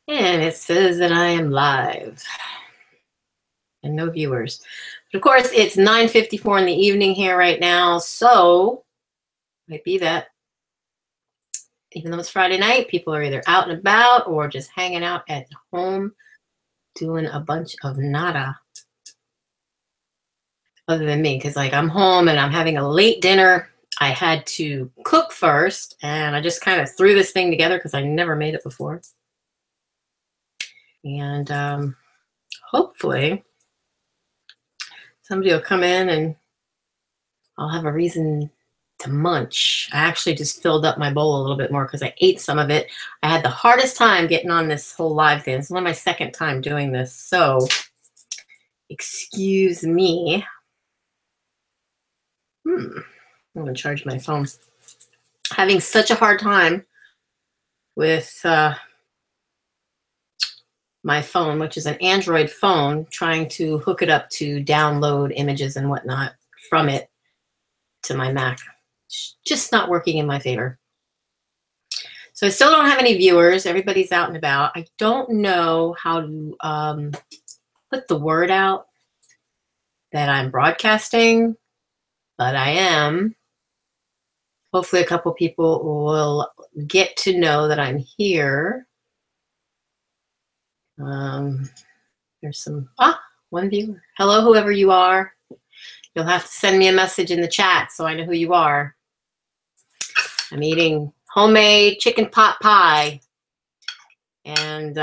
And it says that I am live and no viewers. But of course, it's 9:54 in the evening here right now, so might be that even though it's Friday night, people are either out and about or just hanging out at home doing a bunch of nada other than me, because like I'm home and I'm having a late dinner. I had to cook first, and I just kind of threw this thing together because I never made it before. And hopefully somebody will come in and I'll have a reason to munch. I actually just filled up my bowl a little bit more because I ate some of it. I had the hardest time getting on this whole live thing. It's only my second time doing this, so excuse me. I'm gonna charge my phone. Having such a hard time with my phone, which is an Android phone, trying to hook it up to download images and whatnot from it to my Mac. It's just not working in my favor. So I still don't have any viewers. Everybody's out and about. I don't know how to put the word out that I'm broadcasting, but I am. Hopefully a couple people will get to know that I'm here. There's one viewer. Hello, whoever you are. You'll have to send me a message in the chat so I know who you are. I'm eating homemade chicken pot pie. And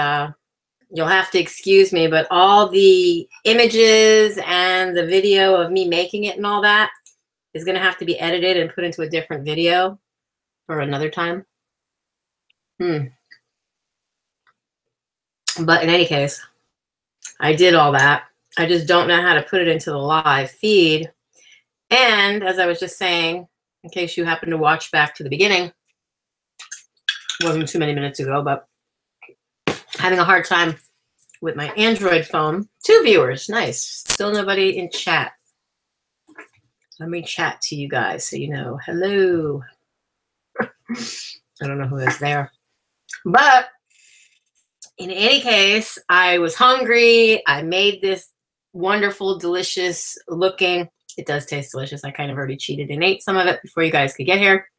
you'll have to excuse me, but all the images and the video of me making it and all that is going to have to be edited and put into a different video for another time. But in any case, I did all that. I just don't know how to put it into the live feed. And as I was just saying, in case you happen to watch back to the beginning, it wasn't too many minutes ago, but having a hard time with my Android phone. 2 viewers, nice. Still nobody in chat. Let me chat to you guys so you know. Hello. I don't know who is there. But in any case, I was hungry. I made this wonderful, delicious looking. It does taste delicious. I kind of already cheated and ate some of it before you guys could get here.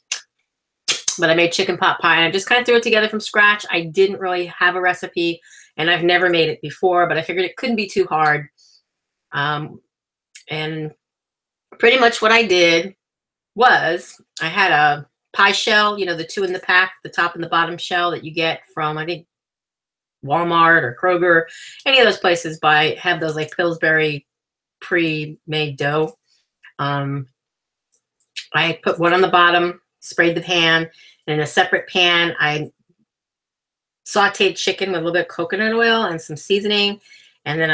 But I made chicken pot pie, and I just kind of threw it together from scratch. I didn't really have a recipe, and I've never made it before, but I figured it couldn't be too hard. And pretty much what I did was I had a pie shell, you know, the 2 in the pack, the top and the bottom shell that you get from, I think, Walmart or Kroger, any of those places have those like Pillsbury pre-made dough. I put one on the bottom, sprayed the pan, and in a separate pan, I sauteed chicken with a little bit of coconut oil and some seasoning. And then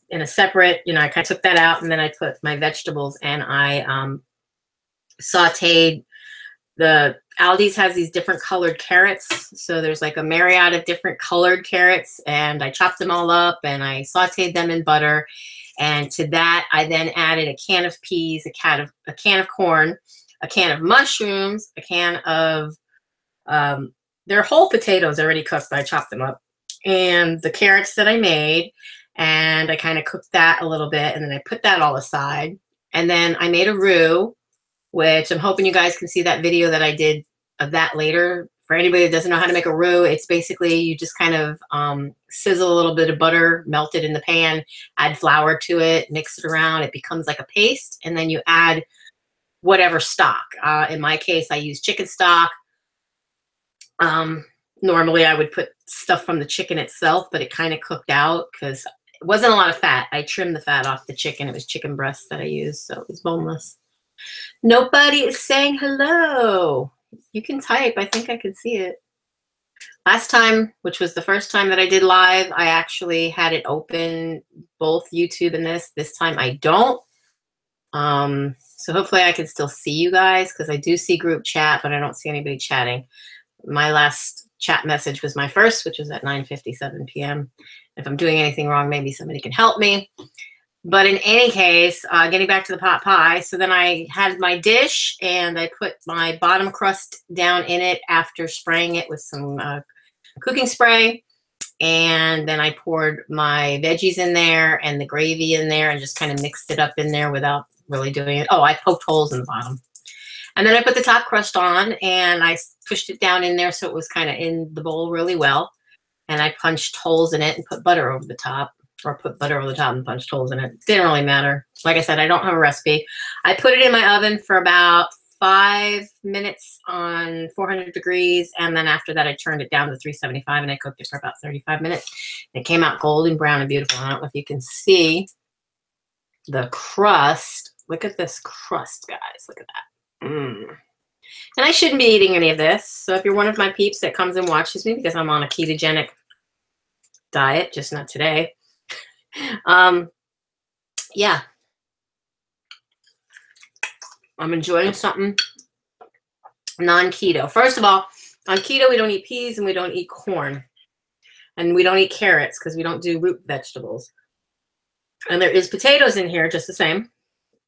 in a separate, I kind of took that out, and then I put my vegetables, and I sauteed the Aldi's has these different colored carrots. So there's like a myriad of different colored carrots, and I chopped them all up and I sauteed them in butter. And to that, I then added a can of peas, a can of corn, a can of mushrooms, a can of, they're whole potatoes already cooked, but I chopped them up, and the carrots that I made. And I kind of cooked that a little bit, and then I put that all aside. And then I made a roux, which I'm hoping you guys can see that video that I did of that later. For anybody that doesn't know how to make a roux, it's basically you just kind of sizzle a little bit of butter, melt it in the pan, add flour to it, mix it around. It becomes like a paste, and then you add whatever stock. In my case, I use chicken stock. Normally, I would put stuff from the chicken itself, but it kind of cooked out because it wasn't a lot of fat. I trimmed the fat off the chicken. It was chicken breast that I used, so it was boneless. Nobody is saying hello. You can type. I think I can see it. Last time, which was the first time that I did live, I actually had it open, both YouTube and this. This time I don't. So hopefully I can still see you guys, because I do see group chat, but I don't see anybody chatting. My last chat message was my first, which was at 9:57 p.m. If I'm doing anything wrong, maybe somebody can help me. But in any case, getting back to the pot pie, so then I had my dish, and I put my bottom crust down in it after spraying it with some cooking spray. And then I poured my veggies in there and the gravy in there and just kind of mixed it up in there without really doing it. Oh, I poked holes in the bottom. And then I put the top crust on and I pushed it down in there so it was kind of in the bowl really well. And I punched holes in it and put butter over the top, or put butter over the top and punched holes in it. Didn't really matter. Like I said, I don't have a recipe. I put it in my oven for about 5 minutes on 400 degrees. And then after that, I turned it down to 375 and I cooked it for about 35 minutes. It came out golden brown and beautiful. I don't know if you can see the crust. Look at this crust, guys. Look at that. And I shouldn't be eating any of this. So if you're one of my peeps that comes and watches me, because I'm on a ketogenic diet, just not today. Yeah. I'm enjoying something non-keto. First of all, on keto, we don't eat peas and we don't eat corn. And we don't eat carrots because we don't do root vegetables. And there is potatoes in here just the same.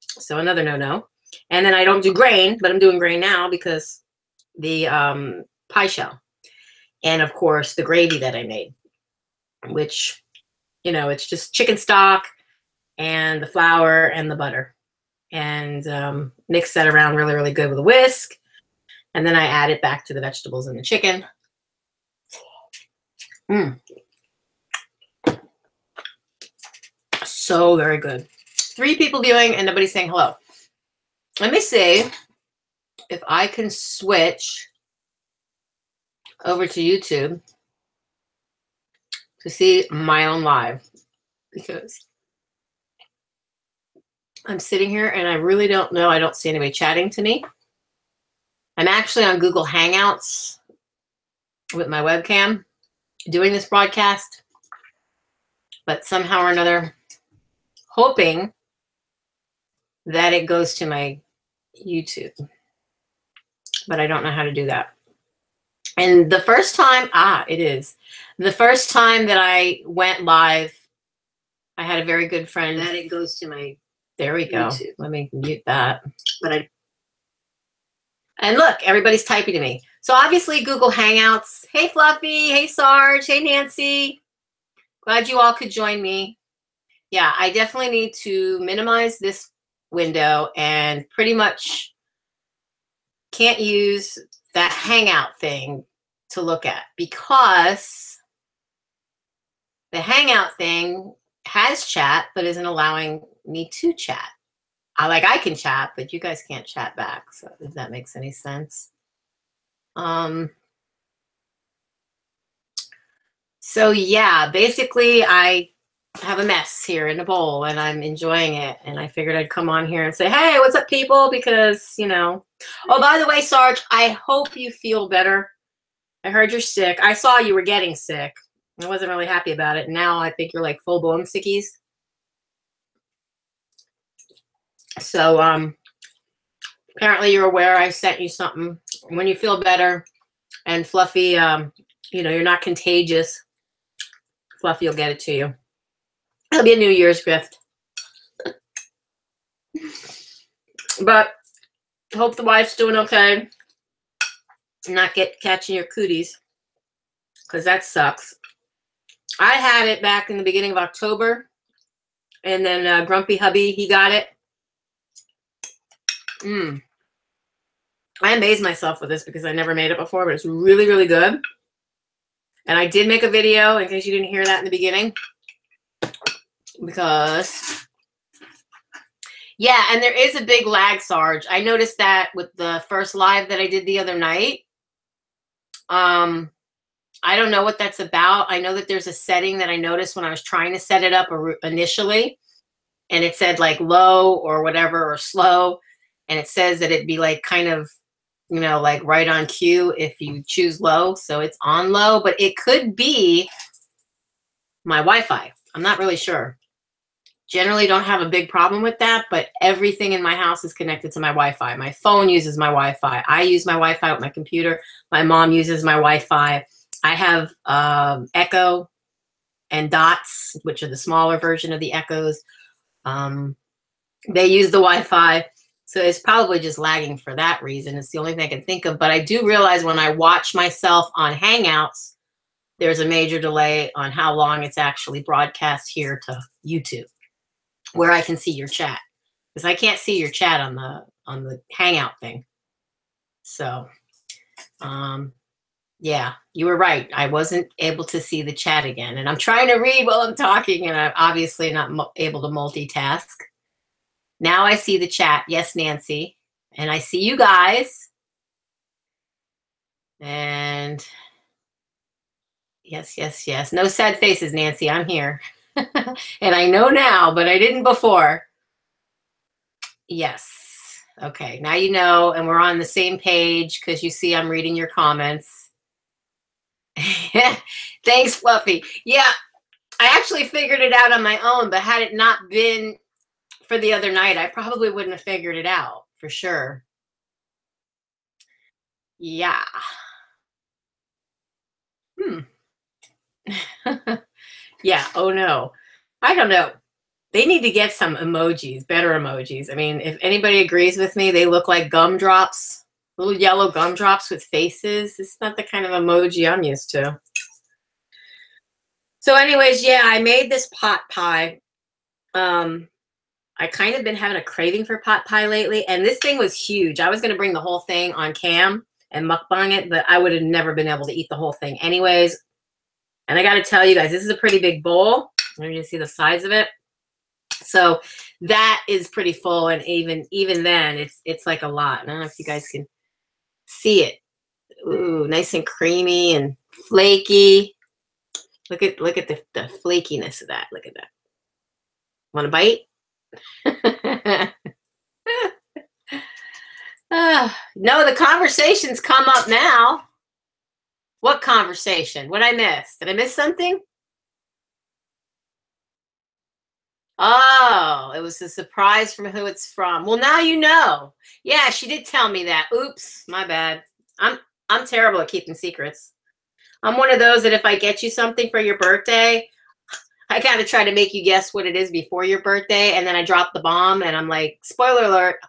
So another no-no. And then I don't do grain, but I'm doing grain now because the pie shell. And, of course, the gravy that I made, which, you know, it's just chicken stock and the flour and the butter. And mix that around really, really good with a whisk. And then I add it back to the vegetables and the chicken. So very good. 3 people viewing and nobody's saying hello. Let me see if I can switch over to YouTube to see my own live, because I'm sitting here and I really don't know. I don't see anybody chatting to me. I'm actually on Google Hangouts with my webcam doing this broadcast, but somehow or another hoping that it goes to my YouTube, but I don't know how to do that. And the first time, it is. The first time that I went live, I had a very good friend. That it goes to my, there we go. YouTube. Let me mute that. And look, everybody's typing to me. So obviously Google Hangouts. Hey, Fluffy. Hey, Sarge. Hey, Nancy. Glad you all could join me. Yeah, I definitely need to minimize this window and pretty much can't use that Hangout thing to look at, because the Hangout thing has chat but isn't allowing me to chat. I can chat, but you guys can't chat back. So if that makes any sense. So yeah, basically I have a mess here in a bowl and I'm enjoying it. And I figured I'd come on here and say, hey, what's up, people? Because, you know, oh, by the way, Sarge, I hope you feel better. I heard you're sick. I saw you were getting sick. I wasn't really happy about it. Now I think you're like full-blown sickies. So apparently you're aware I sent you something. When you feel better and Fluffy, you know, you're not contagious, Fluffy will get it to you. It'll be a New Year's gift. But hope the wife's doing okay. Not catching your cooties, because that sucks. I had it back in the beginning of October, and then Grumpy Hubby, he got it. I amazed myself with this because I never made it before, but it's really, really good. And I did make a video, in case you didn't hear that in the beginning, because, yeah, and there is a big lag, Sarge. I noticed that with the first live that I did the other night. I don't know what that's about. I know that there's a setting that I noticed when I was trying to set it up initially, and it said like low or whatever, or slow. And it says that it'd be like kind of, you know, like right on cue if you choose low. So it's on low, but it could be my Wi-Fi. I'm not really sure. Generally don't have a big problem with that, but everything in my house is connected to my Wi-Fi. My phone uses my Wi-Fi. I use my Wi-Fi with my computer. My mom uses my Wi-Fi. I have Echo and Dots, which are the smaller version of the Echoes. They use the Wi-Fi. So it's probably just lagging for that reason. It's the only thing I can think of. But I do realize when I watch myself on Hangouts, there's a major delay on how long it's actually broadcast here to YouTube, where I can see your chat, because I can't see your chat on the Hangout thing. So, yeah, you were right. I wasn't able to see the chat again, and I'm trying to read while I'm talking, and I'm obviously not able to multitask. Now I see the chat. Yes, Nancy, and I see you guys. And yes, yes, yes. No sad faces, Nancy. I'm here. And I know now, but I didn't before. Yes. Okay, now you know, and we're on the same page because you see I'm reading your comments. Thanks, Fluffy. Yeah, I actually figured it out on my own, but had it not been for the other night, I probably wouldn't have figured it out for sure. Yeah. Yeah. Oh no. I don't know. They need to get some emojis, better emojis. I mean, if anybody agrees with me, they look like gumdrops, little yellow gumdrops with faces. It's not the kind of emoji I'm used to. So anyways, yeah, I made this pot pie. I kind of been having a craving for pot pie lately, and this thing was huge. I was going to bring the whole thing on cam and mukbang it, but I would have never been able to eat the whole thing anyways. And I got to tell you guys, this is a pretty big bowl. Let me just see the size of it. So that is pretty full, and even then, it's like a lot. I don't know if you guys can see it. Ooh, nice and creamy and flaky. Look at the flakiness of that. Look at that. Want a bite? No, the conversations come up now. What conversation? What I missed? Did I miss something? Oh, it was a surprise from who it's from. Well, now you know. Yeah, she did tell me that. Oops, my bad. I'm terrible at keeping secrets. I'm one of those that if I get you something for your birthday, I got to try to make you guess what it is before your birthday, and then I drop the bomb, and I'm like, spoiler alert.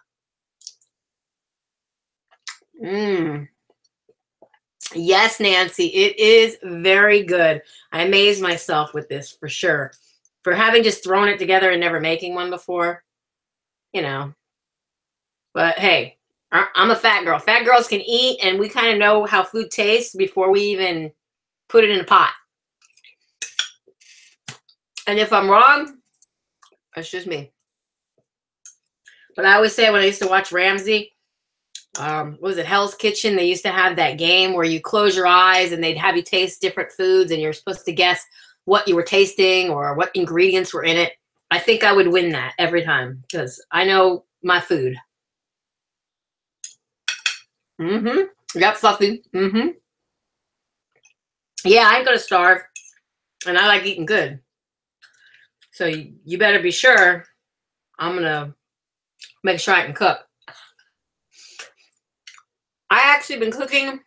Yes, Nancy, it is very good. I amazed myself with this for sure. For having just thrown it together and never making one before, you know. But hey, I'm a fat girl. Fat girls can eat, and we kind of know how food tastes before we even put it in a pot. And if I'm wrong, that's just me. But I always say when I used to watch Ramsay, what was it, Hell's Kitchen? They used to have that game where you close your eyes and they'd have you taste different foods, and you're supposed to guess what you were tasting or what ingredients were in it. I think I would win that every time because I know my food. Yep, Fluffy. Yeah, I ain't gonna starve, and I like eating good. So you better be sure I'm gonna make sure I can cook. I actually been cooking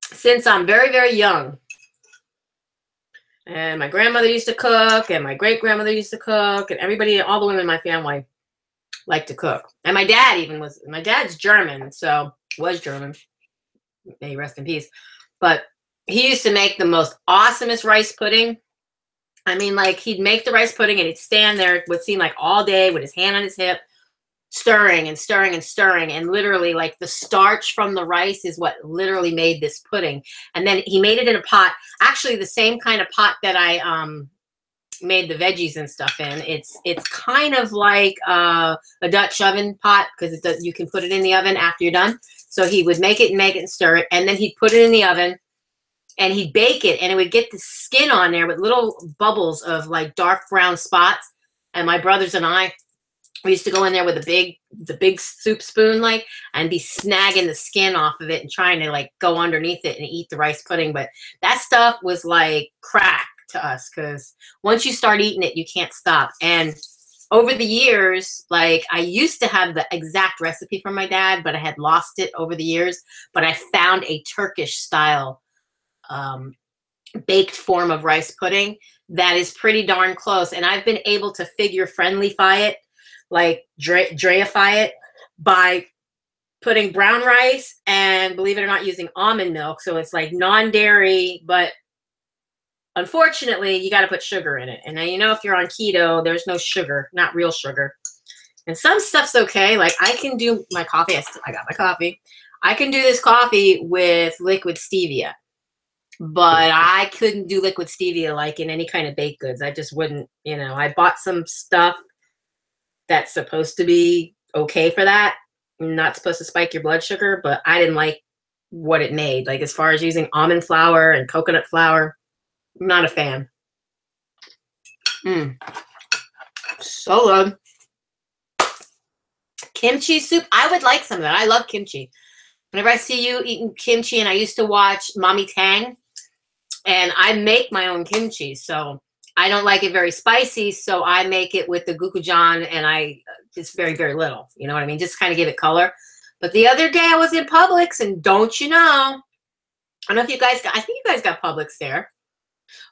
since I'm very, very young. And my grandmother used to cook, and my great-grandmother used to cook, and everybody, all the women in my family liked to cook. And my dad even was, my dad's German, so was German. May he rest in peace. But he used to make the most awesomest rice pudding. I mean, like, he'd make the rice pudding, and he'd stand there, it would seem like all day with his hand on his hip, stirring and stirring and stirring, and literally like the starch from the rice is what literally made this pudding. And then he made it in a pot, actually the same kind of pot that I made the veggies and stuff in. It's kind of like a Dutch oven pot, because you can put it in the oven after you're done. So he would make it and stir it, and then he'd put it in the oven and he'd bake it, and it would get the skin on there with little bubbles of like dark brown spots. And my brothers and I, we used to go in there with the big soup spoon, like, and be snagging the skin off of it and trying to like go underneath it and eat the rice pudding. But that stuff was like crack to us, because once you start eating it, you can't stop. And over the years, like, I used to have the exact recipe from my dad, but I had lost it over the years. But I found a Turkish style baked form of rice pudding that is pretty darn close. And I've been able to figure friendlyfy it, like Dreaify it, by putting brown rice and, believe it or not, using almond milk. So it's like non-dairy, but unfortunately, you got to put sugar in it. And now, you know, if you're on keto, there's no sugar, not real sugar. And some stuff's okay. Like I can do my coffee. I got my coffee. I can do this coffee with liquid stevia, but I couldn't do liquid stevia like in any kind of baked goods. I just wouldn't, you know. I bought some stuff that's supposed to be okay for that. Not supposed to spike your blood sugar, but I didn't like what it made. Like as far as using almond flour and coconut flour, I'm not a fan. So good. Kimchi soup. I would like some of that. I love kimchi. Whenever I see you eating kimchi, and I used to watch Mommy Tang, and I make my own kimchi. So I don't like it very spicy, so I make it with the gochujang, and I just very, very little. You know what I mean? Just kind of give it color. But the other day I was in Publix, and don't you know, I don't know if you guys got, I think you guys got Publix there.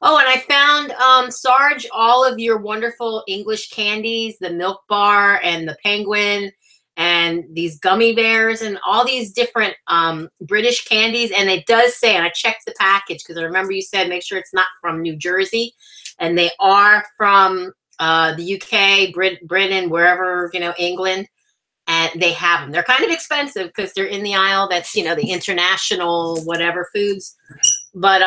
Oh, and I found, Sarge, all of your wonderful English candies, the Milk Bar and the Penguin and these gummy bears and all these different British candies. And it does say, and I checked the package because I remember you said make sure it's not from New Jersey. And they are from the UK, Britain, wherever, you know, England. And they have them. They're kind of expensive because they're in the aisle that's, you know, the international whatever foods. But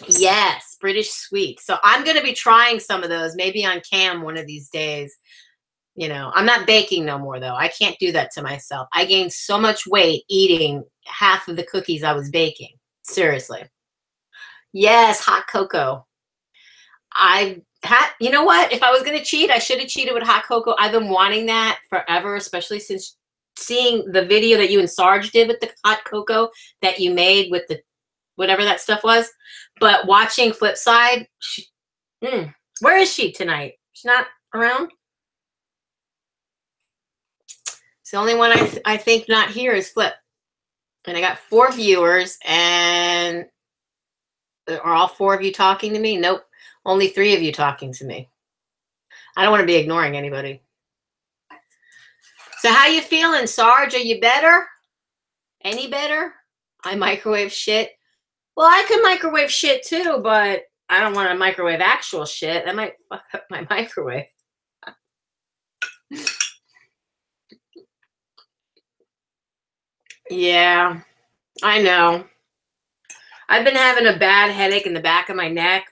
yes, British sweets. So I'm going to be trying some of those, maybe on cam one of these days. You know, I'm not baking no more, though. I can't do that to myself. I gained so much weight eating half of the cookies I was baking. Seriously. Yes, hot cocoa. You know what? If I was going to cheat, I should have cheated with hot cocoa. I've been wanting that forever, especially since seeing the video that you and Sarge did with the hot cocoa that you made with the whatever that stuff was. But watching Flipside, where is she tonight? She's not around? It's the only one I think not here is Flip. And I got 4 viewers, and are all 4 of you talking to me? Nope. Only 3 of you talking to me. I don't want to be ignoring anybody. So how you feeling, Sarge? Are you better? Any better? I microwave shit. Well, I could microwave shit too, but I don't want to microwave actual shit. That might fuck up my microwave. Yeah, I know. I've been having a bad headache in the back of my neck.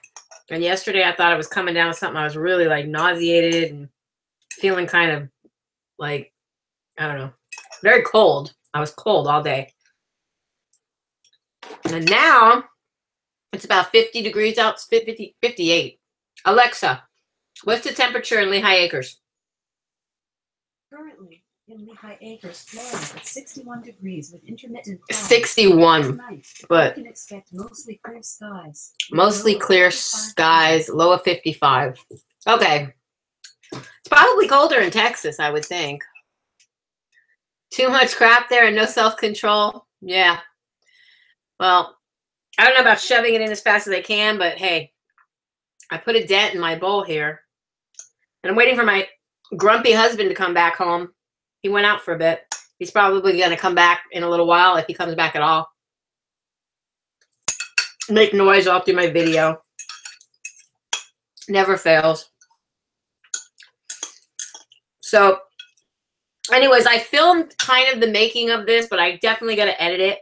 And yesterday I thought it was coming down with something. I was really like nauseated and feeling kind of like, I don't know, very cold. I was cold all day. And now it's about 50 degrees out, 58. Alexa, what's the temperature in Lehigh Acres? Currently in Lehigh Acres, Florida, it's 61 degrees with intermittent clouds. 61, Tonight, but you can expect mostly clear skies. Mostly clear skies, low of 55. Okay. It's probably colder in Texas, I would think. Too much crap there and no self-control. Yeah. Well, I don't know about shoving it in as fast as I can, but hey, I put a dent in my bowl here. And I'm waiting for my grumpy husband to come back home. He went out for a bit. He's probably going to come back in a little while if he comes back at all. Make noise all through my video. Never fails. So, anyways, I filmed kind of the making of this, but I definitely got to edit it.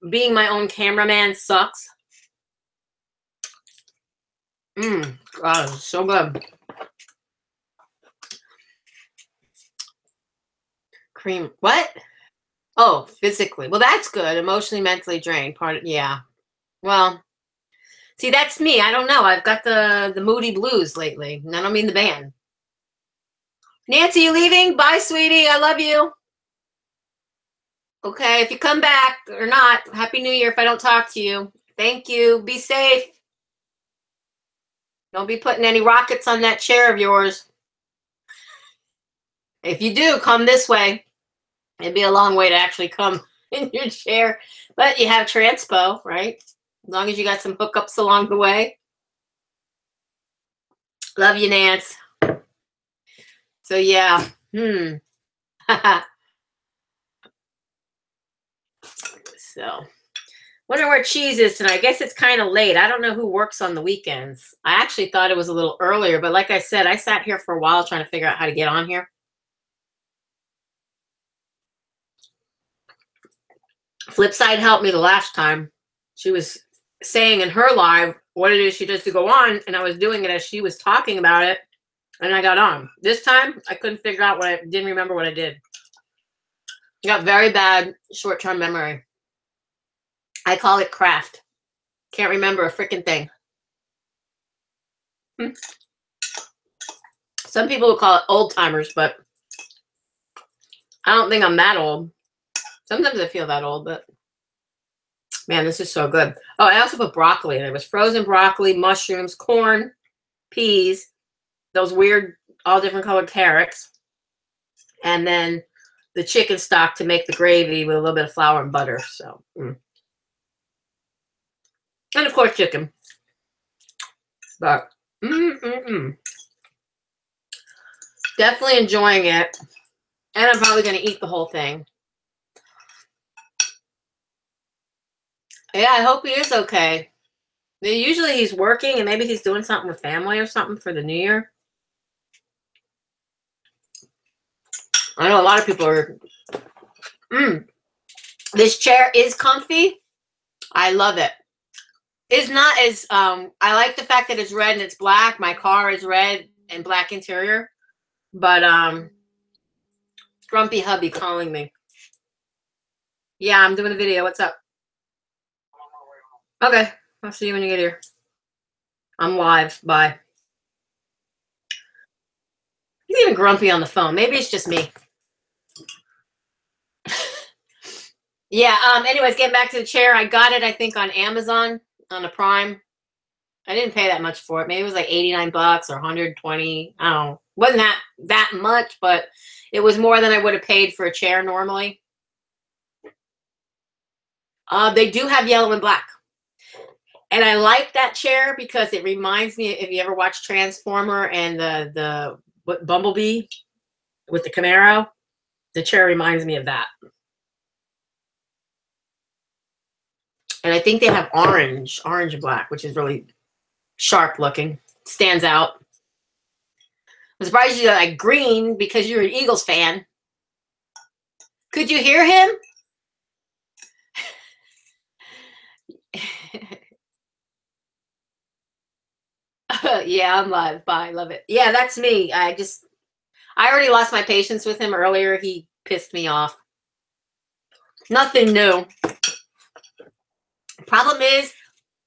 Being my own cameraman sucks. God, it's so good. Cream. What? Oh, physically. Well, that's good. Emotionally, mentally drained. Yeah. Well, see, that's me. I don't know. I've got the moody blues lately. And I don't mean the band. Nancy, you leaving? Bye, sweetie. I love you. Okay, if you come back or not, Happy New Year if I don't talk to you. Thank you. Be safe. Don't be putting any rockets on that chair of yours. If you do, come this way. It'd be a long way to actually come in your chair. But you have transpo, right? As long as you got some hookups along the way. Love you, Nance. So, yeah. So, wonder where Cheese is tonight. I guess it's kind of late. I don't know who works on the weekends. I actually thought it was a little earlier, but like I said, I sat here for a while trying to figure out how to get on here. Flipside helped me the last time. She was saying in her live what it is she does to go on, and I was doing it as she was talking about it, and I got on. This time, I couldn't figure out didn't remember what I did. I got very bad short-term memory. I call it craft. Can't remember a freaking thing. Some people will call it old timers, but I don't think I'm that old. Sometimes I feel that old, but man, this is so good. Oh, I also put broccoli in it. It was frozen broccoli, mushrooms, corn, peas, those weird, all different colored carrots, and then the chicken stock to make the gravy with a little bit of flour and butter. So, and of course, chicken. But definitely enjoying it, and I'm probably going to eat the whole thing. Yeah, I hope he is okay. Usually he's working, and maybe he's doing something with family or something for the new year. I know a lot of people are. This chair is comfy. I love it. It's not as I like the fact that it's red and it's black. My car is red and black interior, but Grumpy hubby calling me. Yeah, I'm doing a video. What's up? Okay, I'll see you when you get here. I'm live. Bye. He's even grumpy on the phone. Maybe it's just me. Yeah, anyways, getting back to the chair. I got it, I think, on Amazon on a Prime. I didn't pay that much for it. Maybe it was like 89 bucks or 120. I don't know. Wasn't that much, but it was more than I would have paid for a chair normally. They do have yellow and black. And I like that chair because it reminds me, if you ever watched Transformer and the Bumblebee with the Camaro, the chair reminds me of that. And I think they have orange and black, which is really sharp looking. Stands out. I'm surprised you like green because you're an Eagles fan. Could you hear him? Yeah, I'm live. Bye. Love it. Yeah, that's me. I already lost my patience with him earlier. He pissed me off. Nothing new. Problem is,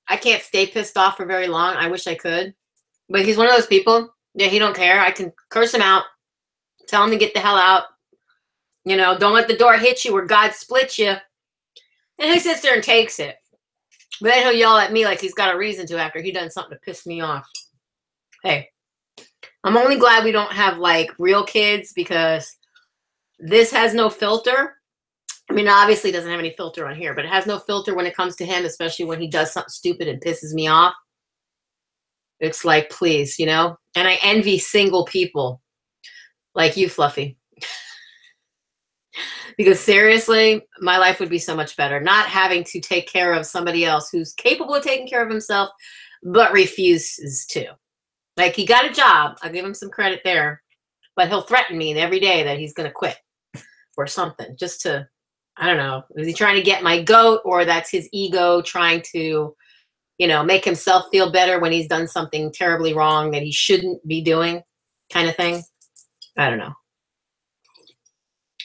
I can't stay pissed off for very long. I wish I could. But he's one of those people. Yeah, he don't care. I can curse him out. Tell him to get the hell out. You know, don't let the door hit you or God split you. And he sits there and takes it. But then he'll yell at me like he's got a reason to after he done something to piss me off. Hey, I'm only glad we don't have, like, real kids because this has no filter. I mean, obviously it doesn't have any filter on here, but it has no filter when it comes to him, especially when he does something stupid and pisses me off. It's like, please, you know? And I envy single people like you, Fluffy. Because seriously, my life would be so much better. Not having to take care of somebody else who's capable of taking care of himself, but refuses to. Like, he got a job. I'll give him some credit there. But he'll threaten me every day that he's going to quit or something. Just to, I don't know. Is he trying to get my goat, or that's his ego trying to, you know, make himself feel better when he's done something terribly wrong that he shouldn't be doing, kind of thing? I don't know.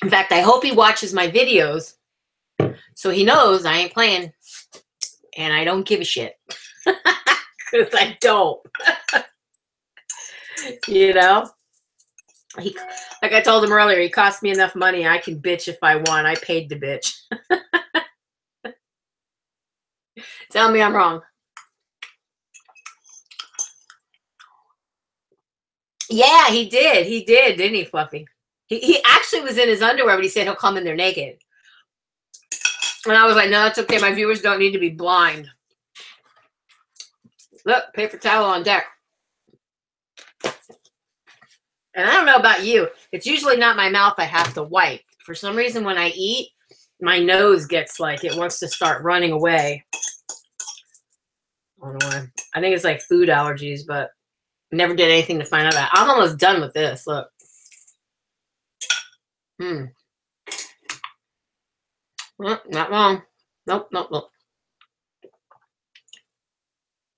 In fact, I hope he watches my videos so he knows I ain't playing and I don't give a shit. Because I don't. You know? Like I told him earlier, he cost me enough money. I can bitch if I want. I paid to bitch. Tell me I'm wrong. Yeah, he did. He did, didn't he, Fluffy? He actually was in his underwear, but he said he'll come in there naked. And I was like, no, that's okay. My viewers don't need to be blind. Look, paper towel on deck. And I don't know about you. It's usually not my mouth I have to wipe. For some reason, when I eat, my nose gets like, it wants to start running away. I don't know why. I think it's like food allergies, but never did anything to find out about. I'm almost done with this. Look. Not wrong. Nope, nope, nope.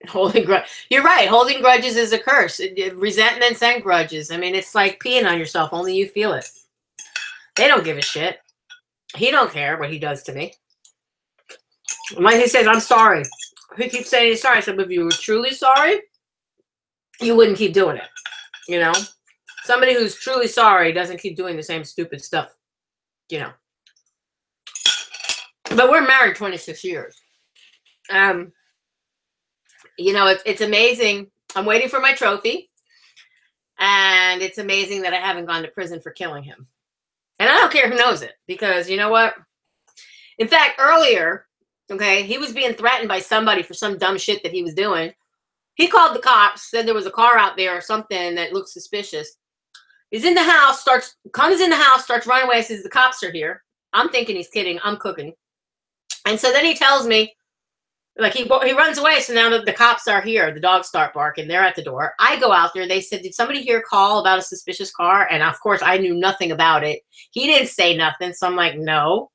Holding grudge. You're right. Holding grudges is a curse. Resentments and grudges. I mean, it's like peeing on yourself. Only you feel it. They don't give a shit. He don't care what he does to me. Like he says, I'm sorry. He keeps saying he's sorry. I said, but if you were truly sorry, you wouldn't keep doing it. You know? Somebody who's truly sorry doesn't keep doing the same stupid stuff. You know? But we're married 26 years. You know, it's amazing. I'm waiting for my trophy. And it's amazing that I haven't gone to prison for killing him. And I don't care who knows it. Because you know what? In fact, earlier, okay, he was being threatened by somebody for some dumb shit that he was doing. He called the cops, said there was a car out there or something that looked suspicious. He's in the house, comes in the house, starts running away, says the cops are here. I'm thinking he's kidding. I'm cooking. And so then he tells me, like, he runs away. So now the cops are here. The dogs start barking. They're at the door. I go out there. They said, did somebody hear a call about a suspicious car? And of course, I knew nothing about it. He didn't say nothing. So I'm like, no.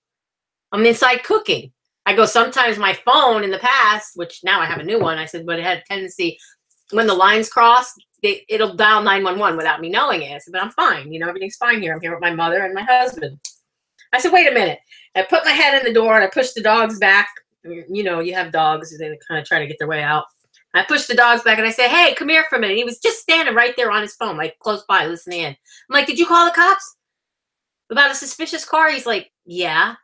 I'm inside cooking. I go, sometimes my phone in the past, which now I have a new one, I said, but it had a tendency, when the lines cross, it'll dial 911 without me knowing it. I said, but I'm fine. You know, everything's fine here. I'm here with my mother and my husband. I said, wait a minute. I put my head in the door and I pushed the dogs back. You know, you have dogs. They kind of try to get their way out. I pushed the dogs back and I said, hey, come here for a minute. He was just standing right there on his phone, like close by, listening in. I'm like, did you call the cops about a suspicious car? He's like, yeah.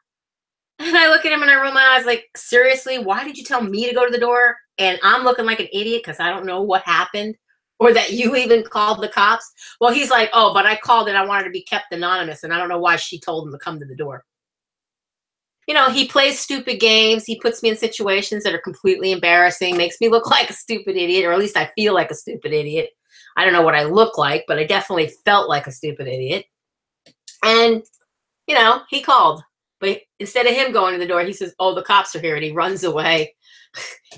And I look at him and I roll my eyes like, seriously, why did you tell me to go to the door? And I'm looking like an idiot because I don't know what happened or that you even called the cops. Well, he's like, oh, but I called and I wanted to be kept anonymous. And I don't know why she told him to come to the door. You know, he plays stupid games. He puts me in situations that are completely embarrassing, makes me look like a stupid idiot, or at least I feel like a stupid idiot. I don't know what I look like, but I definitely felt like a stupid idiot. And, you know, he called. But instead of him going to the door, he says, oh, the cops are here. And he runs away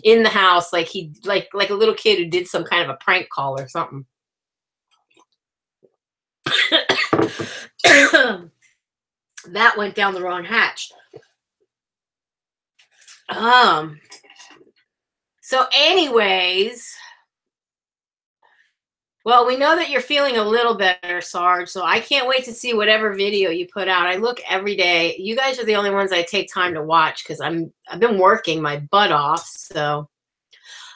in the house like like a little kid who did some kind of a prank call or something. That went down the wrong hatch. So anyways, well, we know that you're feeling a little better, Sarge, so I can't wait to see whatever video you put out. I look every day. You guys are the only ones I take time to watch because I've been working my butt off, so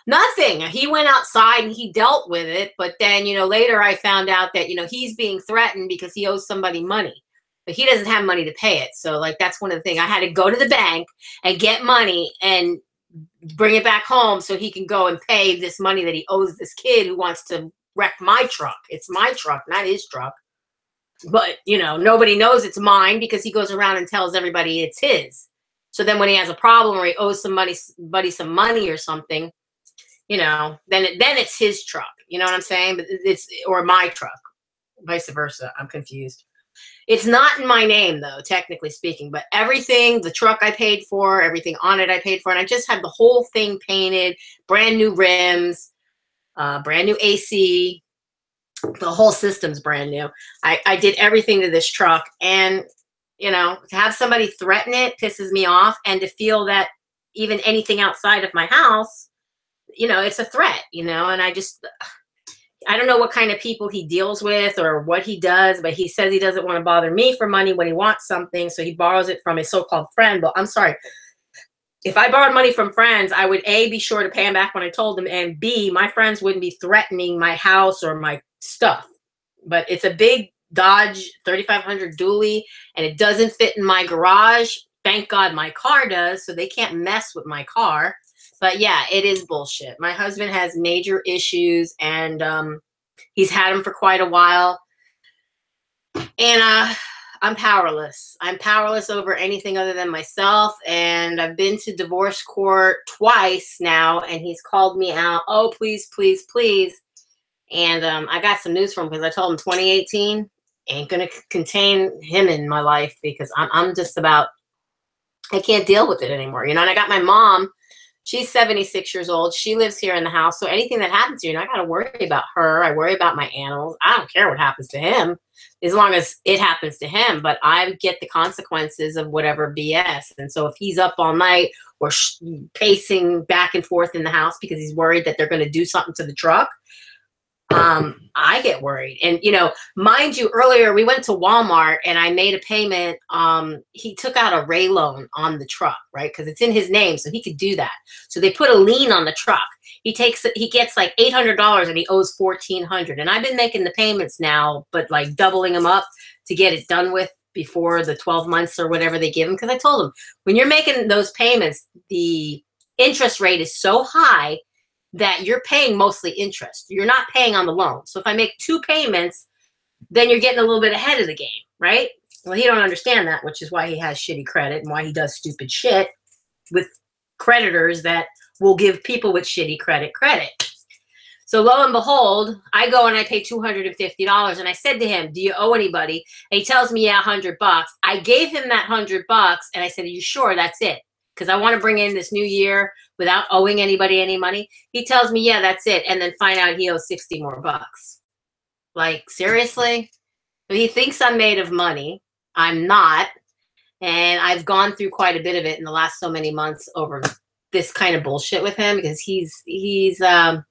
nothing. He went outside and he dealt with it, but then, you know, later I found out that, you know, he's being threatened because he owes somebody money. But he doesn't have money to pay it. So, like, that's one of the things. I had to go to the bank and get money and bring it back home so he can go and pay this money that he owes this kid who wants to wreck my truck. It's my truck, not his truck. But, you know, nobody knows it's mine because he goes around and tells everybody it's his. So then when he has a problem or he owes somebody some money or something, you know, then it's his truck. You know what I'm saying? But or my truck, vice versa. I'm confused. It's not in my name, though, technically speaking, but everything, the truck I paid for, everything on it I paid for, and I just had the whole thing painted, brand new rims, brand new AC, the whole system's brand new. I did everything to this truck, and, you know, to have somebody threaten it pisses me off, and to feel that even anything outside of my house, you know, it's a threat, you know, and I don't know what kind of people he deals with or what he does, but he says he doesn't want to bother me for money when he wants something, so he borrows it from his so-called friend. But I'm sorry. If I borrowed money from friends, I would, A, be sure to pay him back when I told them, and B, my friends wouldn't be threatening my house or my stuff. But it's a big Dodge 3500 dually, and it doesn't fit in my garage. Thank God my car does, so they can't mess with my car. But yeah, it is bullshit. My husband has major issues, and he's had them for quite a while. And I'm powerless. I'm powerless over anything other than myself. And I've been to divorce court twice now, and he's called me out. Oh, please, please, please. And I got some news from him because I told him 2018 ain't going to contain him in my life because I'm just about I can't deal with it anymore, you know. And I got my mom. She's 76 years old. She lives here in the house. So anything that happens to you, I got to worry about her. I worry about my animals. I don't care what happens to him as long as it happens to him. But I get the consequences of whatever BS. And so if he's up all night or pacing back and forth in the house because he's worried that they're going to do something to the truck, I get worried. And, you know, mind you, earlier we went to Walmart and I made a payment. He took out a Ray loan on the truck, right? Because it's in his name, so he could do that. So they put a lien on the truck. He gets like $800 and he owes $1,400. And I've been making the payments now, but like doubling them up to get it done with before the 12 months or whatever they give him. Because I told him, when you're making those payments, the interest rate is so high that you're paying mostly interest. You're not paying on the loan. So if I make 2 payments, then you're getting a little bit ahead of the game, right? Well, he don't understand that, which is why he has shitty credit and why he does stupid shit with creditors that will give people with shitty credit. So lo and behold, I go and I pay $250 and I said to him, do you owe anybody? And he tells me, yeah, $100. I gave him that $100 and I said, are you sure that's it? Because I want to bring in this new year without owing anybody any money. He tells me, yeah, that's it. And then find out he owes 60 more bucks. Like, seriously? He thinks I'm made of money. I'm not. And I've gone through quite a bit of it in the last so many months over this kind of bullshit with him because he's got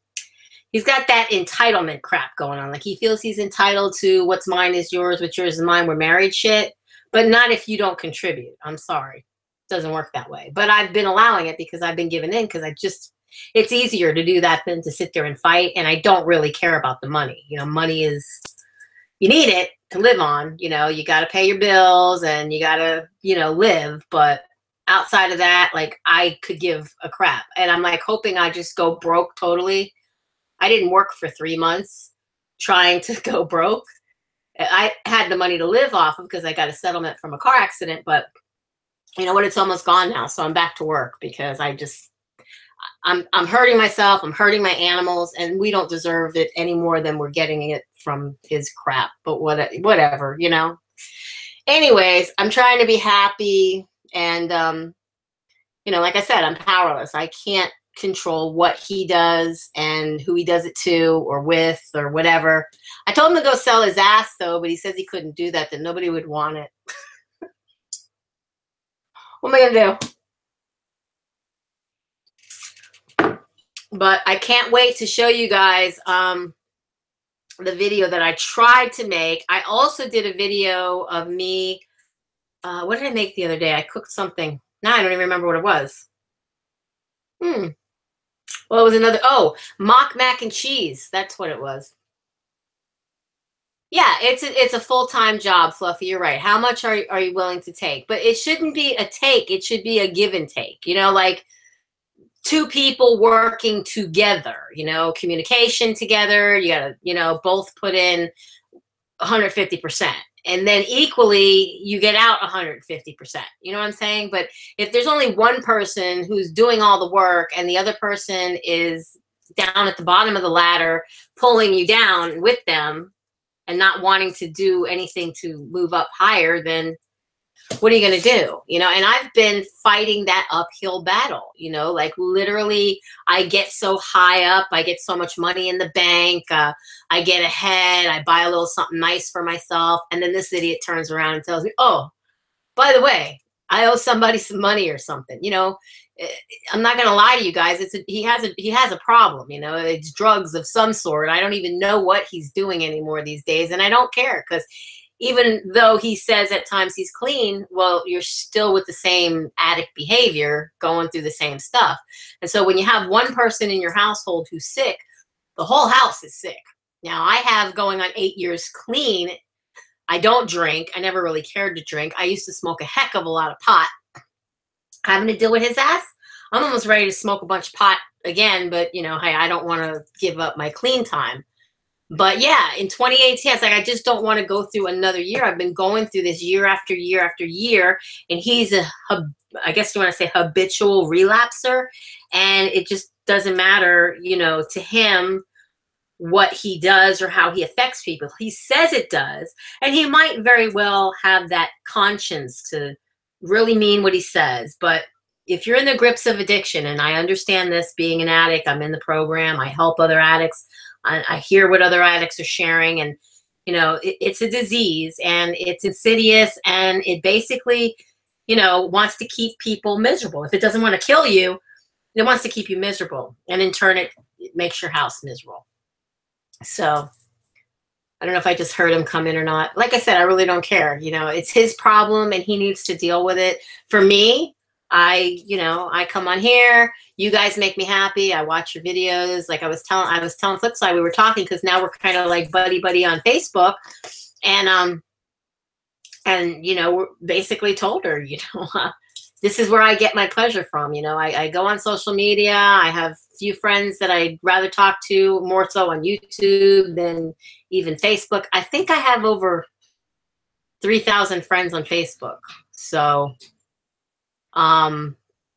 that entitlement crap going on. Like, he feels he's entitled to what's mine is yours, what's yours is mine. We're married shit. But not if you don't contribute. I'm sorry. Doesn't work that way. But I've been allowing it because I've been giving in because it's easier to do that than to sit there and fight. And I don't really care about the money. You know, money is, you need it to live on. You know, you got to pay your bills and you got to, you know, live. But outside of that, like, I could give a crap. And I'm like hoping I just go broke totally. I didn't work for 3 months trying to go broke. I had the money to live off of because I got a settlement from a car accident, but you know what? It's almost gone now. So I'm back to work because I'm hurting myself. I'm hurting my animals, and we don't deserve it any more than we're getting it from his crap. But whatever, you know. Anyways, I'm trying to be happy, and you know, like I said, I'm powerless. I can't control what he does and who he does it to or with or whatever. I told him to go sell his ass though, but he says he couldn't do that. That nobody would want it. What am I gonna do? But I can't wait to show you guys the video that I tried to make. I also did a video of me. What did I make the other day? I cooked something. Now I don't even remember what it was. Well, it was another, mock mac and cheese. That's what it was. Yeah, it's a full-time job, Fluffy. You're right. How much are you willing to take? But it shouldn't be a take. It should be a give and take. You know, like 2 people working together, you know, communication together. You got to, you know, both put in 150%. And then equally, you get out 150%. You know what I'm saying? But if there's only one person who's doing all the work and the other person is down at the bottom of the ladder, pulling you down with them, and not wanting to do anything to move up higher, then what are you going to do? You know, and I've been fighting that uphill battle, you know, like literally I get so high up. I get so much money in the bank. I get ahead. I buy a little something nice for myself. And then this idiot turns around and tells me, oh, by the way, I owe somebody some money or something. You know, I'm not going to lie to you guys. He has a problem, you know, it's drugs of some sort. I don't even know what he's doing anymore these days. And I don't care because even though he says at times he's clean, well, you're still with the same addict behavior, going through the same stuff. And so when you have one person in your household who's sick, the whole house is sick. Now I have going on 8 years clean. I don't drink. I never really cared to drink. I used to smoke a heck of a lot of pot. Having to deal with his ass, I'm almost ready to smoke a bunch of pot again, but you know, hey, I don't want to give up my clean time. But yeah, in 2018, it's like I just don't want to go through another year. I've been going through this year after year after year, and he's I guess you want to say habitual relapser, and it just doesn't matter, you know, to him what he does or how he affects people. He says it does, and he might very well have that conscience to really mean what he says. But if you're in the grips of addiction, and I understand this being an addict, I'm in the program, I help other addicts, I hear what other addicts are sharing, and it's a disease and it's insidious and it basically, wants to keep people miserable. If it doesn't want to kill you, it wants to keep you miserable. And in turn, it makes your house miserable. So I don't know if I just heard him come in or not. Like I said, I really don't care. It's his problem and he needs to deal with it. For me, I come on here. You guys make me happy. I watch your videos. Like I was telling Flipside, we were talking because now we're kind of like buddy on Facebook. And we're basically told her, this is where I get my pleasure from. I go on social media. I have a few friends that I'd rather talk to, more so on YouTube than even Facebook. I think I have over 3,000 friends on Facebook. So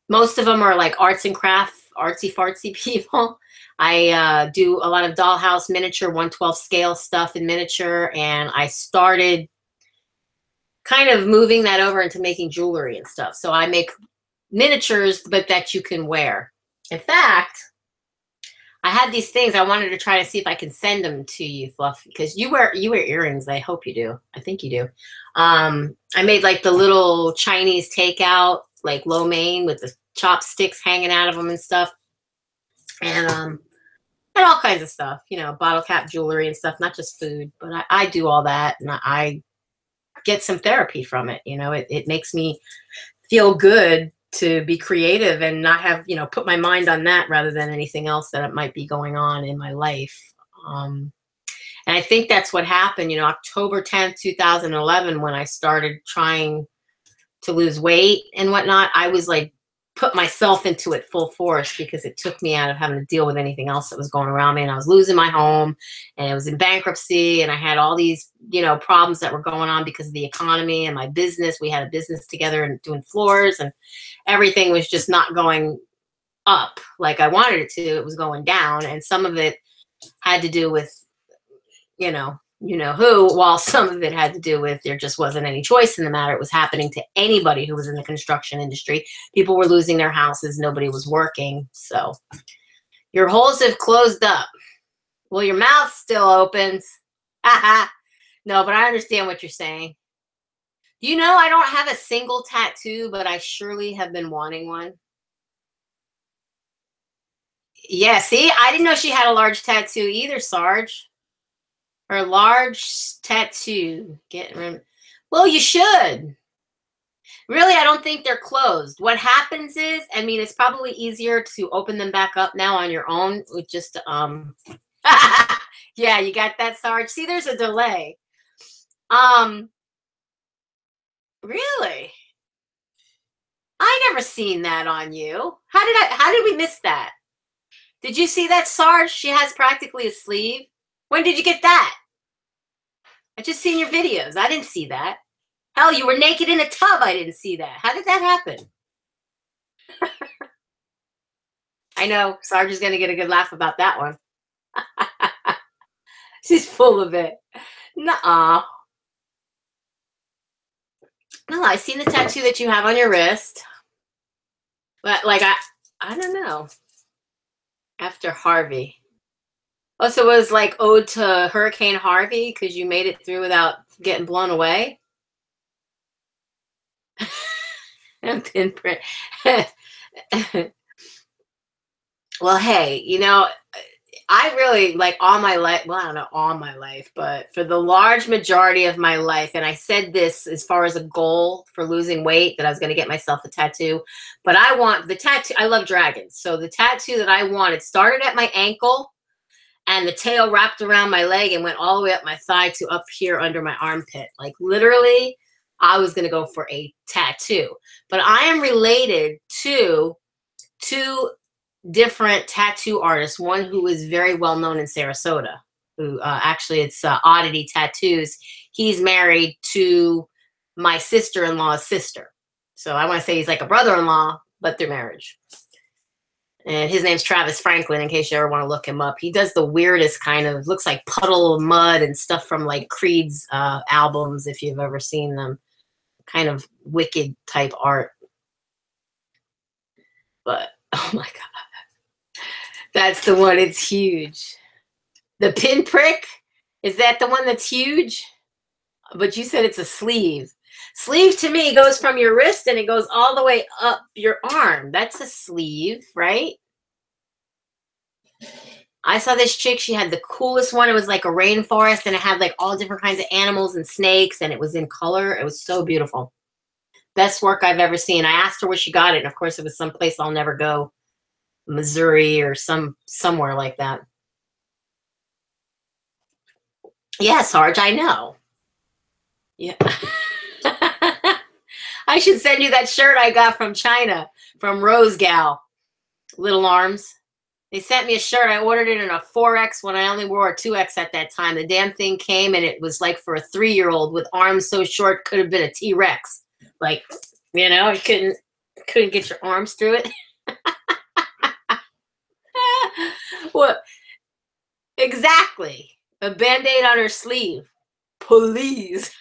most of them are like arts and craft, artsy fartsy people. I do a lot of dollhouse miniature, 1/12 scale stuff in miniature. And I started kind of moving that over into making jewelry and stuff. So I make miniatures, but that you can wear. In fact, I had these things. I wanted to try to see if I can send them to you, Fluff, because you wear earrings. I hope you do. I think you do. I made like the little Chinese takeout, like lo mein with the chopsticks hanging out of them and stuff. And all kinds of stuff, bottle cap jewelry and stuff, not just food, but I do all that. And I get some therapy from it. It makes me feel good to be creative and not have, put my mind on that rather than anything else that might be going on in my life. And I think that's what happened, October 10th, 2011, when I started trying to lose weight and whatnot, I was like, put myself into it full force because it took me out of having to deal with anything else that was going around me. And I was losing my home and it was in bankruptcy and I had all these, problems that were going on because of the economy and my business. We had a business together and doing floors and everything was just not going up like I wanted it to. It was going down. And some of it had to do with, who, while some of it had to do with there just wasn't any choice in the matter. It was happening to anybody who was in the construction industry. People were losing their houses. Nobody was working. So your holes have closed up. Well, your mouth still opens. No, but I understand what you're saying. I don't have a single tattoo, but I surely have been wanting one. Yeah, see, I didn't know she had a large tattoo either, Sarge. Her large tattoo. Well, you should. Really, I don't think they're closed. What happens is, it's probably easier to open them back up now on your own with just, yeah, you got that, Sarge? See, there's a delay. Really? I never seen that on you. How did we miss that? Did you see that, Sarge? She has practically a sleeve. When did you get that? I just seen your videos. I didn't see that. Hell, you were naked in a tub. I didn't see that. How did that happen? I know. Sarge is going to get a good laugh about that one. She's full of it. Nuh-uh. No, I seen the tattoo that you have on your wrist. But, like, I don't know. After Harvey. Oh, so it was like ode to Hurricane Harvey because you made it through without getting blown away? Pinprint. Well, hey, I really, like, all my life, well, I don't know all my life, but for the large majority of my life, and I said this as far as a goal for losing weight, that I was going to get myself a tattoo, but I want the tattoo. I love dragons. So the tattoo that I wanted started at my ankle, and the tail wrapped around my leg and went all the way up my thigh to up here under my armpit. Like, literally, I was going to go for a tattoo. But I am related to two different tattoo artists. One who is very well known in Sarasota, who actually it's Oddity Tattoos. He's married to my sister-in-law's sister. So I want to say he's like a brother-in-law, but they're marriage. And his name's Travis Franklin, in case you ever want to look him up. He does the weirdest kind of, looks like puddle of mud and stuff from like Creed's albums, if you've ever seen them. kind of wicked type art. But, oh my God. That's the one. It's huge. The pinprick, is that the one that's huge? But you said it's a sleeve. Sleeve to me goes from your wrist and it goes all the way up your arm. That's a sleeve, right? I saw this chick. She had the coolest one. It was like a rainforest and it had like all different kinds of animals and snakes and it was in color. It was so beautiful. Best work I've ever seen. I asked her where she got it. And of course, it was someplace I'll never go. Missouri or somewhere like that. Yeah, Sarge, I know. Yeah. I should send you that shirt I got from China, from Rose Gal. Little arms. They sent me a shirt. I ordered it in a 4X when I only wore a 2X at that time. The damn thing came and it was like for a 3-year-old with arms so short, could have been a T-Rex. Like, you know, you couldn't get your arms through it. What? Exactly. A Band-Aid on her sleeve. Please.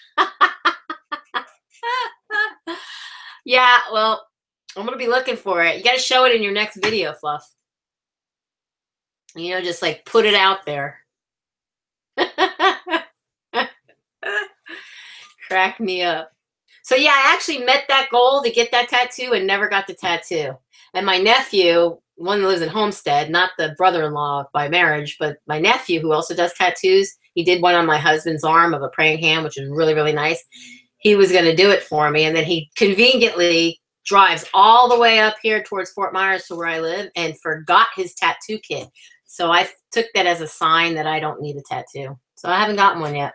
Yeah, well, I'm going to be looking for it. You got to show it in your next video, Fluff. You know, just like put it out there. Crack me up. So yeah, I actually met that goal to get that tattoo and never got the tattoo. And my nephew, one that lives in Homestead, not the brother-in-law by marriage, but my nephew who also does tattoos, he did one on my husband's arm of a praying hand, which is really, really nice. He was going to do it for me. And then he conveniently drives all the way up here towards Fort Myers to where I live and forgot his tattoo kit. So I took that as a sign that I don't need a tattoo. So I haven't gotten one yet.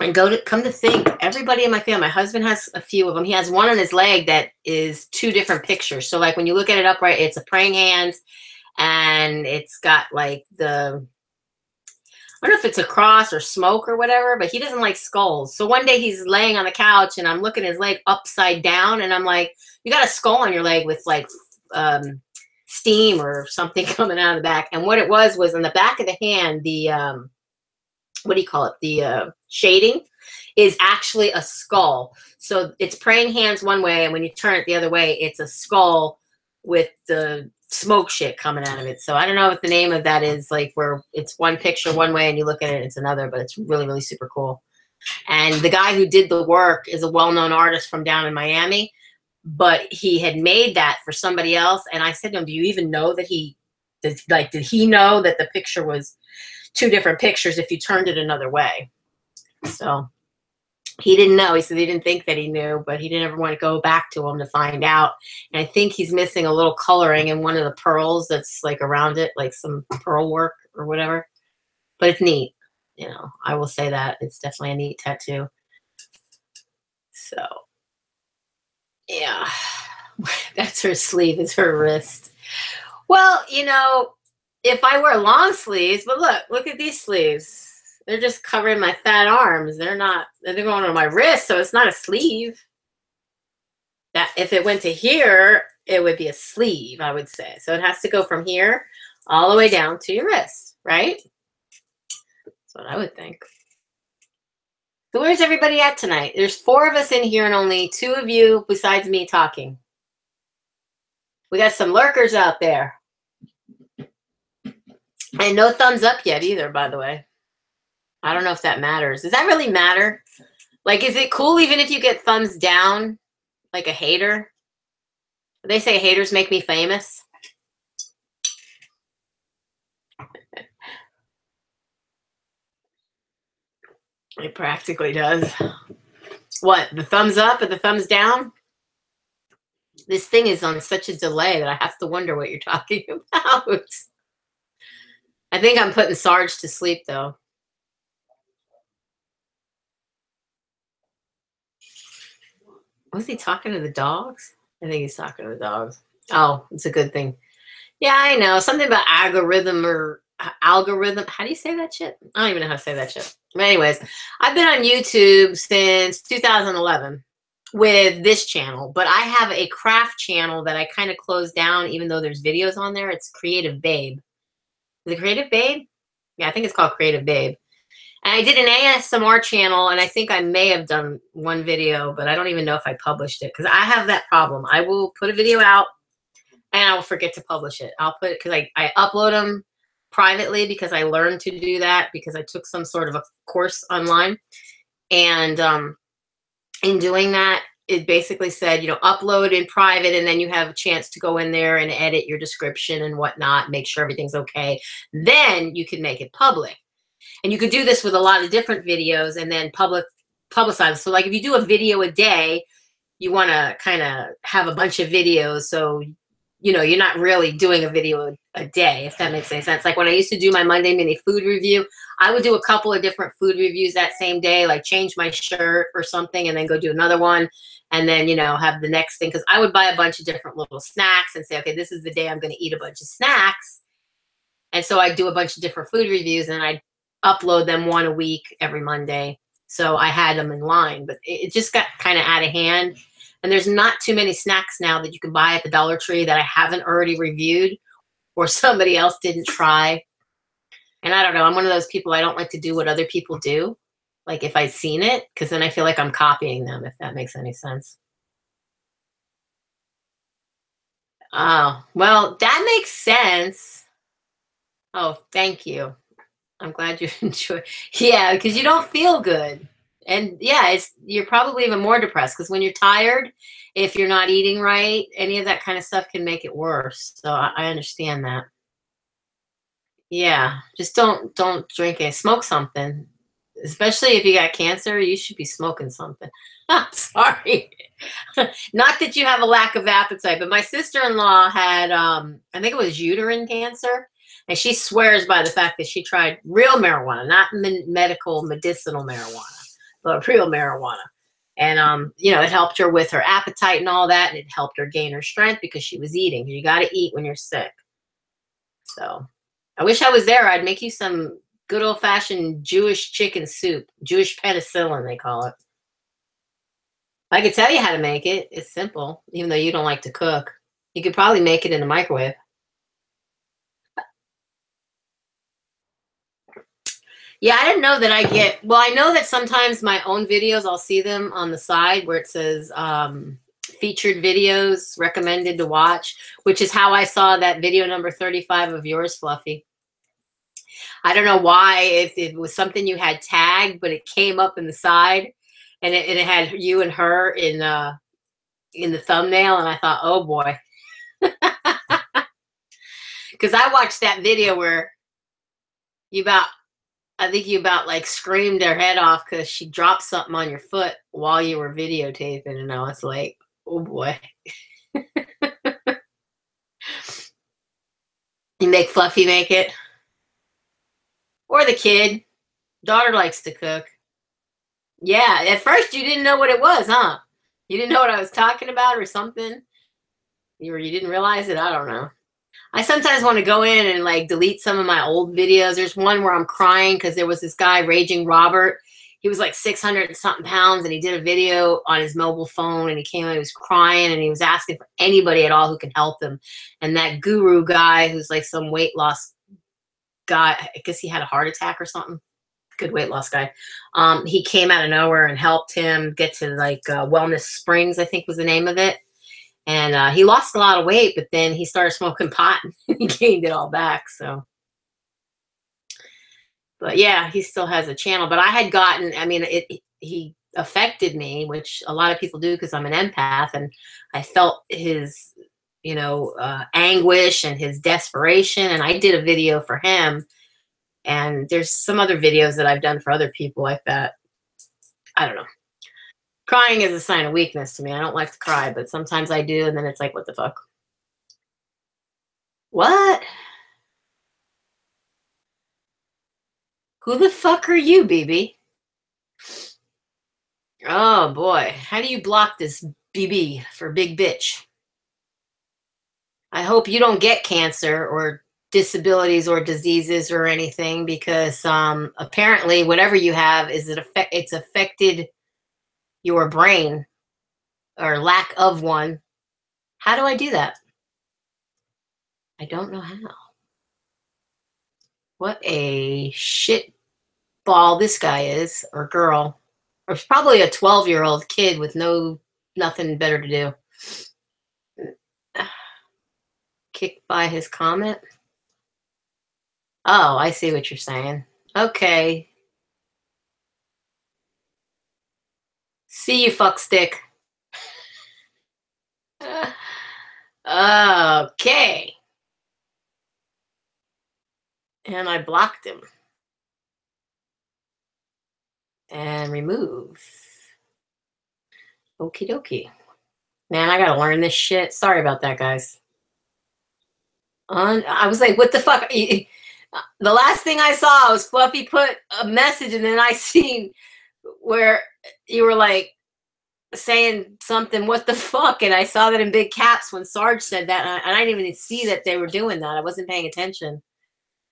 And come to think, everybody in my family, my husband has a few of them. He has one on his leg that is 2 different pictures. So like when you look at it upright, it's a praying hands and it's got like I don't know if it's a cross or smoke or whatever, but he doesn't like skulls. So one day he's laying on the couch and I'm looking at his leg upside down and I'm like, you got a skull on your leg with like steam or something coming out of the back. And what it was on the back of the hand, the, what do you call it? The shading is actually a skull. So it's praying hands one way. And when you turn it the other way, it's a skull with the smoke shit coming out of it. So I don't know what the name of that is, like where it's one picture one way and you look at it, it's another, but it's really, really super cool. And the guy who did the work is a well-known artist from down in Miami, but he had made that for somebody else. And I said to him, do you even know that did he know that the picture was 2 different pictures if you turned it another way? So he didn't know. He said he didn't think that he knew, but he didn't ever want to go back to him to find out. And I think he's missing a little coloring in one of the pearls that's like around it, like some pearl work or whatever. But it's neat. You know, I will say that. It's definitely a neat tattoo. So, yeah. That's her sleeve, is her wrist. Well, you know, if I wear long sleeves, but look at these sleeves. They're just covering my fat arms. They're going on my wrist, so it's not a sleeve. That if it went to here, it would be a sleeve, I would say. So it has to go from here all the way down to your wrist, right? That's what I would think. So where's everybody at tonight? There's 4 of us in here and only 2 of you besides me talking. We got some lurkers out there. And no thumbs up yet either, by the way. I don't know if that matters. Does that really matter? Like, is it cool even if you get thumbs down, like a hater? They say haters make me famous. It practically does. What, the thumbs up or the thumbs down? This thing is on such a delay that I have to wonder what you're talking about. I think I'm putting Sarge to sleep, though. Was he talking to the dogs? I think he's talking to the dogs. Oh, it's a good thing. Yeah, I know. Something about algorithm. How do you say that shit? I don't even know how to say that shit. But anyways, I've been on YouTube since 2011 with this channel. But I have a craft channel that I kind of closed down even though there's videos on there. It's Creative Babe. Is it Creative Babe? Yeah, I think it's called Creative Babe. And I did an ASMR channel, and I think I may have done one video, but I don't even know if I published it because I have that problem. I will put a video out and I will forget to publish it. I'll put it because I upload them privately because I learned to do that because I took some sort of a course online. And in doing that, it basically said, upload in private, and then you have a chance to go in there and edit your description and whatnot, make sure everything's okay. Then you can make it public. And you could do this with a lot of different videos and then publicize. So like if you do a video a day, you want to kind of have a bunch of videos. So, you're not really doing a video a day, if that makes any sense. Like when I used to do my Monday mini food review, I would do a couple of different food reviews that same day, like change my shirt or something and then go do another one. And then, have the next thing. Because I would buy a bunch of different little snacks and say, okay, this is the day I'm going to eat a bunch of snacks. And so I do a bunch of different food reviews and I upload them one a week every Monday. So I had them in line, but it just got kind of out of hand. And there's not too many snacks now that you can buy at the Dollar Tree that I haven't already reviewed or somebody else didn't try. And I don't know, I'm one of those people, I don't like to do what other people do. Like if I've seen it, because then I feel like I'm copying them, if that makes any sense. Oh, well, that makes sense. Oh, thank you. I'm glad you enjoy. Yeah, because you don't feel good. And yeah, you're probably even more depressed because when you're tired, if you're not eating right, any of that kind of stuff can make it worse. So I understand that. Yeah, just don't drink it. Smoke something. Especially if you got cancer, you should be smoking something. Sorry. Not that you have a lack of appetite, but my sister-in-law had I think it was uterine cancer. And she swears by the fact that she tried real marijuana, not medicinal marijuana, but real marijuana. And, it helped her with her appetite and all that. And it helped her gain her strength because she was eating. You got to eat when you're sick. So I wish I was there. I'd make you some good old fashioned Jewish chicken soup, Jewish penicillin, they call it. I could tell you how to make it. It's simple, even though you don't like to cook. You could probably make it in the microwave. Yeah, I didn't know that I know that sometimes my own videos, I'll see them on the side where it says featured videos recommended to watch, which is how I saw that video number 35 of yours, Fluffy. I don't know why, if it was something you had tagged, but it came up in the side and it had you and her in the thumbnail. And I thought, oh boy. Because I watched that video where I think you about like screamed her head off because she dropped something on your foot while you were videotaping. And I was like, oh boy. You make Fluffy make it? Or the kid. Daughter likes to cook. Yeah, at first you didn't know what it was, huh? You didn't know what I was talking about or something? You didn't realize it? I don't know. I sometimes want to go in and like delete some of my old videos. There's one where I'm crying because there was this guy, Raging Robert. He was like 600 and something pounds, and he did a video on his mobile phone, and he came out, he was crying, and he was asking for anybody at all who can help him. And that guru guy who's like some weight loss guy, I guess he had a heart attack or something. Good weight loss guy. He came out of nowhere and helped him get to like Wellness Springs, I think was the name of it. And he lost a lot of weight, but then he started smoking pot and he gained it all back. So, but yeah, he still has a channel. But I had gotten, he affected me, which a lot of people do because I'm an empath, and I felt his, anguish and his desperation. And I did a video for him. And there's some other videos that I've done for other people like that. I don't know. Crying is a sign of weakness to me. I don't like to cry, but sometimes I do, and then it's like, what the fuck? What? Who the fuck are you, BB? Oh, boy. How do you block this BB for big bitch? I hope you don't get cancer or disabilities or diseases or anything because apparently whatever you have it's affected your brain or lack of one. How do I do that? I don't know how. What a shit ball this guy is, or girl. Or probably a 12-year-old kid with nothing better to do. Kicked by his comment. Oh, I see what you're saying. Okay. See you, fuckstick. Okay. And I blocked him. And remove. Okie dokie. Man, I gotta learn this shit. Sorry about that, guys. I was like, what the fuck? The last thing I saw was Fluffy put a message, and then I seen where you were like saying something, what the fuck? And I saw that in big caps when Sarge said that, and I didn't even see that they were doing that. I wasn't paying attention.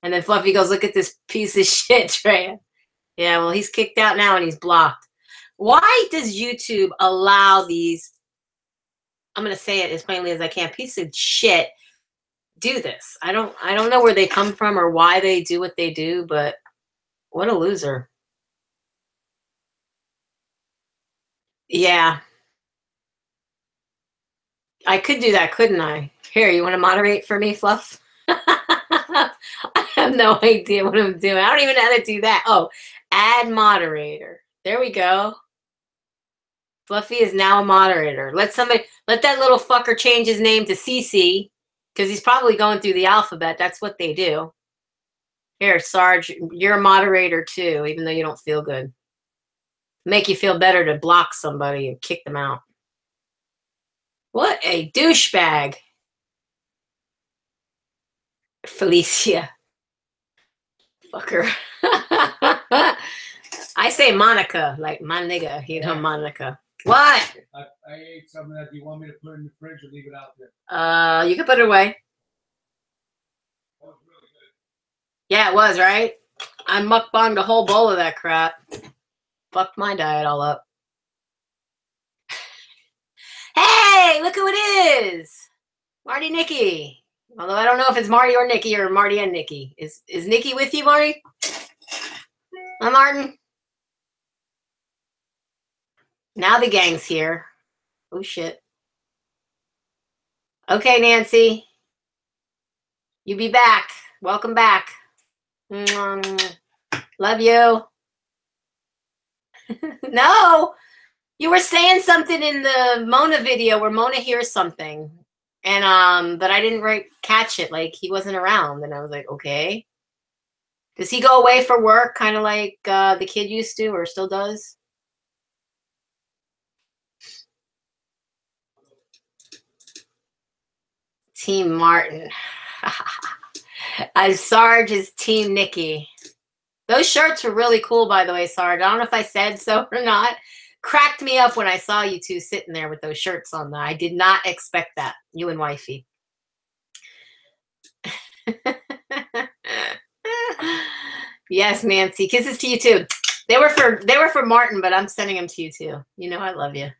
And then Fluffy goes, look at this piece of shit, Drea. Yeah, well, he's kicked out now and he's blocked. Why does YouTube allow these, I'm going to say it as plainly as I can, piece of shit, do this? I don't know where they come from or why they do what they do, but what a loser. Yeah. I could do that, couldn't I? Here, you want to moderate for me, Fluff? I have no idea what I'm doing. I don't even know how to do that. Oh, add moderator. There we go. Fluffy is now a moderator. Let that little fucker change his name to CC, because he's probably going through the alphabet. That's what they do. Here, Sarge, you're a moderator too, even though you don't feel good. Make you feel better to block somebody and kick them out. What a douchebag. Felicia. Fucker. I say Monica, like my nigga, you know, Monica. What? I ate some of that. Do you want me to put it in the fridge or leave it out there? You can put it away. That was really good. Yeah, it was, right? I mukbanged a whole bowl of that crap. Fucked my diet all up. Hey, look who it is. Marty Nikki. Although I don't know if it's Marty or Nikki or Marty and Nikki. Is Nikki with you, Marty? Hi, Martin. Now the gang's here. Oh, shit. Okay, Nancy. You be back. Welcome back. Love you. No. You were saying something in the Mona video where Mona hears something. And but I didn't catch it. Like, he wasn't around. And I was like, okay. Does he go away for work kind of like the kid used to or still does? Team Martin. Sarge is Team Nikki. Those shirts were really cool, by the way, Sarge. I don't know if I said so or not. Cracked me up when I saw you two sitting there with those shirts on. I did not expect that. You and wifey. Yes, Nancy. Kisses to you too. They were for Martin, but I'm sending them to you too. You know I love you.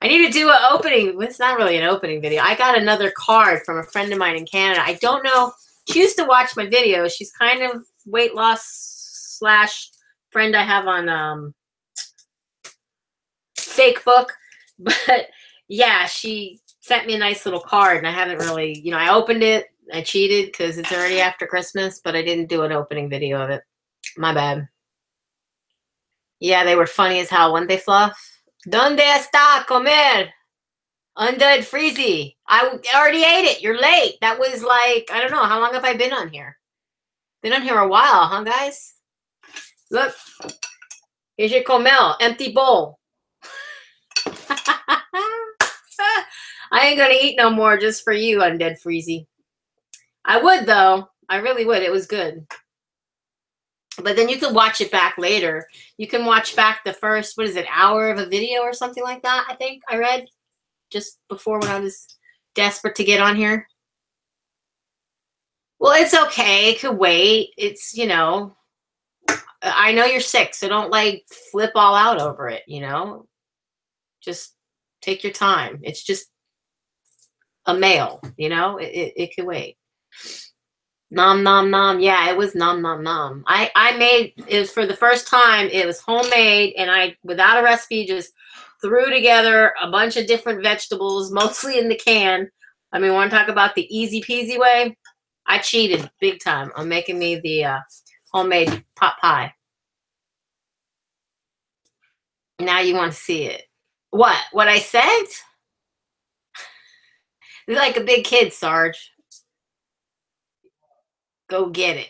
I need to do an opening. It's not really an opening video. I got another card from a friend of mine in Canada. I don't know. She used to watch my videos. She's kind of weight loss / friend I have on Facebook. But yeah, she sent me a nice little card, and I haven't really, you know, I opened it. I cheated because it's already after Christmas, but I didn't do an opening video of it. My bad. Yeah, they were funny as hell, weren't they, Fluff? ¿Dónde está comer? Undead Freezy. I already ate it. You're late. That was like, I don't know. How long have I been on here? Been on here a while, huh, guys? Look. Here's your comel. Empty bowl. I ain't going to eat no more just for you, Undead Freezy. I would, though. I really would. It was good. But then you could watch it back later. You can watch back the first, what is it, hour of a video or something like that, I think I read just before when I was desperate to get on here. Well, it's okay. It could wait. It's, you know, I know you're sick, so don't, like, flip all out over it, you know. Just take your time. It's just a mail, you know. It could wait. Nom nom nom. Yeah, it was nom nom nom. I made it was for the first time. It was homemade, and I without a recipe just threw together a bunch of different vegetables, mostly in the can. I mean, want to talk about the easy peasy way? I cheated big time on making me the homemade pot pie. Now you want to see it? What? What I sent? You're like a big kid, Sarge. Go get it.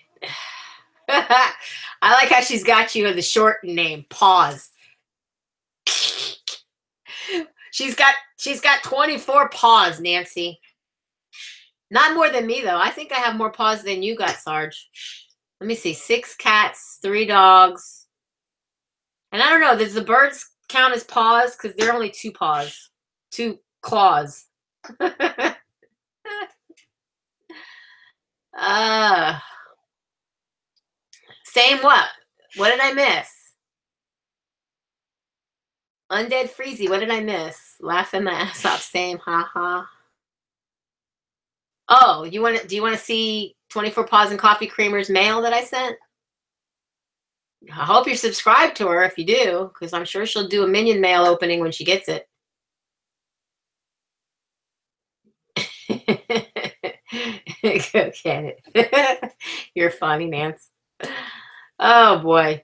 I like how she's got you with the short name. Pause. She's got 24 paws, Nancy. Not more than me though. I think I have more paws than you got, Sarge. Let me see. 6 cats, 3 dogs. And I don't know, does the birds count as paws? Because they're only 2 paws. 2 claws. Same what? What did I miss? Undead Freezy, what did I miss? Laughing my ass off, same, haha. Oh, do you want to see 24 Paws and Coffee Creamer's mail that I sent? I hope you're subscribed to her if you do, because I'm sure she'll do a minion mail opening when she gets it. Go get it. You're funny, Nance. Oh boy.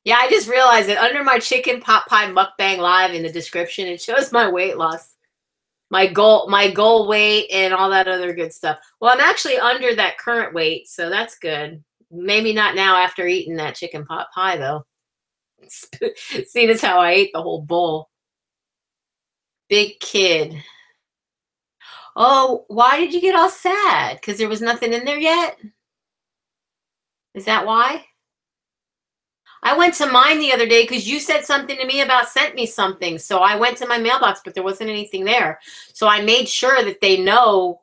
Yeah, I just realized that under my chicken pot pie mukbang live in the description, it shows my weight loss, my goal weight, and all that other good stuff. Well, I'm actually under that current weight, so that's good. Maybe not now after eating that chicken pot pie, though. Seeing as how I ate the whole bowl. Big kid. Oh, why did you get all sad? Because there was nothing in there yet? Is that why? I went to mine the other day because you said something to me about sent me something. So I went to my mailbox, but there wasn't anything there. So I made sure that they know,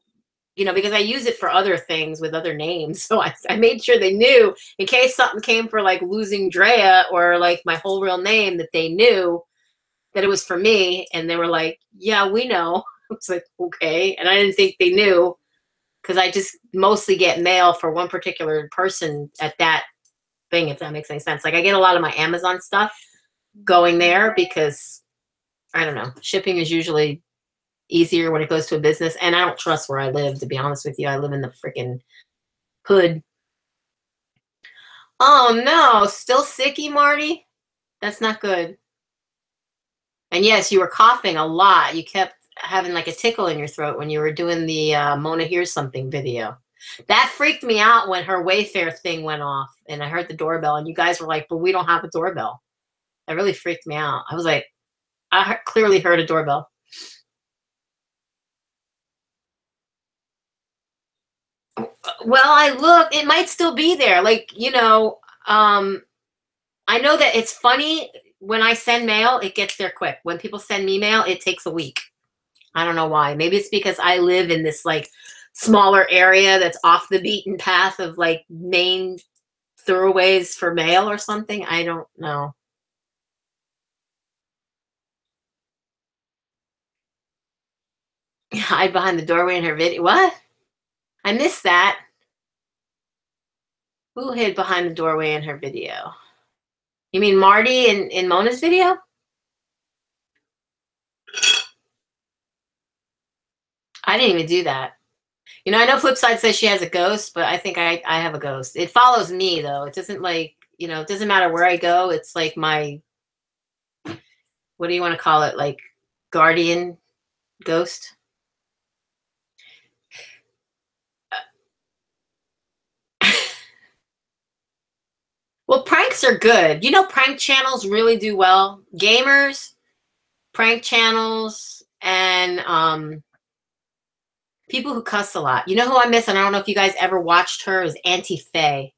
you know, because I use it for other things with other names. So I made sure they knew in case something came for like LosingDrea or like my whole real name, that they knew that it was for me. And they were like, yeah, we know. It's like, okay. And I didn't think they knew because I just mostly get mail for one particular person at that thing, if that makes any sense. Like I get a lot of my Amazon stuff going there because I don't know, shipping is usually easier when it goes to a business, and I don't trust where I live, to be honest with you. I live in the freaking hood. Oh no, still sicky, Marty? That's not good. And yes, you were coughing a lot. You kept having like a tickle in your throat when you were doing the Mona Hears Something video. That freaked me out when her Wayfair thing went off and I heard the doorbell and you guys were like, but we don't have a doorbell. That really freaked me out. I was like, I clearly heard a doorbell. Well, I looked, it might still be there. Like, you know, I know that it's funny when I send mail, it gets there quick. When people send me mail, it takes a week. I don't know why. Maybe it's because I live in this like smaller area that's off the beaten path of like main thoroughways for mail or something. I don't know. Hide behind the doorway in her video. What? I missed that. Who hid behind the doorway in her video? You mean Marty in Mona's video? I didn't even do that. You know, I know Flipside says she has a ghost, but I think I have a ghost. It follows me, though. It doesn't, like, you know, it doesn't matter where I go. It's like my, what do you want to call it? Like, guardian ghost? Well, pranks are good. You know, prank channels really do well. Gamers, prank channels, and people who cuss a lot. You know who I miss? And I don't know if you guys ever watched her. Is Auntie Faye.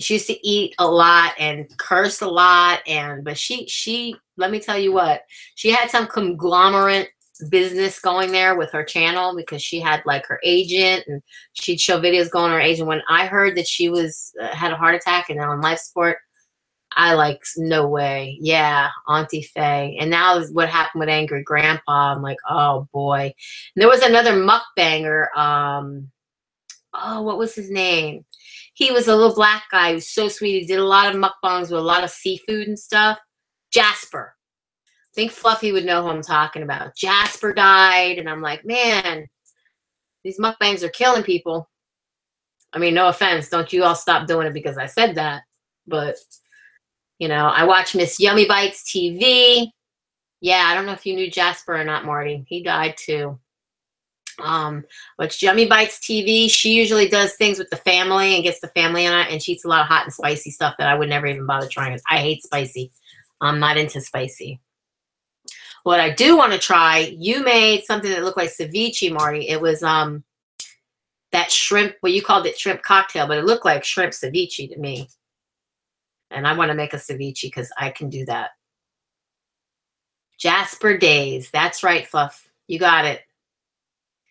She used to eat a lot and curse a lot, but she let me tell you what, she had some conglomerate business going there with her channel because she had like her agent and she'd show videos going to her agent. When I heard that she was had a heart attack and on life support, I like, no way. Yeah, Auntie Faye. And now what happened with Angry Grandpa, I'm like, oh boy. And there was another mukbanger, oh, what was his name? He was a little black guy. He was so sweet. He did a lot of mukbangs with a lot of seafood and stuff. Jasper. I think Fluffy would know who I'm talking about. Jasper died, and I'm like, man, these mukbangs are killing people. I mean, no offense. Don't you all stop doing it because I said that. But, you know, I watch Miss Yummy Bites TV. Yeah, I don't know if you knew Jasper or not, Marty. He died too. Watch Yummy Bites TV. She usually does things with the family and gets the family on it, and she eats a lot of hot and spicy stuff that I would never even bother trying. I hate spicy. I'm not into spicy. What I do want to try, you made something that looked like ceviche, Marty. It was that shrimp, well, you called it shrimp cocktail, but it looked like shrimp ceviche to me. And I want to make a ceviche because I can do that. Jasper Days. That's right, Fluff. You got it.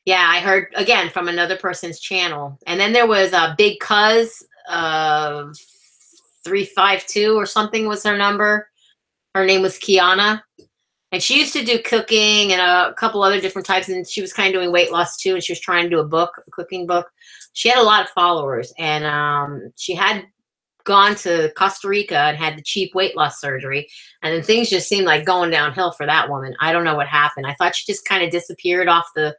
Yeah, I heard, again, from another person's channel. And then there was a Big Cuz, 352 or something was her number. Her name was Kiana. And she used to do cooking and a couple other different types. And she was kind of doing weight loss too. And she was trying to do a cooking book. She had a lot of followers. And she had gone to Costa Rica and had the cheap weight loss surgery. And then things just seemed like going downhill for that woman. I don't know what happened. I thought she just kind of disappeared off the,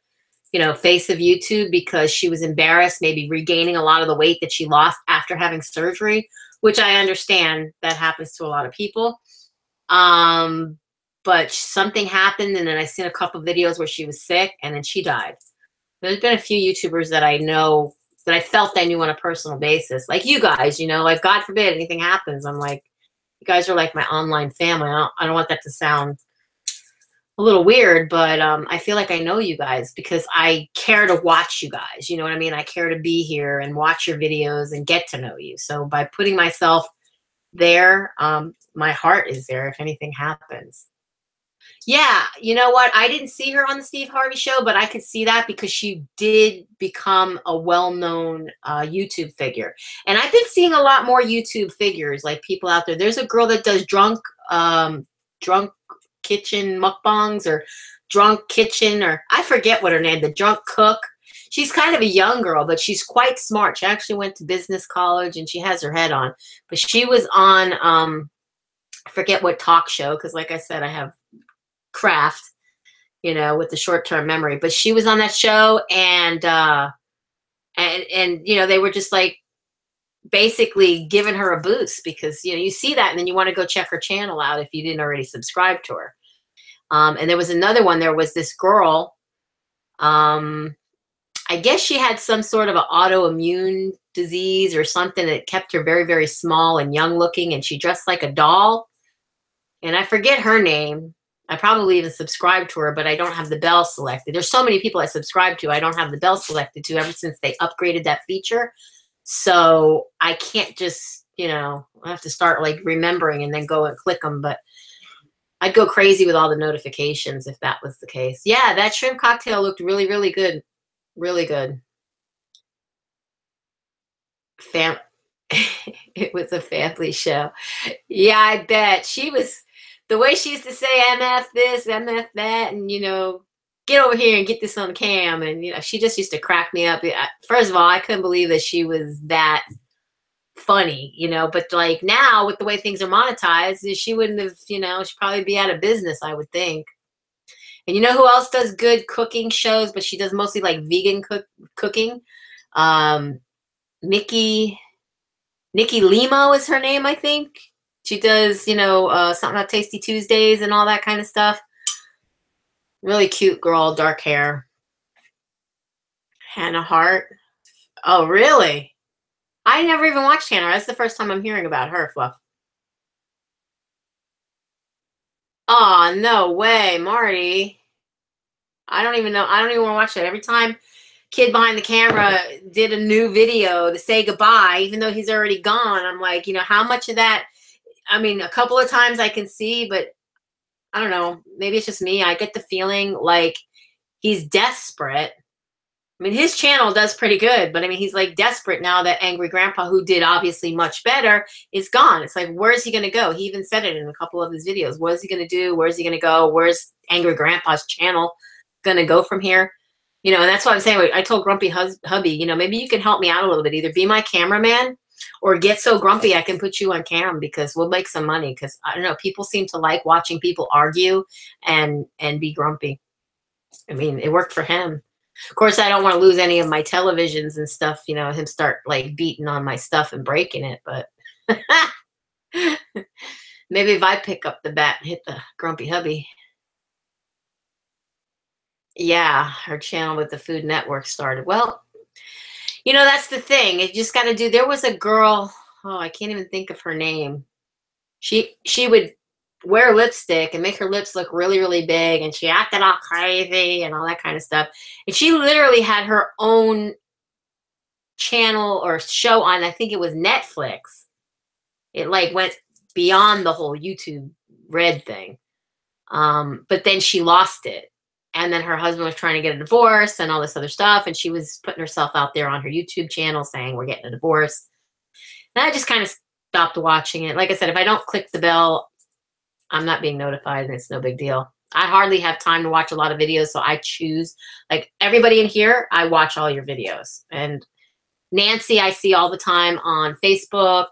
you know, face of YouTube because she was embarrassed, maybe regaining a lot of the weight that she lost after having surgery, which I understand that happens to a lot of people. But something happened, and then I seen a couple of videos where she was sick, and then she died. There's been a few YouTubers that I know that I felt I knew on a personal basis, like you guys, you know, like God forbid anything happens. I'm like, you guys are like my online family. I don't want that to sound a little weird, but I feel like I know you guys because I care to watch you guys. You know what I mean? I care to be here and watch your videos and get to know you. So by putting myself there, my heart is there if anything happens. Yeah, you know what? I didn't see her on the Steve Harvey show, but I could see that because she did become a well-known YouTube figure. And I've been seeing a lot more YouTube figures, like people out there. There's a girl that does drunk kitchen mukbangs or drunk kitchen, or I forget what her name, the drunk cook. She's kind of a young girl, but she's quite smart. She actually went to business college and she has her head on. But she was on, I forget what talk show, because like I said, I have craft, you know, with the short-term memory. But she was on that show, and you know, they were just like basically giving her a boost because, you know, you see that and then you want to go check her channel out if you didn't already subscribe to her. And there was another one. There was this girl, I guess she had some sort of an autoimmune disease or something that kept her very, very small and young looking, and she dressed like a doll. And I forget her name. I probably even subscribed to her, but I don't have the bell selected. There's so many people I subscribe to, I don't have the bell selected to ever since they upgraded that feature. So I can't just, you know, I have to start like remembering and then go and click them. But I'd go crazy with all the notifications if that was the case. Yeah, that shrimp cocktail looked really, really good. Really good. It was a family show. Yeah, I bet. She was, the way she used to say MF this, MF that, and, you know, get over here and get this on cam. And, you know, she just used to crack me up. First of all, I couldn't believe that she was that funny, you know, but like now with the way things are monetized, she wouldn't have, you know, she'd probably be out of business, I would think. And you know who else does good cooking shows, but she does mostly like vegan cooking? Nikki Limo is her name, I think. She does, you know, something about Tasty Tuesdays and all that kind of stuff. Really cute girl, dark hair. Hannah Hart. Oh, really? I never even watched Hannah. That's the first time I'm hearing about her, Fluff. Oh, no way, Marty. I don't even know. I don't even want to watch that. Every time Kid Behind the Camera did a new video to say goodbye, even though he's already gone, I'm like, you know, how much of that, I mean, a couple of times I can see, but I don't know. Maybe it's just me. I get the feeling like he's desperate. I mean, his channel does pretty good, but I mean, he's like desperate now that Angry Grandpa, who did obviously much better, is gone. It's like, where's he going to go? He even said it in a couple of his videos. What is he going to do? Where's he going to go? Where's Angry Grandpa's channel going to go from here? You know, and that's what I'm saying. I told Grumpy Hubby, you know, maybe you can help me out a little bit. Either be my cameraman or get so grumpy I can put you on cam because we'll make some money. Because I don't know, people seem to like watching people argue and be grumpy. I mean, it worked for him. Of course, I don't want to lose any of my televisions and stuff, you know, him start like beating on my stuff and breaking it. But maybe if I pick up the bat and hit the Grumpy Hubby. Yeah, her channel with the Food Network started. Well, you know, that's the thing. You just got to do. There was a girl. Oh, I can't even think of her name. She would wear lipstick and make her lips look really, really big, and she acted all crazy and all that kind of stuff. And she literally had her own channel or show on, I think it was Netflix. It like went beyond the whole YouTube Red thing. But then she lost it. And then her husband was trying to get a divorce and all this other stuff. And she was putting herself out there on her YouTube channel saying, we're getting a divorce. And I just kind of stopped watching it. Like I said, if I don't click the bell, I'm not being notified and it's no big deal. I hardly have time to watch a lot of videos. So I choose, like everybody in here, I watch all your videos. And Nancy, I see all the time on Facebook.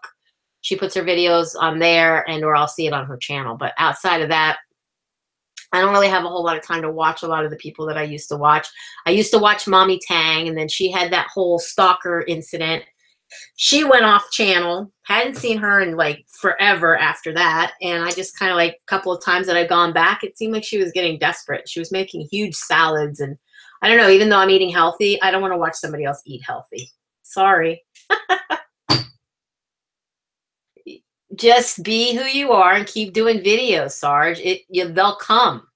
She puts her videos on there or I'll see it on her channel. But outside of that, I don't really have a whole lot of time to watch a lot of the people that I used to watch. I used to watch Mommy Tang, and then she had that whole stalker incident. She went off channel. Hadn't seen her in like forever after that. And I just kind of like a couple of times that I've gone back, it seemed like she was getting desperate. She was making huge salads. And I don't know, even though I'm eating healthy, I don't want to watch somebody else eat healthy. Sorry. Just be who you are and keep doing videos, Sarge. They'll come.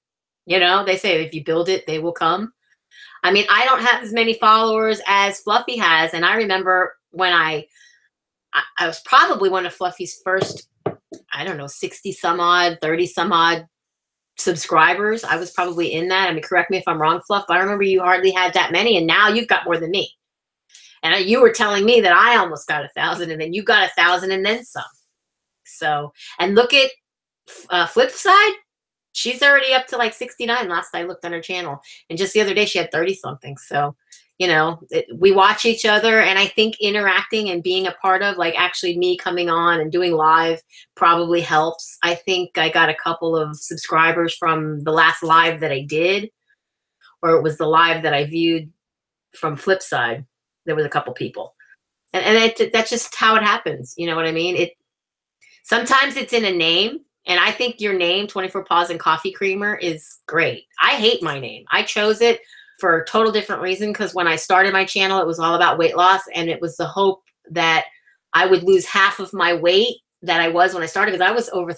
You know, they say if you build it, they will come. I mean, I don't have as many followers as Fluffy has. And I remember when I was probably one of Fluffy's first, I don't know, 60 some odd, 30 some odd subscribers. I was probably in that. I mean, correct me if I'm wrong, Fluff, but I remember you hardly had that many. And now you've got more than me. And you were telling me that I almost got 1,000 and then you got 1,000 and then some. So, and look at Flip Side. She's already up to like 69 last I looked on her channel. And just the other day, she had 30 something. So, you know, we watch each other. And I think interacting and being a part of, like actually me coming on and doing live probably helps. I think I got a couple of subscribers from the last live that I did. Or it was the live that I viewed from Flipside. There was a couple people. And that's just how it happens. You know what I mean? Sometimes it's in a name. And I think your name, 24 Paws and Coffee Creamer, is great. I hate my name. I chose it for a total different reason because when I started my channel, it was all about weight loss. And it was the hope that I would lose half of my weight that I was when I started because I was over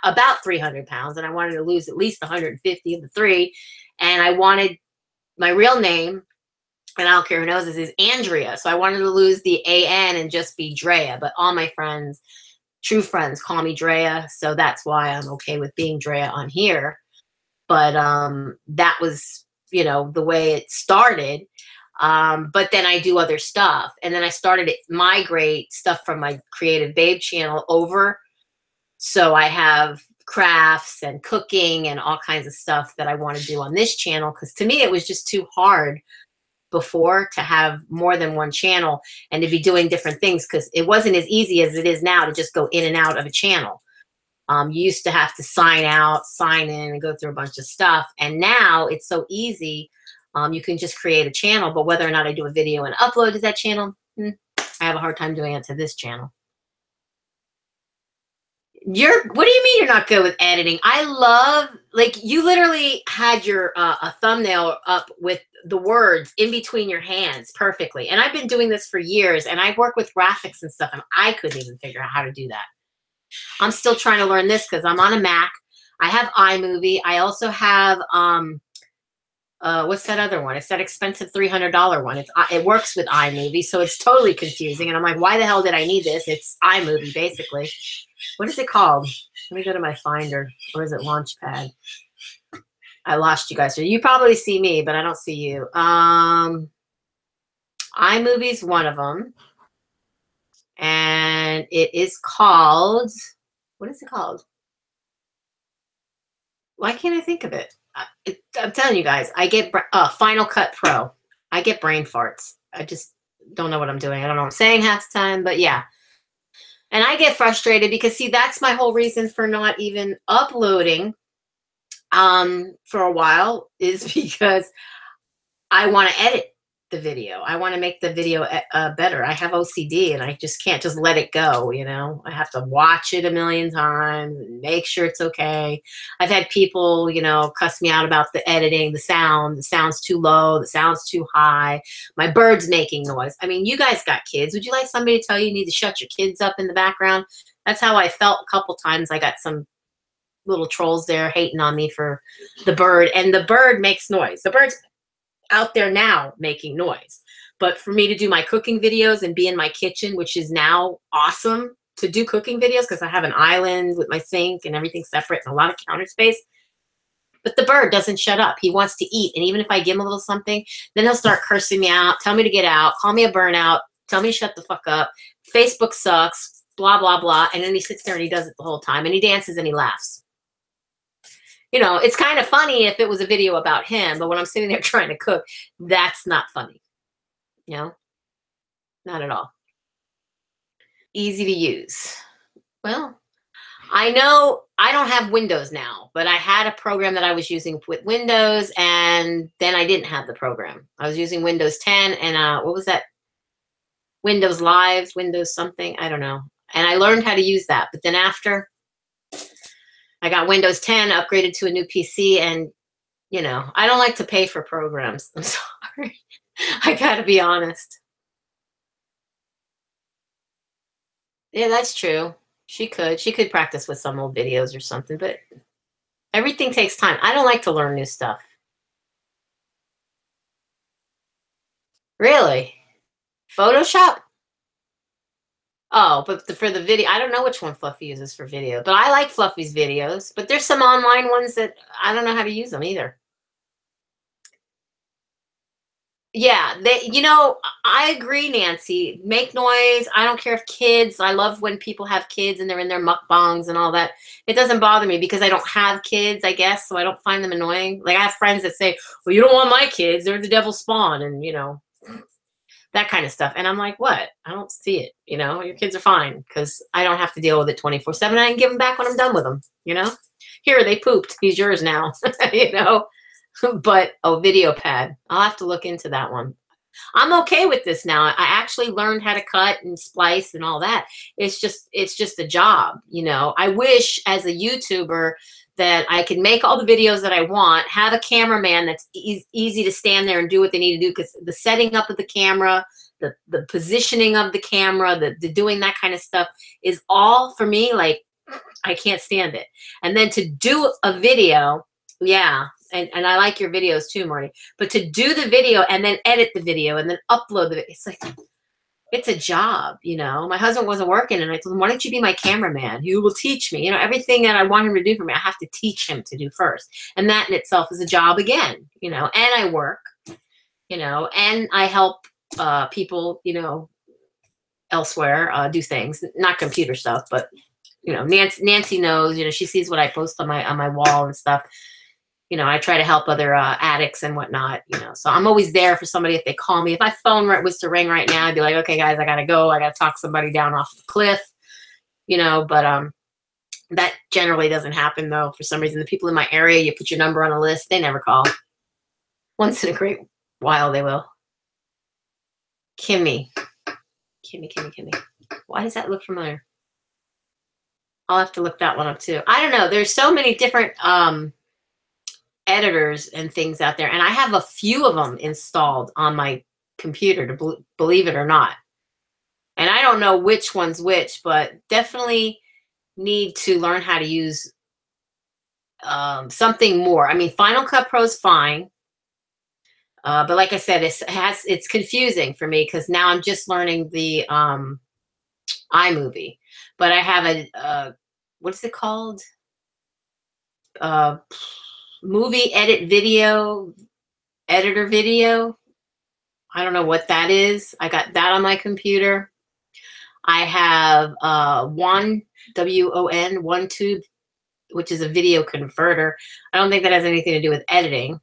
about 300 pounds. And I wanted to lose at least 150 of the 3. And I wanted my real name, and I don't care who knows this, is Andrea. So I wanted to lose the A-N and just be Drea. But all my friends, true friends, call me Drea, so that's why I'm okay with being Drea on here. But that was, you know, the way it started. But then I do other stuff. And then I started to migrate stuff from my Creative Babe channel over. So I have crafts and cooking and all kinds of stuff that I want to do on this channel. Because to me, it was just too hard before to have more than one channel and to be doing different things because it wasn't as easy as it is now to just go in and out of a channel. You used to have to sign out, sign in, and go through a bunch of stuff. And now it's so easy. You can just create a channel, but whether or not I do a video and upload to that channel, I have a hard time doing it to this channel. What do you mean you're not good with editing? I love, like, you literally had your a thumbnail up with the words in between your hands perfectly. And I've been doing this for years, and I work with graphics and stuff, and I couldn't even figure out how to do that. I'm still trying to learn this because I'm on a Mac. I have iMovie. I also have, what's that other one? It's that expensive $300 one. It works with iMovie, so it's totally confusing. And I'm like, why the hell did I need this? It's iMovie, basically. What is it called? Let me go to my Finder. Or is it Launchpad? I lost you guys. So you probably see me, but I don't see you. iMovie's one of them. And it is called, what is it called? Why can't I think of it? I'm telling you guys, I get Final Cut Pro. I get brain farts. I just don't know what I'm doing. I don't know what I'm saying half the time, but yeah. And I get frustrated because, see, that's my whole reason for not even uploading for a while, is because I want to edit the video. I want to make the video better. I have OCD and I just can't just let it go, you know. I have to watch it a million times and make sure it's okay. I've had people, you know, cuss me out about the editing, the sound's too low, the sound's too high, my bird's making noise. I mean, you guys got kids. Would you like somebody to tell you need to shut your kids up in the background? That's how I felt a couple times. I got some little trolls there hating on me for the bird, and the bird makes noise. The bird's out there now making noise. But for me to do my cooking videos and be in my kitchen, which is now awesome to do cooking videos because I have an island with my sink and everything separate and a lot of counter space. But the bird doesn't shut up. He wants to eat. And even if I give him a little something, then he'll start cursing me out, tell me to get out, call me a burnout, tell me to shut the fuck up. Facebook sucks, blah, blah, blah. And then he sits there and he does it the whole time. And he dances and he laughs. You know, it's kind of funny if it was a video about him, but when I'm sitting there trying to cook, that's not funny. You know, not at all. Easy to use. Well, I know I don't have Windows now, but I had a program that I was using with Windows, and then I didn't have the program. I was using Windows 10, and what was that? Windows Live, Windows something, I don't know. And I learned how to use that, but then after I got Windows 10, upgraded to a new PC, and, you know, I don't like to pay for programs. I'm sorry. I gotta be honest. Yeah, that's true. She could practice with some old videos or something, but everything takes time. I don't like to learn new stuff. Really? Photoshop? Oh, but for the video, I don't know which one Fluffy uses for video, but I like Fluffy's videos. But there's some online ones that I don't know how to use them either. Yeah, you know, I agree, Nancy. Make noise. I don't care if kids. I love when people have kids and they're in their mukbangs and all that. It doesn't bother me because I don't have kids, I guess, so I don't find them annoying. Like, I have friends that say, well, you don't want my kids. They're the devil's spawn, and, you know, that kind of stuff. And I'm like, what? I don't see it. You know, your kids are fine because I don't have to deal with it 24/7. I can give them back when I'm done with them, you know? Here, they pooped. He's yours now, you know? But, oh, video pad. I'll have to look into that one. I'm okay with this now. I actually learned how to cut and splice and all that. It's just a job, you know? I wish as a YouTuber that I could make all the videos that I want, have a cameraman that's easy to stand there and do what they need to do, because the setting up of the camera, the positioning of the camera, the doing that kind of stuff is all, for me, like, I can't stand it. And then to do a video, yeah, and I like your videos too, Marty, but to do the video and then edit the video and then upload the, it's like, it's a job, you know. My husband wasn't working, and I told him, why don't you be my cameraman? You will teach me. You know, everything that I want him to do for me, I have to teach him to do first. And that in itself is a job again, you know. And I work, you know, and I help people, you know, elsewhere do things, not computer stuff, but, you know, Nancy knows, you know, she sees what I post on my wall and stuff. You know, I try to help other addicts and whatnot, you know. So I'm always there for somebody if they call me. If my phone was to ring right now, I'd be like, okay, guys, I got to go. I got to talk somebody down off the cliff, you know. But that generally doesn't happen, though. For some reason, the people in my area, you put your number on a list, they never call. Once in a great while, they will. Kimmy. Why does that look familiar? I'll have to look that one up, too. I don't know. There's so many different editors and things out there, and I have a few of them installed on my computer, to believe it or not. And I don't know which one's which, but definitely need to learn how to use something more. I mean, Final Cut Pro is fine, but like I said, it's confusing for me because now I'm just learning the iMovie. But I have a what's it called? Movie edit video, editor video. I don't know what that is. I got that on my computer. I have WON, WON, OneTube, which is a video converter. I don't think that has anything to do with editing.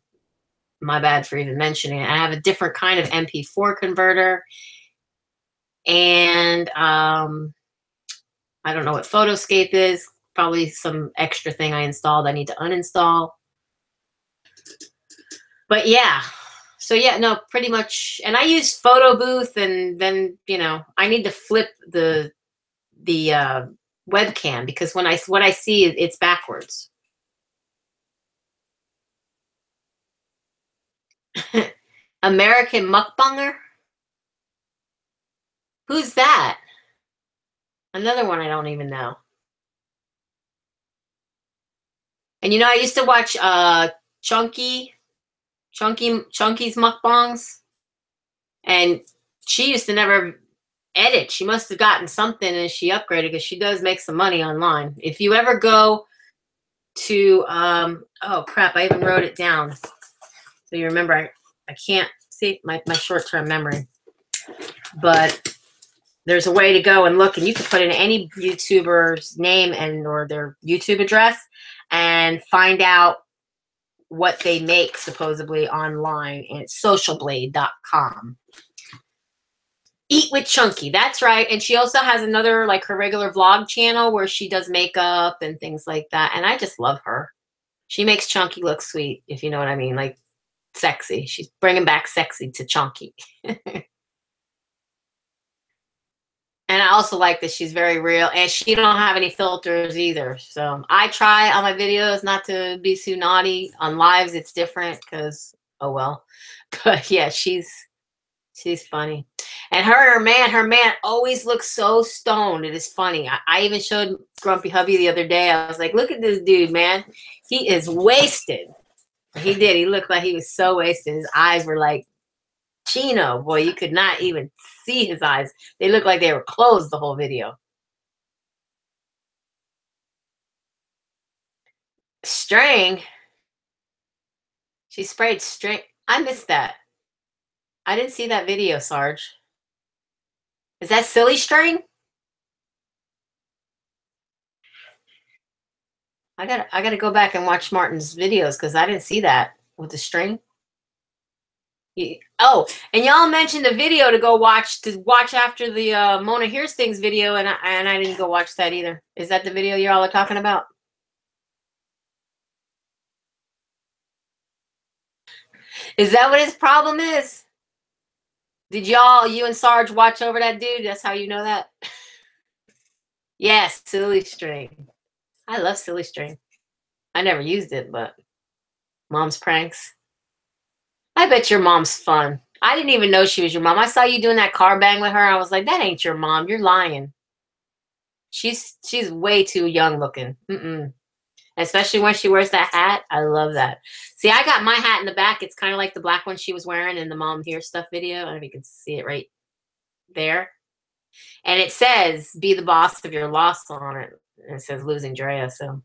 My bad for even mentioning it. I have a different kind of MP4 converter. And I don't know what Photoscape is. Probably some extra thing I installed I need to uninstall. But yeah. So yeah, no, pretty much. And I use Photo Booth, and then, you know, I need to flip the webcam, because what I see, it's backwards. American Mukbanger? Who's that? Another one I don't even know. And you know, I used to watch Chunky's mukbangs, and she used to never edit. She must have gotten something and she upgraded, because she does make some money online. If you ever go to oh crap, I even wrote it down so you remember. I can't see my short-term memory, but there's a way to go and look, and you can put in any YouTuber's name and or their YouTube address and find out what they make supposedly online. And it's socialblade.com. Eat with Chunky, that's right. And she also has another, like, her regular vlog channel where she does makeup and things like that. And I just love her. She makes Chunky look sweet, if you know what I mean, like sexy. She's bringing back sexy to Chunky. And I also like that she's very real, and she don't have any filters either. So I try on my videos not to be too naughty. On lives, it's different because, oh well. But yeah, she's funny. And her man always looks so stoned. It is funny. I even showed Grumpy Hubby the other day. I was like, look at this dude, man. He is wasted. He did. He looked like he was so wasted. His eyes were like Chino. Boy, you could not even see his eyes. They looked like they were closed the whole video. String. She sprayed string. I missed that. I didn't see that video, Sarge. Is that silly string? I gotta go back and watch Martin's videos, because I didn't see that with the string. Oh, and y'all mentioned a video to go watch after the Mona Hears Things video, and I didn't go watch that either. Is that the video y'all are talking about? Is that what his problem is? Did you and Sarge watch over that dude? That's how you know that? Yes, silly string. I love silly string. I never used it, but mom's pranks. I bet your mom's fun. I didn't even know she was your mom. I saw you doing that car bang with her. I was like, that ain't your mom. You're lying. She's way too young looking. Especially when she wears that hat. I love that. See, I got my hat in the back. It's kind of like the black one she was wearing in the Mom Here Stuff video. I don't know if you can see it right there. And it says, be the boss of your loss on it. And it says Losing Drea, so.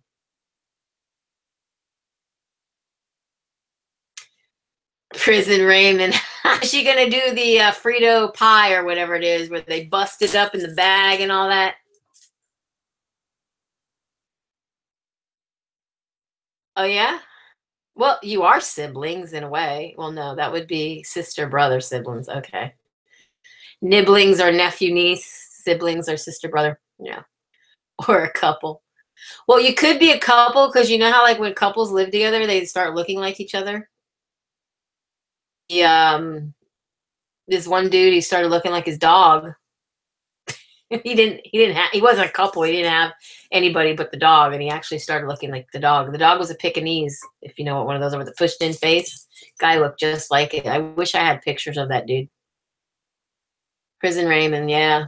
Prison Raymond. Is she going to do the Frito pie or whatever it is, where they bust it up in the bag and all that? Oh, yeah? Well, you are siblings in a way. Well, no, that would be sister-brother siblings. Okay. Nibblings or nephew-niece siblings or sister-brother. Yeah. Or a couple. Well, you could be a couple, because you know how, like, when couples live together, they start looking like each other? This one dude, he started looking like his dog. He wasn't a couple. He didn't have anybody but the dog, and he actually started looking like the dog. The dog was a Pekingese, if you know what one of those are, with the pushed-in face. Guy looked just like it. I wish I had pictures of that dude. Prison Raymond, yeah.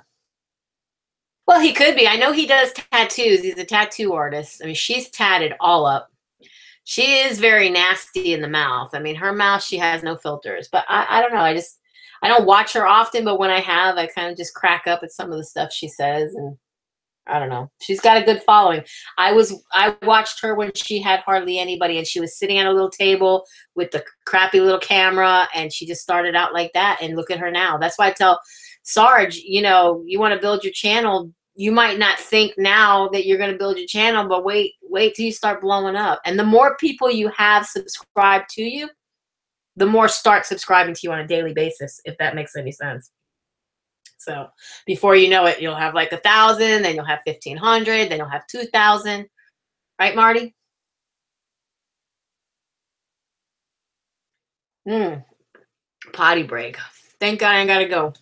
Well, he could be. I know he does tattoos. He's a tattoo artist. I mean, she's tatted all up. She is very nasty in the mouth. I mean, her mouth, she has no filters. But I don't know. I don't watch her often, but when I have, I kind of just crack up at some of the stuff she says, and I don't know. She's got a good following. I watched her when she had hardly anybody, and she was sitting at a little table with the crappy little camera, and she just started out like that, and look at her now. That's why I tell Sarge, you know, you want to build your channel, you might not think now that you're going to build your channel, but wait till you start blowing up. And the more people you have subscribed to you, the more start subscribing to you on a daily basis, if that makes any sense. So before you know it, you'll have like 1,000, then you'll have 1,500, then you'll have 2,000. Right, Marty? Potty break. Thank God I gotta go.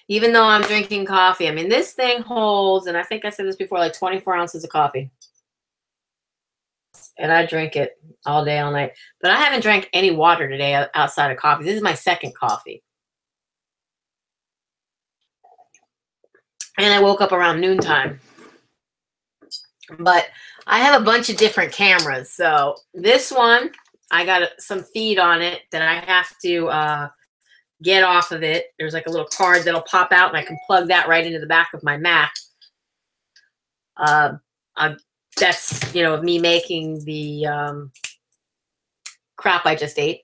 Even though I'm drinking coffee. I mean, this thing holds, and I think I said this before, like 24 ounces of coffee. And I drink it all day, all night. But I haven't drank any water today outside of coffee. This is my second coffee. And I woke up around noontime. But I have a bunch of different cameras. So this one, I got some feed on it that I have to get off of it. There's like a little card that'll pop out, and I can plug that right into the back of my Mac. That's, you know, of me making the crap I just ate.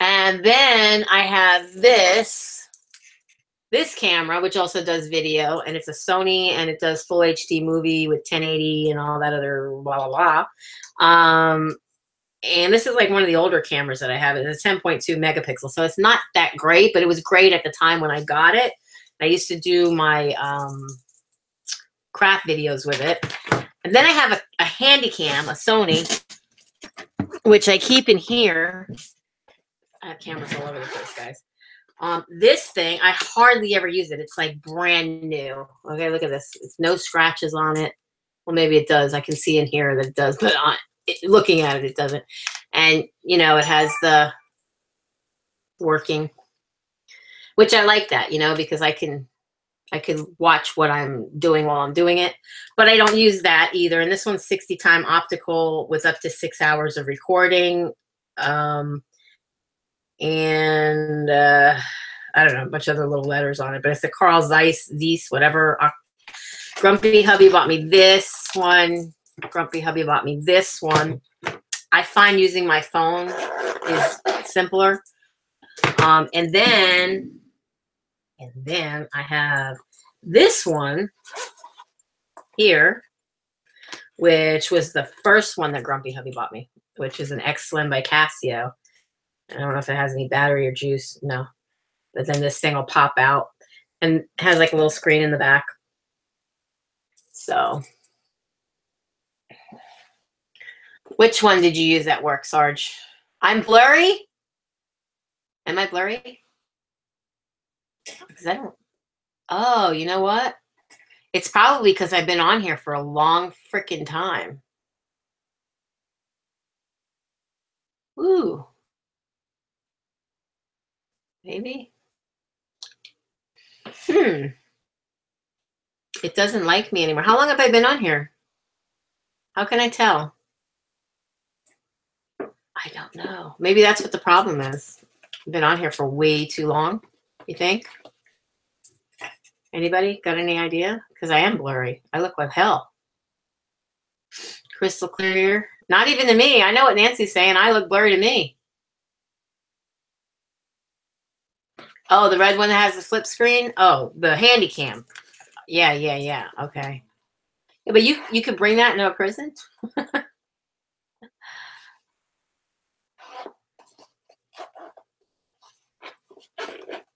And then I have this camera, which also does video, and it's a Sony, and it does full HD movie with 1080 and all that other blah, blah, blah. And this is like one of the older cameras that I have. It's a 10.2 megapixel. So it's not that great, but it was great at the time when I got it. I used to do my craft videos with it. And then I have a handy cam, a Sony, which I keep in here. I have cameras all over the place, guys. This thing, I hardly ever use it. It's like brand new. Okay, look at this. It's no scratches on it. Well, maybe it does. I can see in here that it does, but looking at it, it doesn't. And, you know, it has the working, which I like that, you know, because I can watch what I'm doing while I'm doing it. But I don't use that either. And this one's 60-time optical with up to 6 hours of recording. And I don't know, a bunch of other little letters on it, but it's the Carl Zeiss, whatever. Grumpy Hubby bought me this one. Grumpy Hubby bought me this one. I find using my phone is simpler. And then I have this one here, which was the first one that Grumpy Hubby bought me, which is an X Slim by Casio. I don't know if it has any battery or juice. No. But then this thing will pop out and has like a little screen in the back. So, which one did you use at work, Sarge? I'm blurry? Am I blurry? Because I don't. Oh, you know what? It's probably because I've been on here for a long freaking time. Ooh. Maybe. It doesn't like me anymore. How long have I been on here? How can I tell? I don't know. Maybe that's what the problem is. I've been on here for way too long, you think? Anybody got any idea? Because I am blurry. I look like hell. Crystal clear. Not even to me. I know what Nancy's saying. I look blurry to me. Oh, the red one that has the flip screen? Oh, the handy cam. Yeah. Okay. Yeah, but you could bring that into a prison?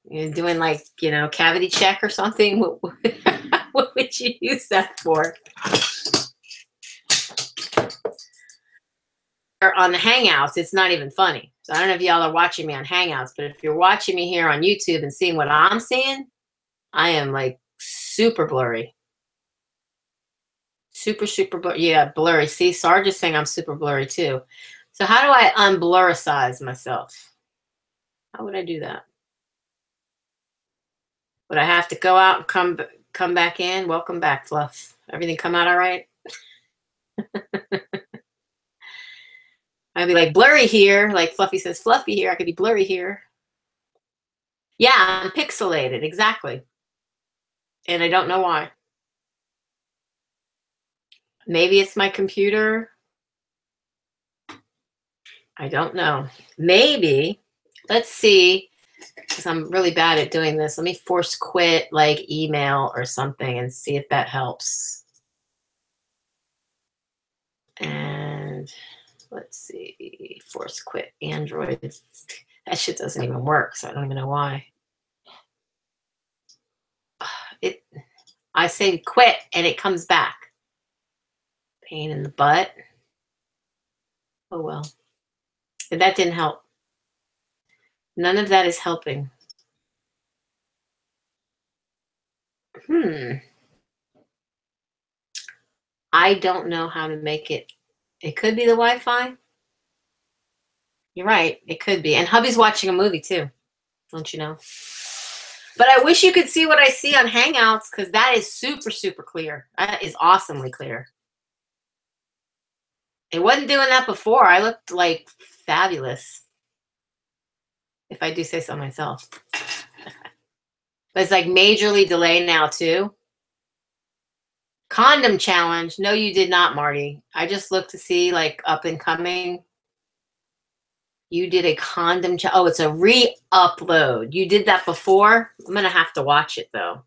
You're doing like, you know, cavity check or something? What would you use that for? Or on the Hangouts, it's not even funny. So I don't know if y'all are watching me on Hangouts, but if you're watching me here on YouTube and seeing what I'm seeing, I am like super blurry. Super blurry. Yeah, blurry. See, Sarge is saying I'm super blurry too. So how do I unbluricize myself? How would I do that? Would I have to go out and come back in? Welcome back, Fluff. Everything come out all right? I'd be like blurry here, like Fluffy says fluffy here. I could be blurry here. Yeah, I'm pixelated, exactly. And I don't know why. Maybe it's my computer. I don't know. Maybe. Let's see. Because I'm really bad at doing this. Let me force quit like email or something and see if that helps. And Let's see. Force quit Android. That shit doesn't even work, so I don't even know why. I say quit and it comes back. Pain in the butt. Oh well. But that didn't help. None of that is helping. I don't know how to make it. It could be the Wi-Fi. You're right. It could be. And hubby's watching a movie too. Don't you know? But I wish you could see what I see on Hangouts, because that is super, super clear. That is awesomely clear. It wasn't doing that before. I looked like fabulous, if I do say so myself. But it's like majorly delayed now too. Condom challenge. No, you did not, Marty. I just looked to see like up and coming. You did a condom challenge. Oh, it's a re-upload. You did that before? I'm going to have to watch it though.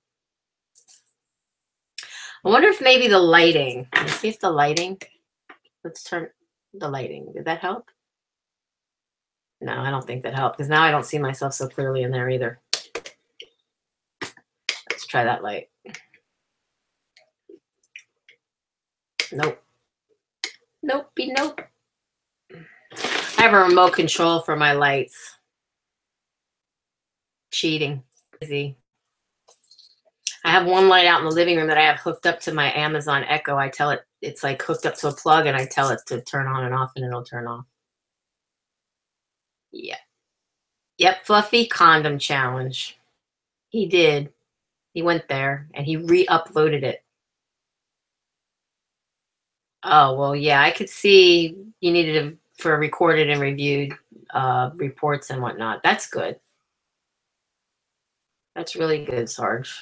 I wonder if maybe the lighting. Let's see if the lighting. Let's turn the lighting. Did that help? No, I don't think that helped, because now I don't see myself so clearly in there either. Let's try that light. Nope. Nope-y nope. I have a remote control for my lights. Cheating. Easy. I have one light out in the living room that I have hooked up to my Amazon Echo. I tell it, it's like hooked up to a plug, and I tell it to turn on and off, and it'll turn off. Yeah. Yep, Fluffy condom challenge. He did. He went there, and he re-uploaded it. Oh, well, yeah, I could see you needed it for recorded and reviewed reports and whatnot. That's good. That's really good, Sarge.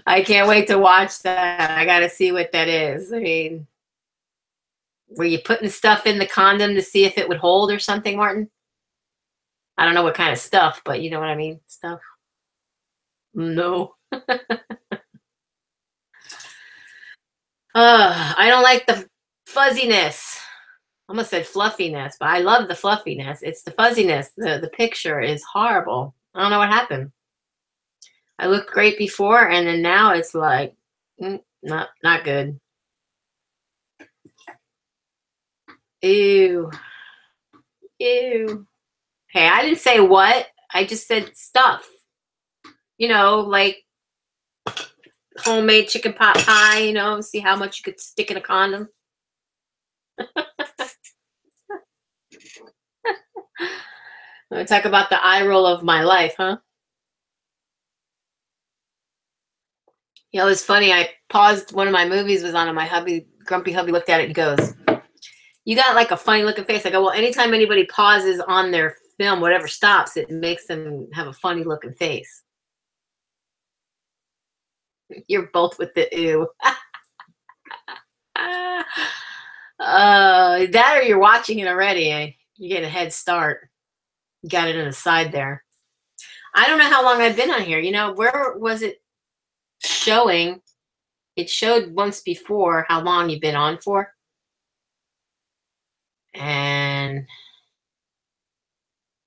I can't wait to watch that. I got to see what that is. I mean, were you putting stuff in the condom to see if it would hold or something, Martin? I don't know what kind of stuff, but you know what I mean? Stuff. No. I don't like the fuzziness. I almost said fluffiness, but I love the fluffiness. It's the fuzziness. The picture is horrible. I don't know what happened. I looked great before, and then now it's like, not good. Ew. Ew. Hey, I didn't say what. I just said stuff. You know, like homemade chicken pot pie, you know, see how much you could stick in a condom. Let me talk about the eye roll of my life, huh? You know, it was funny. I paused, one of my movies was on, and my grumpy hubby looked at it and goes, "You got like a funny looking face." I go, "Well, anytime anybody pauses on their film, whatever stops, it makes them have a funny looking face." You're both with the ew. That or you're watching it already. You're getting a head start. You got it on the side there. I don't know how long I've been on here. You know, where was it showing? It showed once before how long you've been on for. And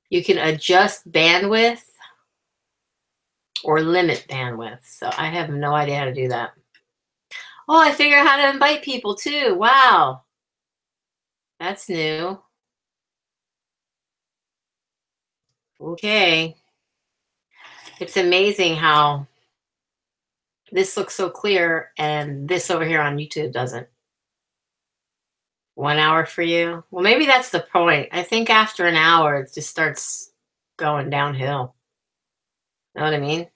you can adjust bandwidth or limit bandwidth. So I have no idea how to do that. Oh, I figured out how to invite people too. Wow. That's new. Okay. It's amazing how this looks so clear and this over here on YouTube doesn't. 1 hour for you? Well, maybe that's the point. I think after an hour, it just starts going downhill. Know what I mean?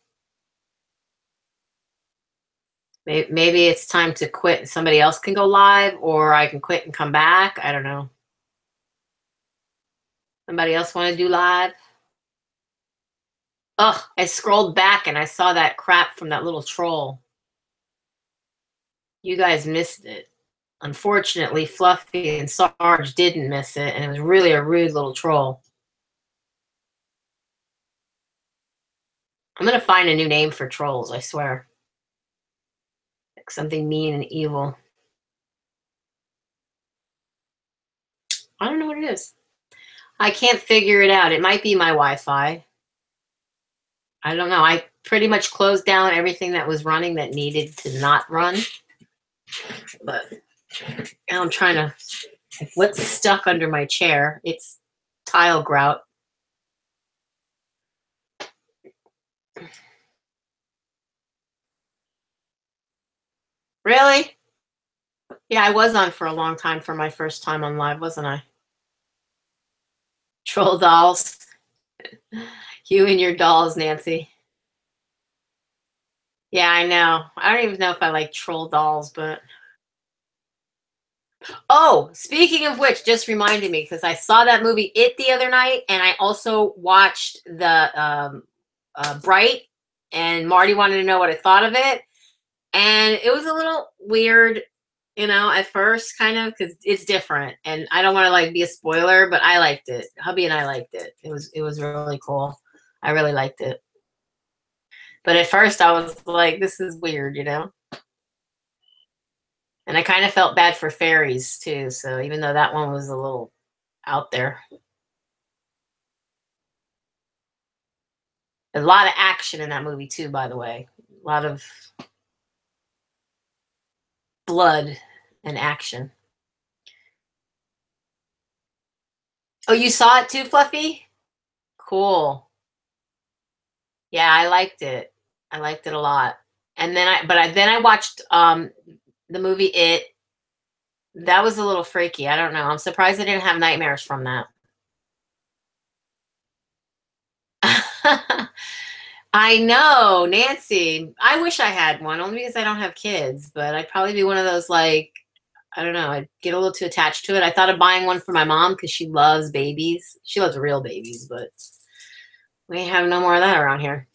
Maybe it's time to quit and somebody else can go live, or I can quit and come back. I don't know. Somebody else want to do live? Ugh, I scrolled back and I saw that crap from that little troll. You guys missed it. Unfortunately, Fluffy and Sarge didn't miss it, and it was really a rude little troll. I'm going to find a new name for trolls, I swear. something mean and evil. I don't know what it is. I can't figure it out. It might be my Wi-Fi. I don't know. I pretty much closed down everything that was running that needed to not run. But now I'm trying to... What's stuck under my chair? It's tile grout. Really? Yeah, I was on for a long time for my first time on live, wasn't I? Troll dolls. You and your dolls, Nancy. Yeah, I know. I don't even know if I like troll dolls, but... Oh, speaking of which, just reminded me, because I saw that movie It the other night, and I also watched the Bright, and Marty wanted to know what I thought of it. And it was a little weird, you know, at first, kind of, because it's different. And I don't want to like be a spoiler, but I liked it. Hubby and I liked it. It was really cool. I really liked it. But at first I was like, this is weird, you know? And I kind of felt bad for fairies too. So even though that one was a little out there. A lot of action in that movie too, by the way. A lot of blood and action. Oh, you saw it too, Fluffy? Cool. Yeah, I liked it. I liked it a lot. And then I watched the movie It. That was a little freaky. I don't know. I'm surprised I didn't have nightmares from that. I know, Nancy. I wish I had one, only because I don't have kids, but I'd probably be one of those, like, I don't know, I'd get a little too attached to it. I thought of buying one for my mom because she loves babies. She loves real babies, but we ain't have no more of that around here.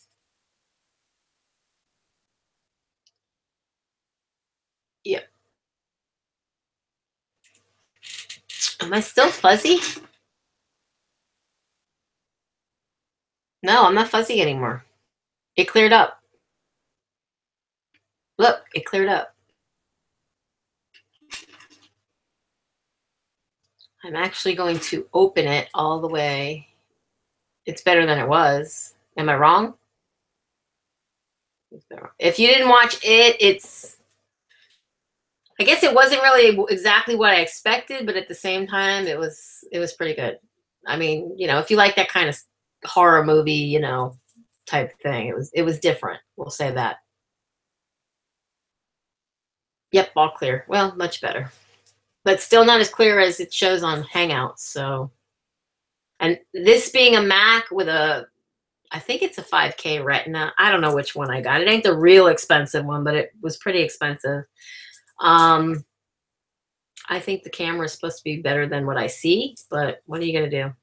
Yep. Am I still fuzzy? No, I'm not fuzzy anymore. It cleared up. Look, it cleared up. I'm actually going to open it all the way. It's better than it was. Am I wrong? If you didn't watch it, I guess it wasn't really exactly what I expected, but at the same time, it was pretty good. I mean, you know, if you like that kind of horror movie, you know, type thing, it was different. We'll say that. Yep, all clear. Well, much better, but still not as clear as it shows on Hangouts. So, and this being a Mac with I think it's a 5K Retina. I don't know which one I got. It ain't the real expensive one, but it was pretty expensive. I think the camera is supposed to be better than what I see, but what are you going to do?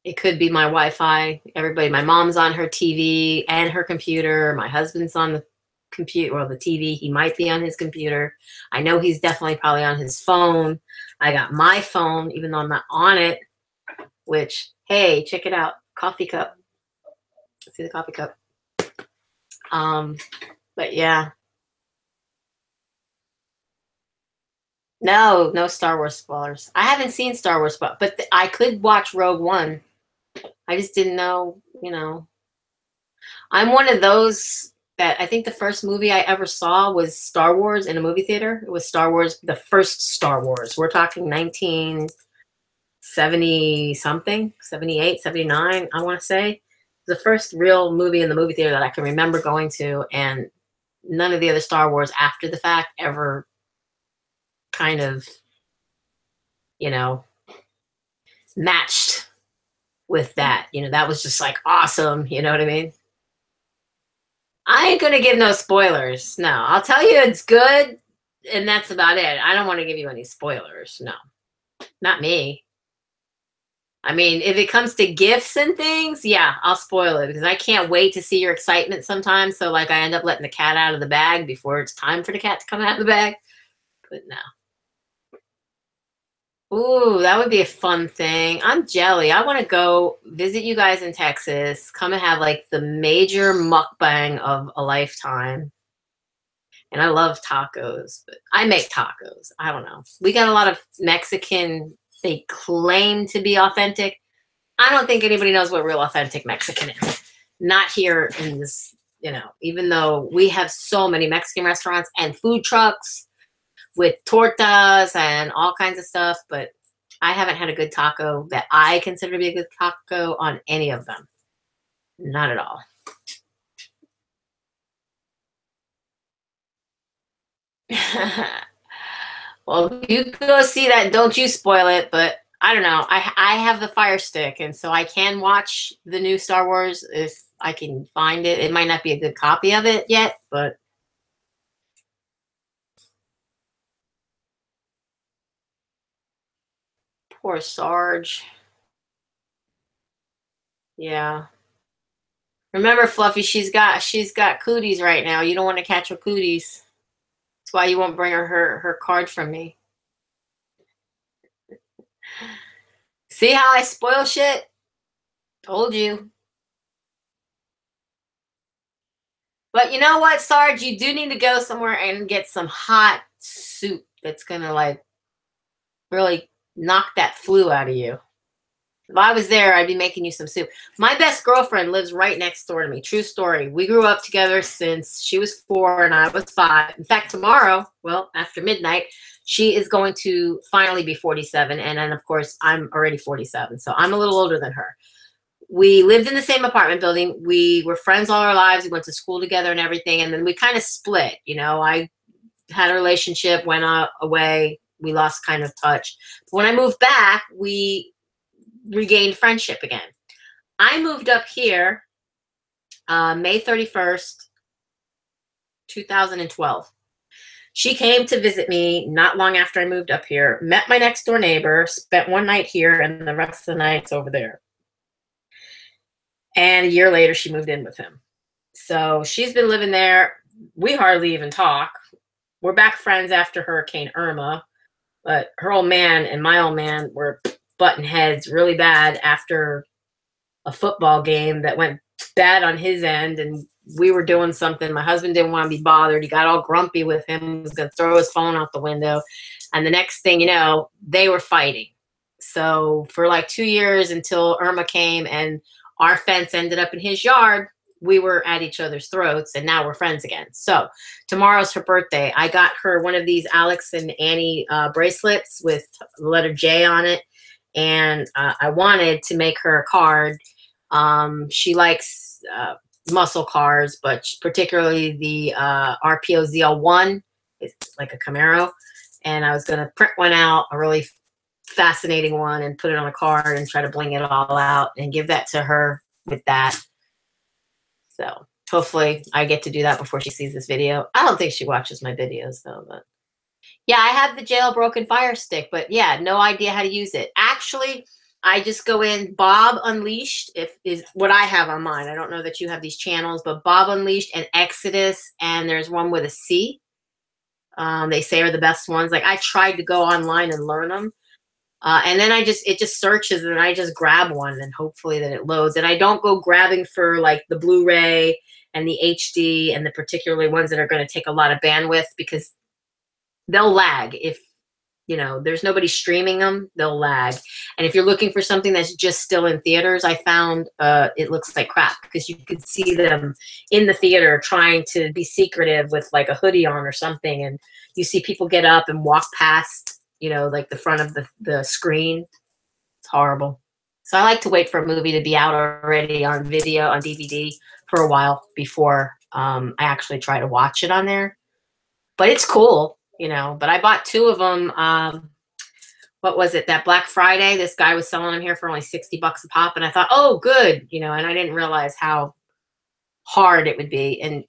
It could be my Wi-Fi. Everybody, my mom's on her TV and her computer. My husband's on the computer or the TV. He might be on his computer. I know he's definitely probably on his phone. I got my phone, even though I'm not on it, which, hey, check it out. Coffee cup. See the coffee cup. But yeah. No Star Wars spoilers. I haven't seen Star Wars, but I could watch Rogue One. I just didn't know, you know. I'm one of those that I think the first movie I ever saw was Star Wars in a movie theater. It was Star Wars, the first Star Wars. We're talking 1970 something, 78, 79, I want to say. The first real movie in the movie theater that I can remember going to, and none of the other Star Wars after the fact ever kind of, you know, matched with that. You know, that was just like awesome. You know what I mean? I ain't going to give no spoilers. No, I'll tell you it's good, and that's about it. I don't want to give you any spoilers. No, not me. I mean, if it comes to gifts and things, yeah, I'll spoil it because I can't wait to see your excitement sometimes. So, like, I end up letting the cat out of the bag before it's time for the cat to come out of the bag. But no. Ooh, that would be a fun thing. I'm jelly. I want to go visit you guys in Texas. Come and have like the major mukbang of a lifetime. And I love tacos, but I make tacos. I don't know. We got a lot of Mexican, they claim to be authentic. I don't think anybody knows what real authentic Mexican is. Not here in this, you know, even though we have so many Mexican restaurants and food trucks with tortas and all kinds of stuff, but I haven't had a good taco that I consider to be a good taco on any of them. Not at all. Well, you go see that. Don't you spoil it. But I don't know. I have the Fire Stick, and so I can watch the new Star Wars if I can find it. It might not be a good copy of it yet, but poor Sarge. Yeah. Remember, Fluffy, she's got cooties right now. You don't want to catch her cooties. That's why you won't bring her card from me. See how I spoil shit? Told you. But you know what, Sarge? You do need to go somewhere and get some hot soup that's going to, like, really knock that flu out of you. If I was there, I'd be making you some soup. My best girlfriend lives right next door to me. True story. We grew up together since she was 4 and I was 5. In fact, tomorrow, well, after midnight, she is going to finally be 47. And then, of course, I'm already 47. So I'm a little older than her. We lived in the same apartment building. We were friends all our lives. We went to school together and everything. And then we kind of split. You know, I had a relationship, went away. We lost kind of touch. But when I moved back, we regained friendship again. I moved up here May 31st, 2012. She came to visit me not long after I moved up here, met my next door neighbor, spent one night here, and the rest of the nights over there. And a year later, she moved in with him. So she's been living there. We hardly even talk. We're back friends after Hurricane Irma, but her old man and my old man were butting heads really bad after a football game that went bad on his end, and we were doing something. My husband didn't want to be bothered. He got all grumpy with him. He was going to throw his phone out the window. And the next thing you know, they were fighting. So for like 2 years until Irma came and our fence ended up in his yard, we were at each other's throats, and now we're friends again. So tomorrow's her birthday. I got her one of these Alex and Annie bracelets with the letter J on it, and I wanted to make her a card. She likes muscle cars, but particularly the RPO ZL1. It's like a Camaro, and I was going to print one out, a really fascinating one, and put it on a card and try to bling it all out and give that to her with that. So hopefully I get to do that before she sees this video. I don't think she watches my videos though, but yeah, I have the jailbroken Fire Stick, but yeah, no idea how to use it. Actually, I just go in Bob Unleashed is what I have on mine. I don't know that you have these channels, but Bob Unleashed and Exodus, and there's one with a C. They say are the best ones. Like I tried to go online and learn them. And then it just searches, and I just grab one, and hopefully that it loads. And I don't go grabbing for like the Blu-ray and the HD and the particularly ones that are going to take a lot of bandwidth, because they'll lag. If, you know, there's nobody streaming them, they'll lag. And if you're looking for something that's just still in theaters, I found it looks like crap, because you could see them in the theater trying to be secretive with like a hoodie on or something. And you see people get up and walk past, you know, like the front of the screen. It's horrible. So I like to wait for a movie to be out already on video, on DVD for a while before I actually try to watch it on there. But it's cool, you know. But I bought 2 of them. What was it? That Black Friday, this guy was selling them here for only $60 a pop. And I thought, oh, good, you know, and I didn't realize how hard it would be. And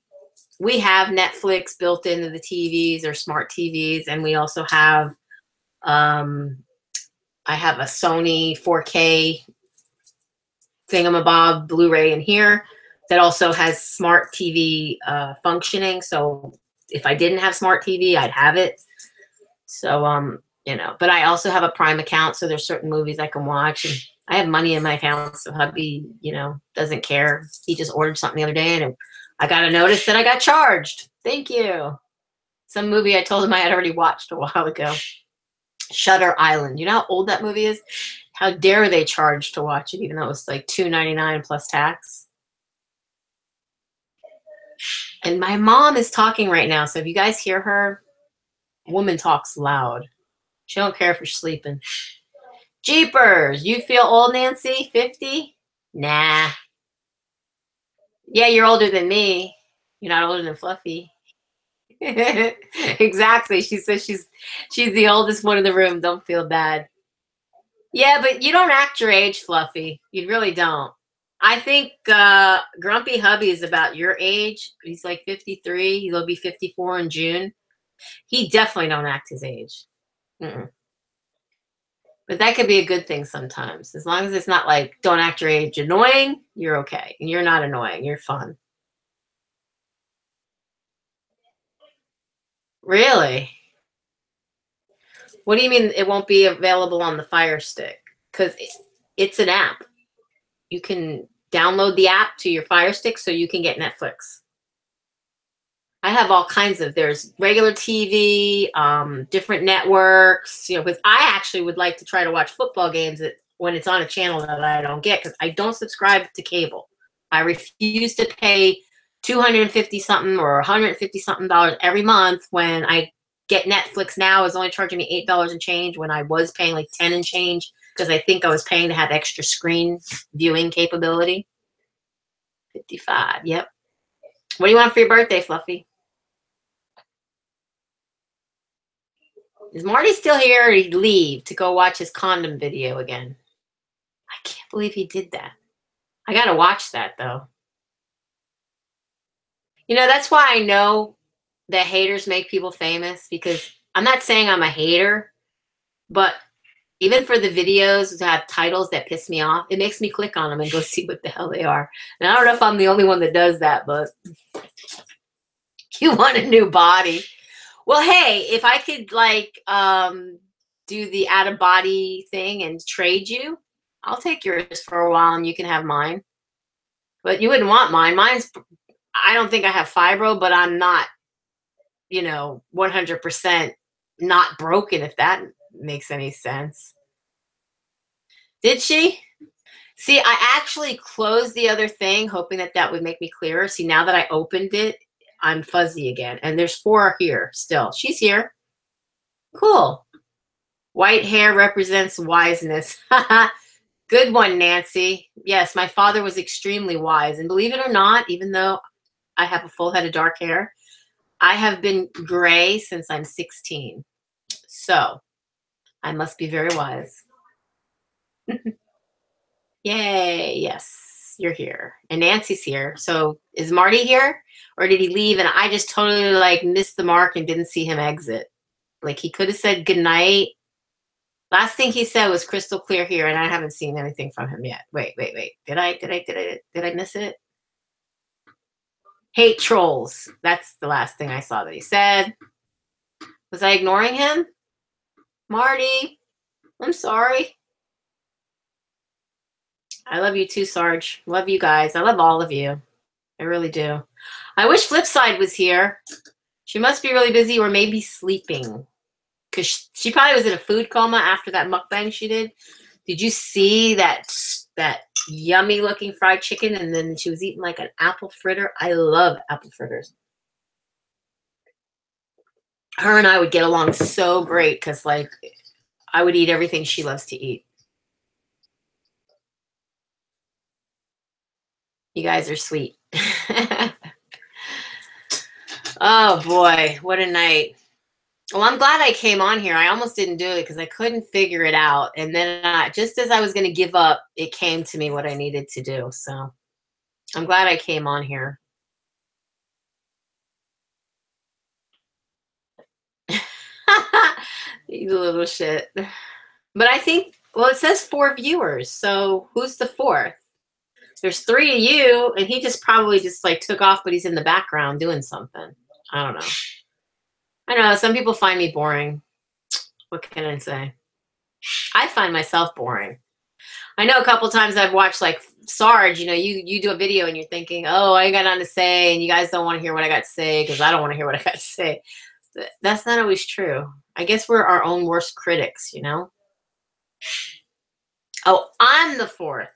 we have Netflix built into the TVs or smart TVs. And we also have I have a Sony 4K thingamabob Blu-ray in here that also has smart TV functioning. So if I didn't have smart TV, I'd have it. So, you know, but I also have a Prime account, so there's certain movies I can watch. And I have money in my account, so hubby, you know, doesn't care. He just ordered something the other day, and I got a notice that I got charged. Thank you. Some movie I told him I had already watched a while ago. Shutter Island. You know how old that movie is? How dare they charge to watch it, even though it was like $2.99 plus tax? And my mom is talking right now, so if you guys hear her, woman talks loud. She don't care if you're sleeping. Jeepers, you feel old, Nancy? 50? Nah. Yeah, you're older than me. You're not older than Fluffy. Exactly. She says she's the oldest one in the room. Don't feel bad. Yeah, but you don't act your age, Fluffy. You really don't. I think Grumpy Hubby is about your age. He's like 53. He'll be 54 in June. He definitely don't act his age. Mm-mm. But that could be a good thing sometimes. As long as it's not like, don't act your age annoying, you're okay. And you're not annoying. You're fun. Really? What do you mean it won't be available on the Fire Stick? Because it's an app. You can download the app to your Fire Stick so you can get Netflix. I have all kinds of, there's regular TV, different networks, you know, because I actually would like to try to watch football games when it's on a channel that I don't get, because I don't subscribe to cable. I refuse to pay 250 something or 150 something dollars every month when I get Netflix now is only charging me $8 and change when I was paying like 10 and change, because I think I was paying to have extra screen viewing capability. 55, yep. What do you want for your birthday, Fluffy? Is Marty still here, or did he leave to go watch his condom video again? I can't believe he did that. I gotta watch that, though. You know, that's why I know that haters make people famous, because I'm not saying I'm a hater, but even for the videos that have titles that piss me off, it makes me click on them and go see what the hell they are. And I don't know if I'm the only one that does that, but you want a new body. Well, hey, if I could like do the out of body thing and trade you, I'll take yours for a while and you can have mine. But you wouldn't want mine. I don't think I have fibro, but I'm not, you know, 100% not broken, if that makes any sense. Did she? See, I actually closed the other thing, hoping that that would make me clearer. See, now that I opened it, I'm fuzzy again. And there's 4 here still. She's here. Cool. White hair represents wiseness. Good one, Nancy. Yes, my father was extremely wise. And believe it or not, even though I have a full head of dark hair, I have been gray since I'm 16. So I must be very wise. Yay. Yes, you're here. And Nancy's here. So is Marty here? Or did he leave and I just totally like missed the mark and didn't see him exit? Like he could have said goodnight. Last thing he said was crystal clear here, and I haven't seen anything from him yet. Wait. Did I miss it? Hate trolls. That's the last thing I saw that he said. Was I ignoring him? Marty, I'm sorry. I love you too, Sarge. Love you guys. I love all of you. I really do. I wish Flipside was here. She must be really busy or maybe sleeping, because she probably was in a food coma after that mukbang she did. Did you see that yummy looking fried chicken? And then she was eating like an apple fritter. I love apple fritters. Her and I would get along so great because like I would eat everything she loves to eat. You guys are sweet. Oh boy, what a night. Well, I'm glad I came on here. I almost didn't do it because I couldn't figure it out. And then just as I was going to give up, it came to me what I needed to do. So I'm glad I came on here. You little shit. But I think, well, it says 4 viewers. So who's the 4th? There's 3 of you, and he just probably just like took off, but he's in the background doing something. I don't know. I know some people find me boring. What can I say? I find myself boring. I know a couple times I've watched like Sarge, you know, you do a video and you're thinking, oh, I ain't got nothing to say, and you guys don't want to hear what I got to say because I don't want to hear what I got to say. That's not always true. I guess we're our own worst critics, you know? Oh, I'm the fourth.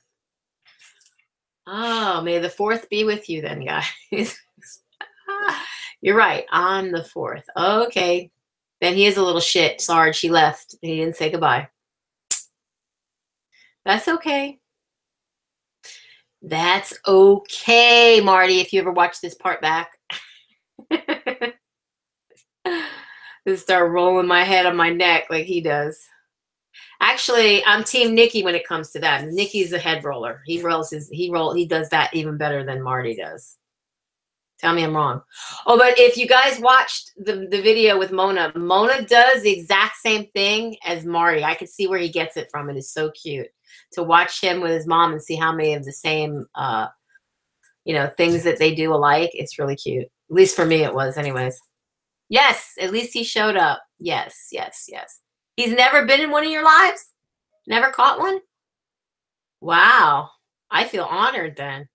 Oh, may the fourth be with you then, guys. You're right. I'm the fourth. Okay. Then he is a little shit. Sarge, he left. He didn't say goodbye. That's okay. That's okay, Marty, if you ever watch this part back. Just start rolling my head on my neck like he does. Actually, I'm Team Nikki when it comes to that. Nikki's a head roller. He does that even better than Marty does. Tell me I'm wrong. Oh, but if you guys watched the video with Mona, Mona does the exact same thing as Marty. I can see where he gets it from. It is so cute to watch him with his mom and see how many of the same, things that they do alike. It's really cute. At least for me it was anyways. Yes, at least he showed up. Yes, yes, yes. He's never been in one of your lives? Never caught one? Wow. I feel honored then.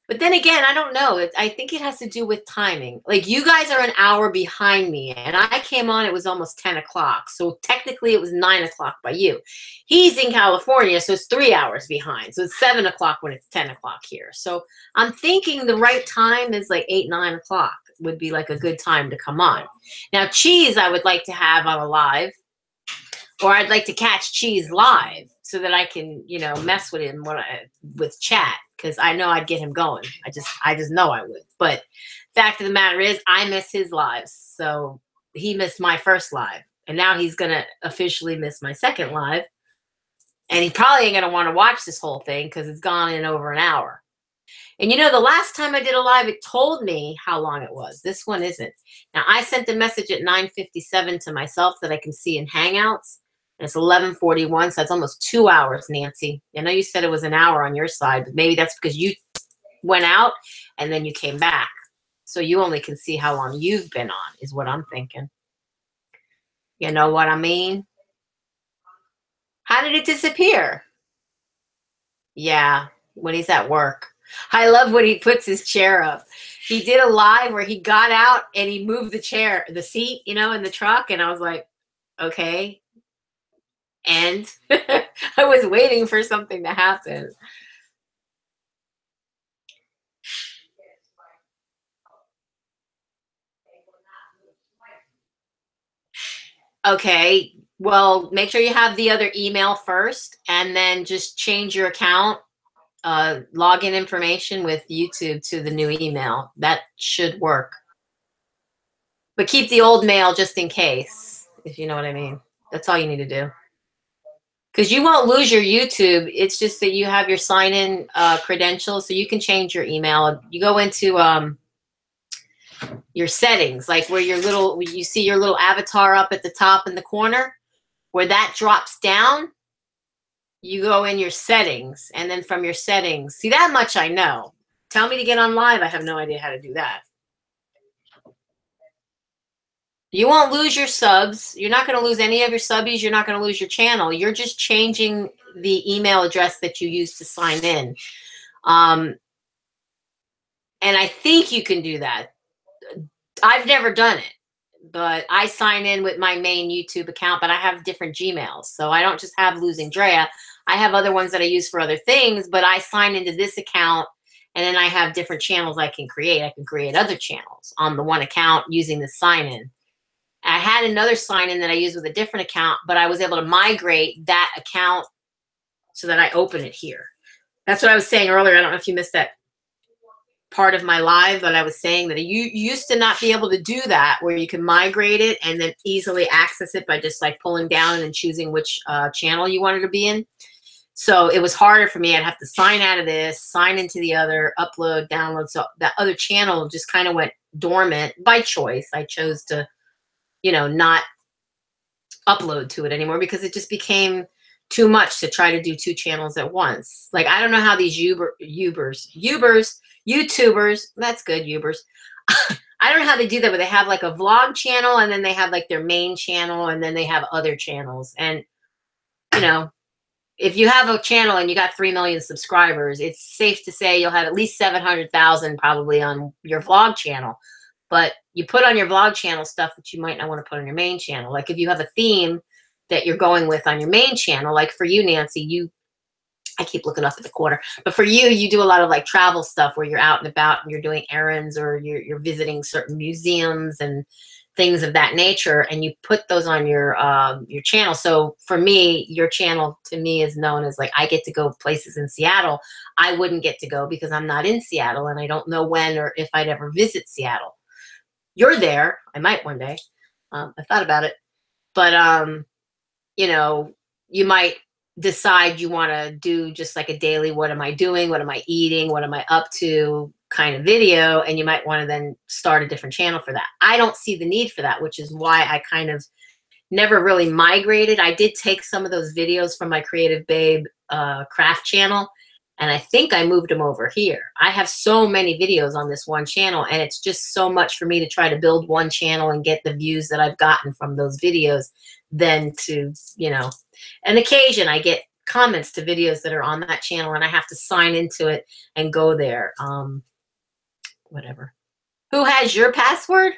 But then again, I don't know. I think it has to do with timing. Like, you guys are an hour behind me, and I came on, it was almost 10 o'clock. So technically it was 9 o'clock by you. He's in California, so it's 3 hours behind. So it's 7 o'clock when it's 10 o'clock here. So I'm thinking the right time is like 8, 9 o'clock would be like a good time to come on. Now, Cheese, I would like to have on a live, or I'd like to catch Cheese live so that I can, mess with him with chat, because I know I'd get him going. I just know I would. But fact of the matter is, I miss his lives. So he missed my first live, and now he's gonna officially miss my second live, and he probably ain't gonna want to watch this whole thing because it's gone in over an hour. And the last time I did a live, it told me how long it was. This one isn't. Now, I sent a message at 9:57 to myself that I can see in Hangouts. And it's 11:41, so that's almost 2 hours, Nancy. I know you said it was an hour on your side, but maybe that's because you went out and then you came back. So you only can see how long you've been on, is what I'm thinking. You know what I mean? How did it disappear? Yeah, when he's at work. I love when he puts his chair up. He did a live where he got out and he moved the seat, in the truck. And I was like, okay. And I was waiting for something to happen. Okay, well, make sure you have the other email first, and then just change your account, login information with YouTube to the new email. That should work. But keep the old mail just in case, if you know what I mean. That's all you need to do. Because you won't lose your YouTube. It's just that you have your sign-in credentials, so you can change your email. You go into your settings, like where you see your little avatar up at the top in the corner, where that drops down. You go in your settings, and then from your settings, see, that much I know. Tell me to get on live. I have no idea how to do that. You won't lose your subs. You're not going to lose any of your subbies. You're not going to lose your channel. You're just changing the email address that you use to sign in. And I think you can do that. I've never done it, but I sign in with my main YouTube account, but I have different Gmails. So I don't just have LosingDrea. I have other ones that I use for other things, but I sign into this account, and then I have different channels I can create. I can create other channels on the one account using the sign-in. I had another sign-in that I used with a different account, but I was able to migrate that account so that I open it here. That's what I was saying earlier. I don't know if you missed that part of my live, but I was saying that you used to not be able to do that, where you can migrate it and then easily access it by just like pulling down and then choosing which channel you wanted to be in. So it was harder for me. I'd have to sign out of this, sign into the other, upload, download. So that other channel just kind of went dormant by choice. I chose to, not upload to it anymore because it just became too much to try to do 2 channels at once. Like, I don't know how these YouTubers, that's good, Ubers. I don't know how they do that, but they have like a vlog channel, and then they have like their main channel, and then they have other channels. And, if you have a channel and you got 3 million subscribers, it's safe to say you'll have at least 700,000 probably on your vlog channel. But you put on your vlog channel stuff that you might not want to put on your main channel. Like if you have a theme that you're going with on your main channel, like for you, Nancy, I keep looking up at the corner, but for you, you do a lot of like travel stuff where you're out and about and you're doing errands or you're visiting certain museums and things of that nature, and you put those on your channel. So for me, your channel to me is known as like, I get to go places in Seattle I wouldn't get to go because I'm not in Seattle and I don't know when or if I'd ever visit Seattle. You're there. I might one day. I thought about it, but you know, you might decide you want to do just like a daily, what am I doing? What am I eating? What am I up to kind of video? And you might want to then start a different channel for that. I don't see the need for that, which is why I kind of never really migrated. I did take some of those videos from my Creative Babe craft channel, and I think I moved them over here. I have so many videos on this one channel, and it's just so much for me to try to build one channel and get the views that I've gotten from those videos than to, you know, an occasion I get comments to videos that are on that channel and I have to sign into it and go there. Whatever. Who has your password?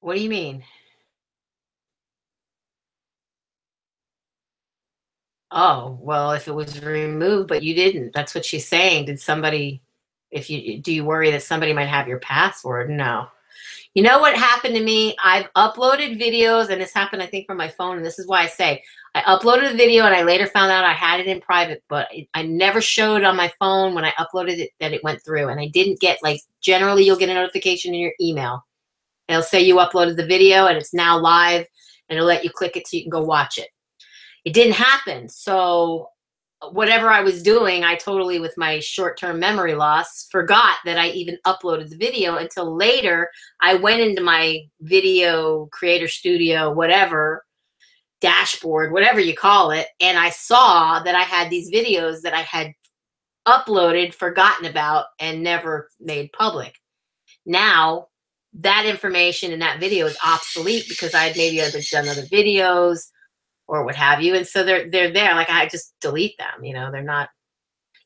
What do you mean? Oh, well, if it was removed, but you didn't, that's what she's saying. Did somebody, do you worry that somebody might have your password? No. You know what happened to me? I've uploaded videos, and this happened, I think, from my phone, and this is why I say I uploaded a video, and I later found out I had it in private, but I never showed on my phone when I uploaded it that it went through, and I didn't get, like, generally you'll get a notification in your email. It'll say you uploaded the video, and it's now live, and it'll let you click it so you can go watch it. It didn't happen, so whatever I was doing, I totally, with my short-term memory loss, forgot that I even uploaded the video until later. I went into my video creator studio, whatever, dashboard, whatever you call it, and I saw that I had these videos that I had uploaded, forgotten about, and never made public. Now, that information in that video is obsolete because I had maybe done other videos or what have you. And so they're there. Like, I just delete them, you know, they're not,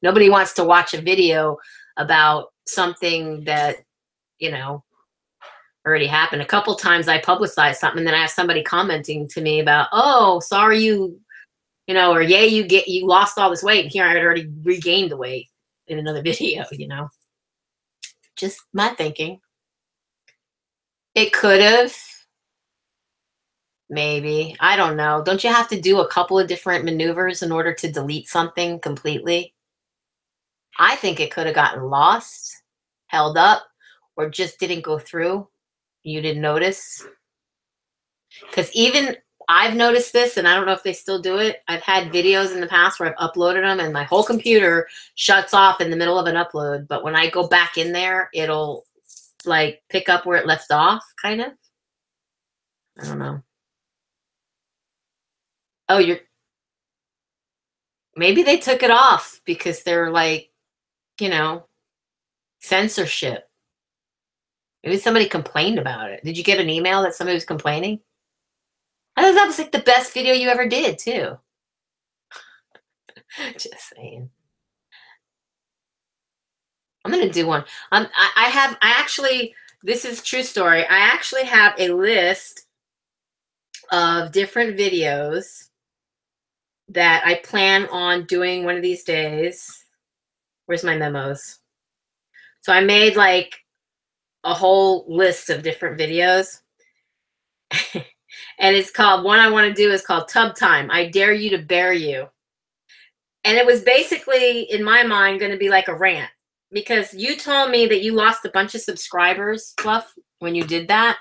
nobody wants to watch a video about something that, you know, already happened. A couple times I publicized something and then I have somebody commenting to me about, oh, sorry, you know, or yay, you lost all this weight. And here I had already regained the weight in another video, you know, just my thinking. It could have. Maybe. I don't know. Don't you have to do a couple of different maneuvers in order to delete something completely? I think it could have gotten lost, held up, or just didn't go through. You didn't notice. Because even I've noticed this, and I don't know if they still do it. I've had videos in the past where I've uploaded them and my whole computer shuts off in the middle of an upload. But when I go back in there, it'll like pick up where it left off, kind of. I don't know. Oh, maybe they took it off because they're like, you know, censorship. Maybe somebody complained about it. Did you get an email that somebody was complaining? I thought that was like the best video you ever did too. Just saying. I'm going to do one. I actually, this is a true story. I actually have a list of different videos that I plan on doing one of these days. Where's my memos? So I made like a whole list of different videos. And it's called, one I want to do is called Tub Time. I Dare You to Bear You. And it was basically, in my mind, going to be like a rant. Because you told me that you lost a bunch of subscribers, Fluff, when you did that.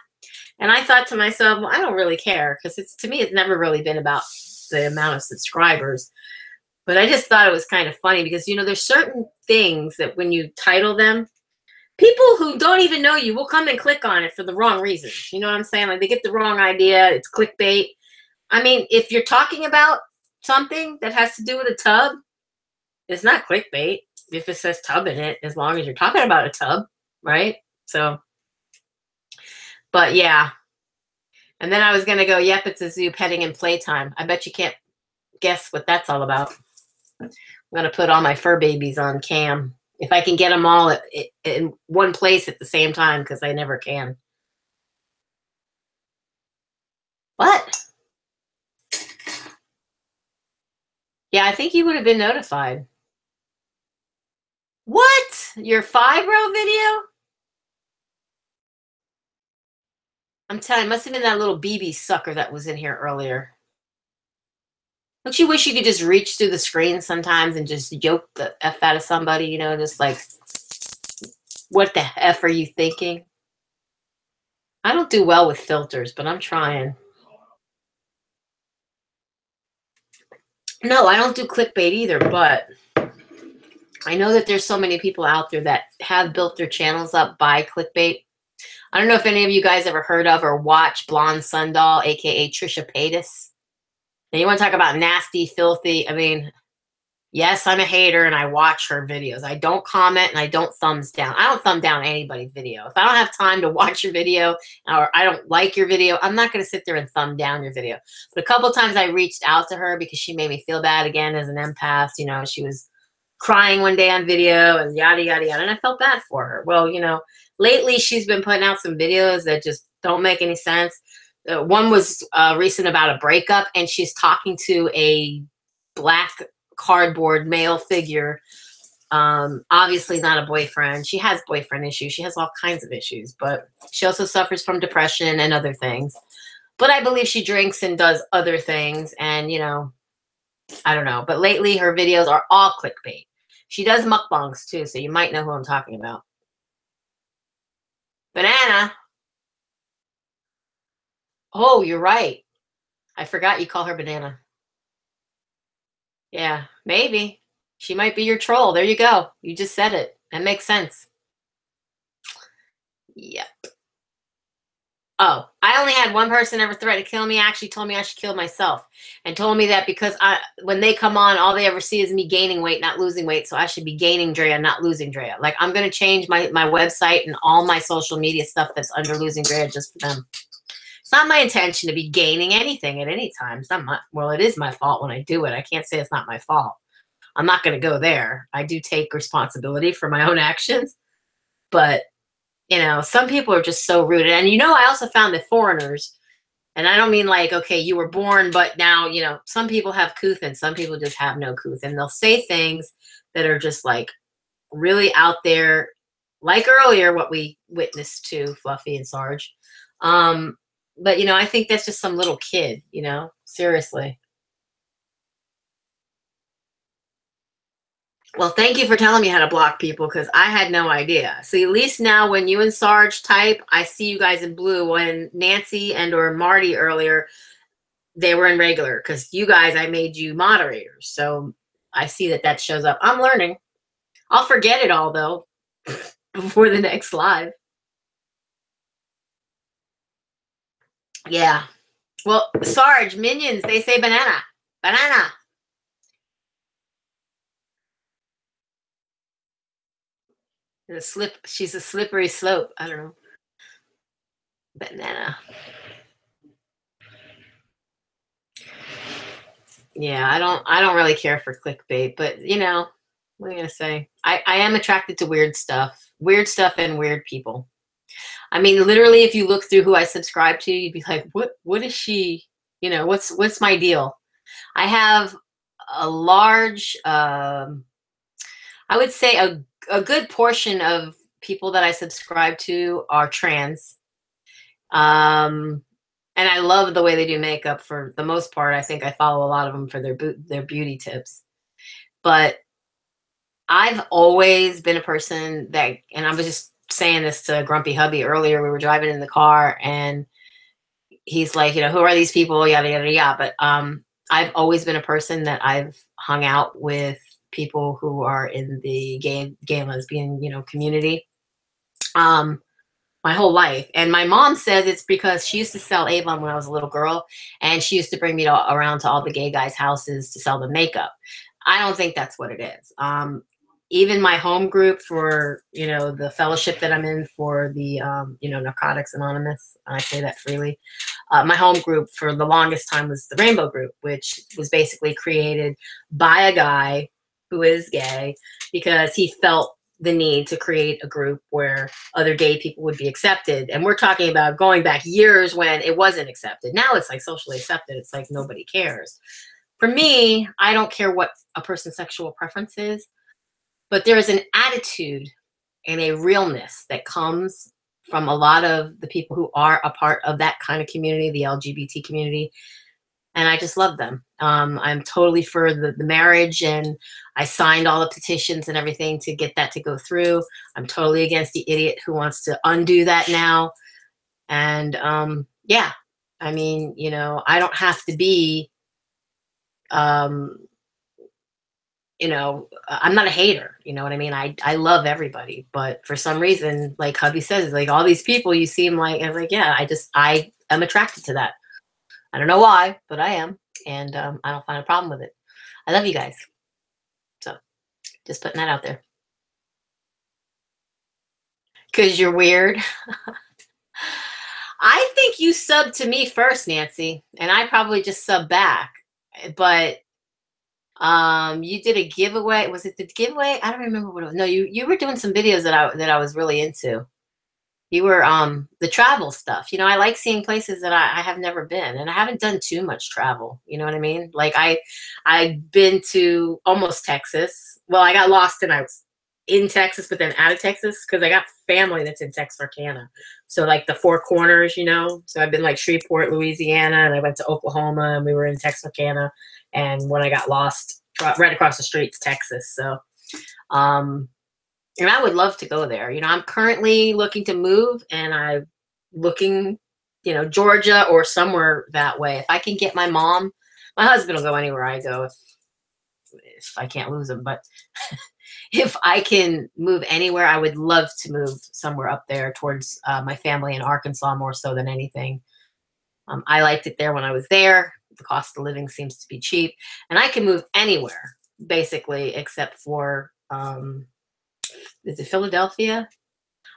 And I thought to myself, well, I don't really care. Because to me, it's never really been about the amount of subscribers. But I just thought it was kind of funny because, you know, there's certain things that when you title them, people who don't even know you will come and click on it for the wrong reasons. You know what I'm saying? Like, they get the wrong idea. It's clickbait. I mean, if you're talking about something that has to do with a tub, it's not clickbait if it says tub in it, as long as you're talking about a tub, right? So, but yeah. And then I was going to go, yep, it's a zoo, petting and playtime. I bet you can't guess what that's all about. I'm going to put all my fur babies on cam. If I can get them all in one place at the same time, because I never can. What? Yeah, I think you would have been notified. What? Your fibro video? I'm telling you, it must have been that little BB sucker that was in here earlier. Don't you wish you could just reach through the screen sometimes and just yoke the F out of somebody, you know, just like, what the F are you thinking? I don't do well with filters, but I'm trying. No, I don't do clickbait either, but I know that there's so many people out there that have built their channels up by clickbait. I don't know if any of you guys ever heard of or watch Blonde Sundoll, aka Trisha Paytas. Now, you want to talk about nasty, filthy? I mean, yes, I'm a hater and I watch her videos. I don't comment and I don't thumbs down. I don't thumb down anybody's video. If I don't have time to watch your video or I don't like your video, I'm not going to sit there and thumb down your video. But a couple times I reached out to her because she made me feel bad again as an empath. You know, she was crying one day on video and yada, yada, yada. And I felt bad for her. Well, you know, lately she's been putting out some videos that just don't make any sense. One was recent about a breakup, and she's talking to a black cardboard male figure. Obviously not a boyfriend. She has boyfriend issues. She has all kinds of issues, but she also suffers from depression and other things. But I believe she drinks and does other things, and, you know, I don't know. But lately her videos are all clickbait. She does mukbangs too, so you might know who I'm talking about. Banana. Oh, you're right. I forgot you call her Banana. Yeah, maybe. She might be your troll. There you go. You just said it. That makes sense. Yep. Oh, I only had one person ever threaten to kill me. Actually told me I should kill myself, and told me that because when they come on, all they ever see is me gaining weight, not losing weight. So I should be gaining Drea, not losing Drea. Like, I'm going to change my website and all my social media stuff that's under Losing Drea just for them. It's not my intention to be gaining anything at any time. It's not my, well, it is my fault when I do it. I can't say it's not my fault. I'm not going to go there. I do take responsibility for my own actions, but you know, some people are just so rude. And, you know, I also found that foreigners, and I don't mean like, okay, you were born, but now, you know, some people have couth and some people just have no couth. And they'll say things that are just like really out there, like earlier, what we witnessed to Fluffy and Sarge. But, you know, I think that's just some little kid, you know, seriously. Well, thank you for telling me how to block people, because I had no idea. So at least now when you and Sarge type, I see you guys in blue. When Nancy and or Marty earlier, they were in regular, because you guys, I made you moderators. So I see that that shows up. I'm learning. I'll forget it all, though, before the next live. Yeah. Well, Sarge, minions, they say banana. Banana. She's a slippery slope. I don't know. Banana. Yeah, I don't really care for clickbait, but you know, what am I gonna say? I am attracted to weird stuff and weird people. I mean, literally, if you look through who I subscribe to, you'd be like, what is she? You know, what's my deal? I have a large, I would say a good portion of people that I subscribe to are trans. And I love the way they do makeup for the most part. I think I follow a lot of them for their beauty tips. But I've always been a person that, and I was just saying this to Grumpy Hubby earlier, we were driving in the car and he's like, you know, who are these people? Yada, yada, yada. But I've always been a person that I've hung out with people who are in the gay and lesbian, you know, community. My whole life. And my mom says it's because she used to sell Avon when I was a little girl, and she used to bring me around to all the gay guys' houses to sell the makeup. I don't think that's what it is. Even my home group for, you know, the fellowship that I'm in for the, you know, Narcotics Anonymous, I say that freely. My home group for the longest time was the Rainbow Group, which was basically created by a guy who is gay, because he felt the need to create a group where other gay people would be accepted. And we're talking about going back years when it wasn't accepted. Now it's like socially accepted. It's like nobody cares. For me, I don't care what a person's sexual preference is, but there is an attitude and a realness that comes from a lot of the people who are a part of that kind of community, the LGBT community. And I just love them. I'm totally for the marriage, and I signed all the petitions and everything to get that to go through. I'm totally against the idiot who wants to undo that now. And yeah, I mean, you know, I don't have to be, you know, I'm not a hater, you know what I mean? I love everybody, but for some reason, like hubby says, like all these people you seem like, I was like, yeah, I am attracted to that. I don't know why, but I am. And I don't find a problem with it. I love you guys. So just putting that out there. Because you're weird. I think you subbed to me first, Nancy, and I probably just subbed back. But you did a giveaway. Was it the giveaway? I don't remember what it was. No, you were doing some videos that I was really into. You were the travel stuff. You know, I like seeing places that I have never been, and I haven't done too much travel. You know what I mean? Like I've been to almost Texas. Well, I got lost and I was in Texas, but then out of Texas because I got family that's in Texarkana. So like the Four Corners, you know. So I've been like Shreveport, Louisiana, and I went to Oklahoma, and we were in Texarkana. And when I got lost, right across the street's Texas. So, and I would love to go there. You know, I'm currently looking to move, and I'm looking, you know, Georgia or somewhere that way. If I can get my mom, my husband will go anywhere I go if I can't lose him. But if I can move anywhere, I would love to move somewhere up there towards my family in Arkansas more so than anything. I liked it there when I was there. The cost of living seems to be cheap, and I can move anywhere basically except for is it Philadelphia?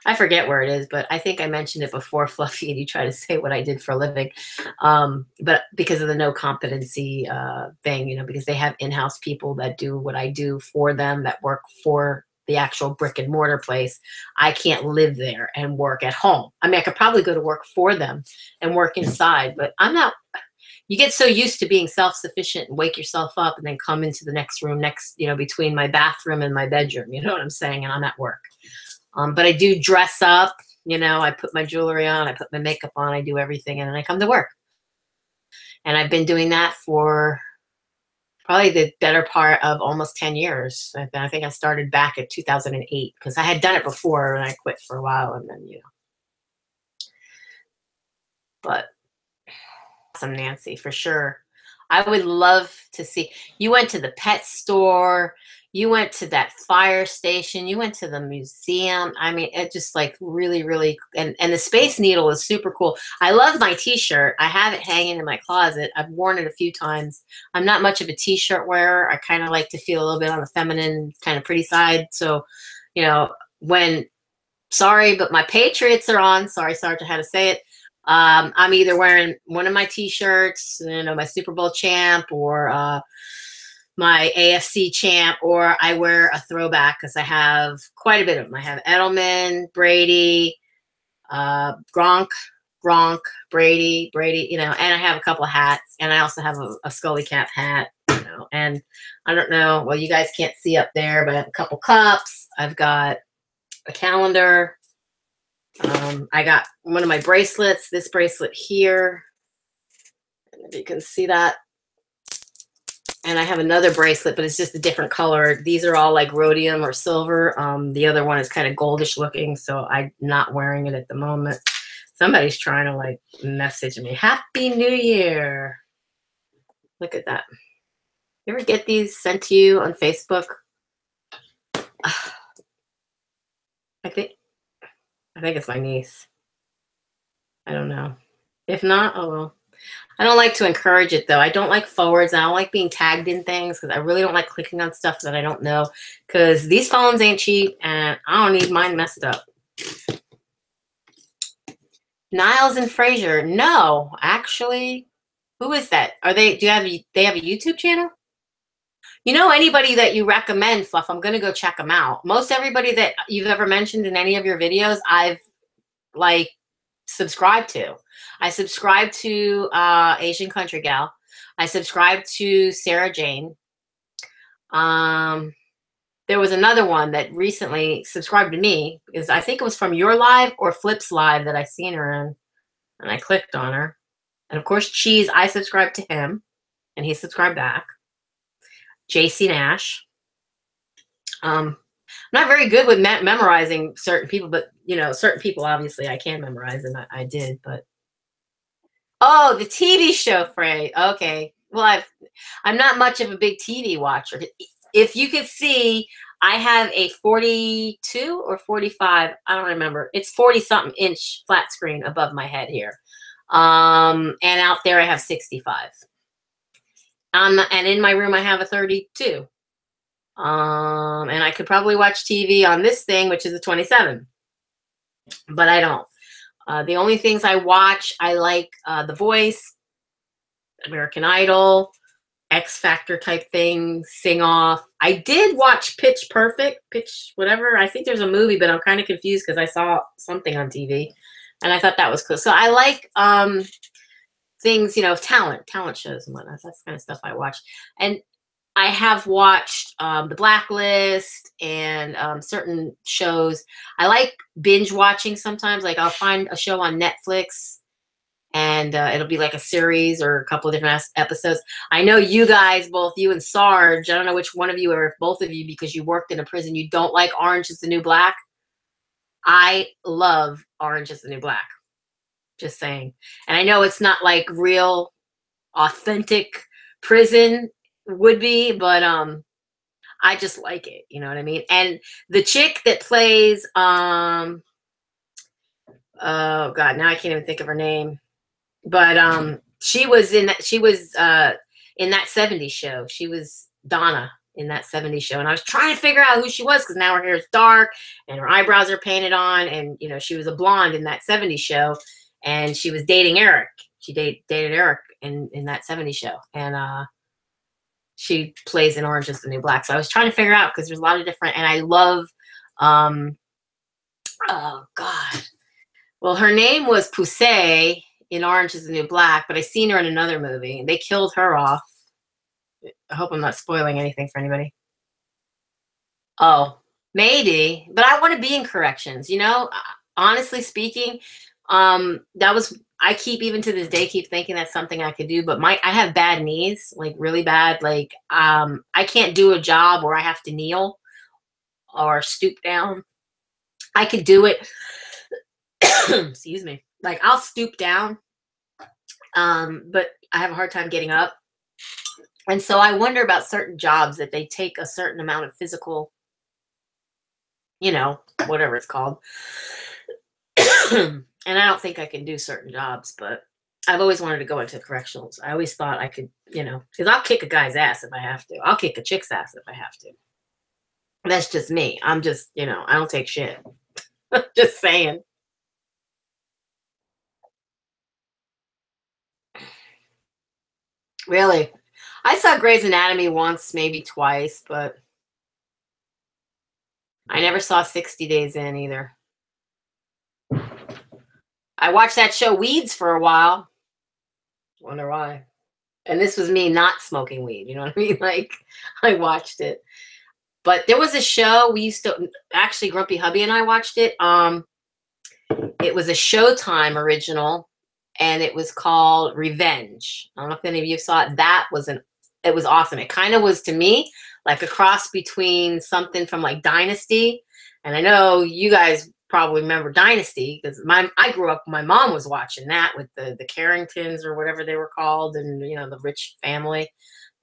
I forget where it is, but I think I mentioned it before, Fluffy, and you try to say what I did for a living. But because of the no competency thing, you know, because they have in-house people that do what I do for them, that work for the actual brick and mortar place. I can't live there and work at home. I mean, I could probably go to work for them and work inside, but I'm not. You get so used to being self-sufficient and wake yourself up and then come into the next room you know, between my bathroom and my bedroom, you know what I'm saying? And I'm at work. But I do dress up, you know, I put my jewelry on, I put my makeup on, I do everything, and then I come to work. And I've been doing that for probably the better part of almost 10 years. I think I started back at 2008 because I had done it before and I quit for a while, and then, you know. But awesome, Nancy, for sure. I would love to see. You went to the pet store. You went to that fire station. You went to the museum. I mean, it just like really, really, and the Space Needle is super cool. I love my t-shirt. I have it hanging in my closet. I've worn it a few times. I'm not much of a t-shirt wearer. I kind of like to feel a little bit on the feminine, kind of pretty side. So, you know, sorry, but my Patriots are on. Sorry, Sarge, I had to say it. I'm either wearing one of my t-shirts, you know, my Super Bowl champ, or my AFC champ, or I wear a throwback because I have quite a bit of them. I have Edelman, Brady, Gronk, Brady, you know, and I have a couple of hats, and I also have a Scully Cap hat, you know, and I don't know, well, you guys can't see up there, but I have a couple cups. I've got a calendar. I got one of my bracelets, this bracelet here. If you can see that. And I have another bracelet, but it's just a different color. These are all like rhodium or silver. The other one is kind of goldish looking, so I'm not wearing it at the moment. Somebody's trying to like message me. Happy New Year. Look at that. You ever get these sent to you on Facebook? I think it's my niece. I don't know. If not, oh well. I don't like to encourage it, though. I don't like forwards. I don't like being tagged in things because I really don't like clicking on stuff that I don't know, because these phones ain't cheap, and I don't need mine messed up. Niles and Fraser. No, actually. Who is that? They have a YouTube channel? You know, anybody that you recommend, Fluff, I'm going to go check them out. Most everybody that you've ever mentioned in any of your videos, I've like subscribed to. I subscribe to Asian Country Gal. I subscribe to Sarah Jane. There was another one that recently subscribed to me because I think it was from your live or Flip's live that I seen her in, and I clicked on her. And of course, Cheese, I subscribed to him, and he subscribed back. JC Nash. I'm not very good with memorizing certain people, but you know, certain people obviously I can memorize, and I did. But oh, the TV show Frey. Okay, well, I'm not much of a big TV watcher. If you could see, I have a 42 or 45. I don't remember. It's 40 something inch flat screen above my head here, and out there I have 65. And in my room I have a 32. And I could probably watch TV on this thing, which is a 27, but I don't. The only things I watch, I like The Voice, American Idol, X Factor type things, Sing Off. I did watch Pitch whatever. I think there's a movie, but I'm kind of confused because I saw something on TV and I thought that was cool. So I like things, you know, talent shows and whatnot. That's the kind of stuff I watch. And I have watched The Blacklist and certain shows. I like binge watching sometimes. Like I'll find a show on Netflix and it'll be like a series or a couple of different episodes. I know you guys, both you and Sarge, I don't know which one of you or if both of you, because you worked in a prison, you don't like Orange is the New Black. I love Orange is the New Black. Just saying. And I know it's not like real authentic prison would be, but I just like it, you know what I mean? And the chick that plays oh god, now I can't even think of her name, but she was in that 70s show. She was Donna in that 70s show, and I was trying to figure out who she was because now her hair is dark and her eyebrows are painted on, and you know, she was a blonde in that 70s show, and she was dating Eric. She dated Eric in that 70s show, and she plays in Orange is the New Black. So I was trying to figure out because there's a lot of different, and I love, oh God. Well, her name was Poussey in Orange is the New Black, but I seen her in another movie. They killed her off. I hope I'm not spoiling anything for anybody. Oh, maybe, but I want to be in corrections, you know, honestly speaking, I keep, even to this day, keep thinking that's something I could do, but I have bad knees, like really bad. Like, I can't do a job where I have to kneel or stoop down. I could do it. Excuse me. Like I'll stoop down. But I have a hard time getting up. And so I wonder about certain jobs that they take a certain amount of physical, you know, whatever it's called. And I don't think I can do certain jobs, but I've always wanted to go into correctionals. I always thought I could, you know, because I'll kick a guy's ass if I have to. I'll kick a chick's ass if I have to. That's just me. I'm just, you know, I don't take shit. Just saying. Really? I saw Grey's Anatomy once, maybe twice, but I never saw 60 Days In either. I watched that show Weeds for a while. Wonder why. And this was me not smoking weed, you know what I mean? Like, I watched it. But there was a show we used to, actually Grumpy Hubby and I watched it. It was a Showtime original, and it was called Revenge. I don't know if any of you saw it. It was awesome. It kind of was, to me, like a cross between something from like Dynasty. And I know you guys probably remember Dynasty because I grew up, my mom was watching that with the Carringtons or whatever they were called, and you know, the rich family.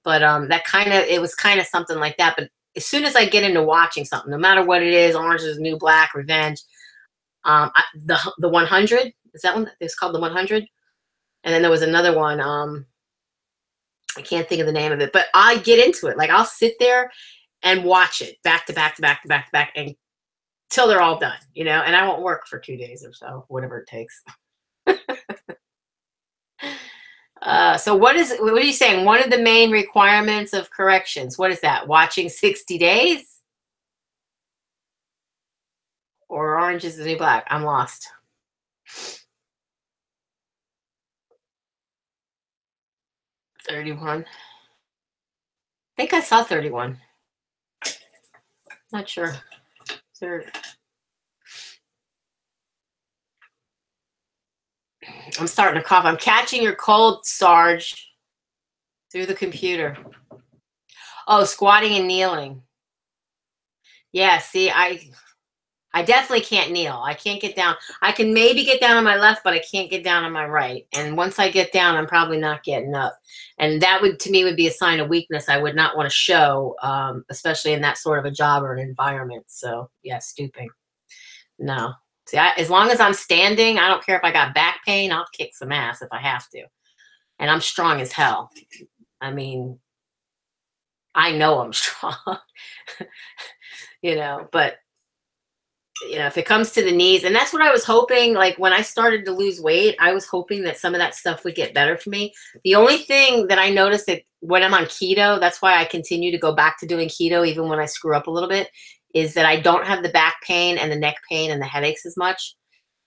But it was kind of something like that. But as soon as I get into watching something, no matter what it is, Orange is the New Black, Revenge, the 100, is that one? It's called the 100. And then there was another one. I can't think of the name of it, but I get into it. Like I'll sit there and watch it back to back to back to back to back until they're all done, you know, and I won't work for 2 days or so, whatever it takes. So what are you saying? One of the main requirements of corrections. What is that? Watching 60 Days? Or Orange is the New Black? I'm lost. 31. I think I saw 31. Not sure. I'm starting to cough. I'm catching your cold, Sarge, through the computer. Oh, squatting and kneeling. Yeah, see, I definitely can't kneel. I can't get down. I can maybe get down on my left, but I can't get down on my right. And once I get down, I'm probably not getting up. And that would, to me, would be a sign of weakness I would not want to show, especially in that sort of a job or an environment. So, yeah, stooping. No. See, as long as I'm standing, I don't care if I got back pain. I'll kick some ass if I have to. And I'm strong as hell. I mean, I know I'm strong, but if it comes to the knees, and that's what I was hoping, like when I started to lose weight, I was hoping that some of that stuff would get better for me. The only thing that I noticed that when I'm on keto, that's why I continue to go back to doing keto, even when I screw up a little bit, is that I don't have the back pain and the neck pain and the headaches as much.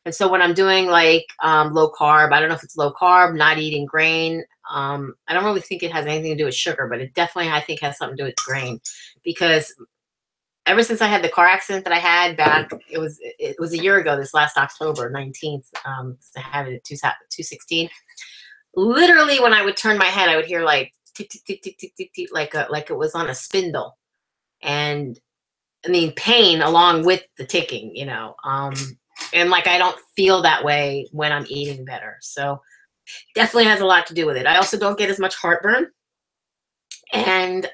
And so when I'm doing like low carb, I don't know if it's low carb, not eating grain. I don't really think it has anything to do with sugar, but it definitely, I think, has something to do with grain, because ever since I had the car accident that I had back, it was a year ago, this last October 19th, I had it at 216. Literally, when I would turn my head, I would hear like tick, tick, tick, tick, tick, tick, tick, like it was on a spindle. And I mean, pain along with the ticking, and like I don't feel that way when I'm eating better. So definitely has a lot to do with it. I also don't get as much heartburn. And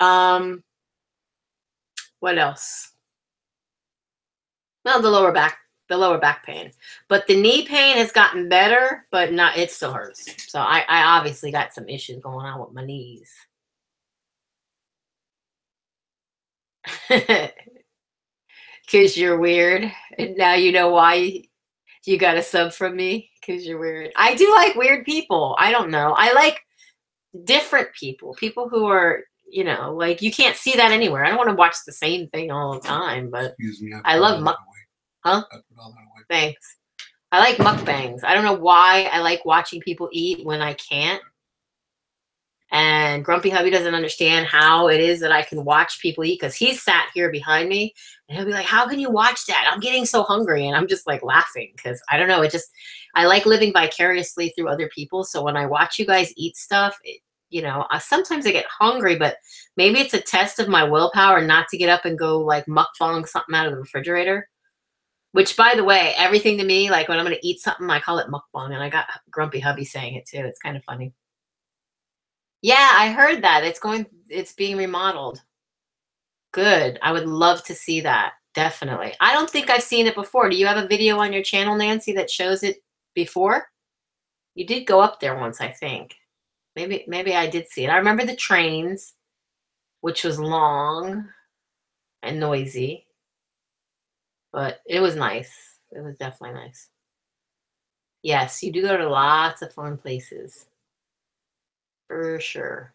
what else? Well, the lower back pain. But the knee pain has gotten better, but it still hurts. So I obviously got some issues going on with my knees. Because you're weird. And now you know why you got a sub from me, because you're weird. I do like weird people. I don't know. I like different people who are, like you can't see that anywhere. I don't want to watch the same thing all the time, but I love huh? Thanks. I like mukbangs. I don't know why I like watching people eat when I can't. And Grumpy Hubby doesn't understand how it is that I can watch people eat, because he's sat here behind me and he'll be like, how can you watch that? I'm getting so hungry. And I'm just like laughing, because I don't know. I like living vicariously through other people. So when I watch you guys eat stuff, sometimes I get hungry, but maybe it's a test of my willpower not to get up and go like mukbang something out of the refrigerator. Which, by the way, everything to me, like when I'm going to eat something, I call it mukbang. And I got Grumpy Hubby saying it too. It's kind of funny. Yeah, I heard that. It's being remodeled. Good. I would love to see that. Definitely. I don't think I've seen it before. Do you have a video on your channel, Nancy, that shows it before? You did go up there once, I think. Maybe I did see it. I remember the trains, which was long and noisy, but it was nice. It was definitely nice. Yes, you do go to lots of fun places. For sure.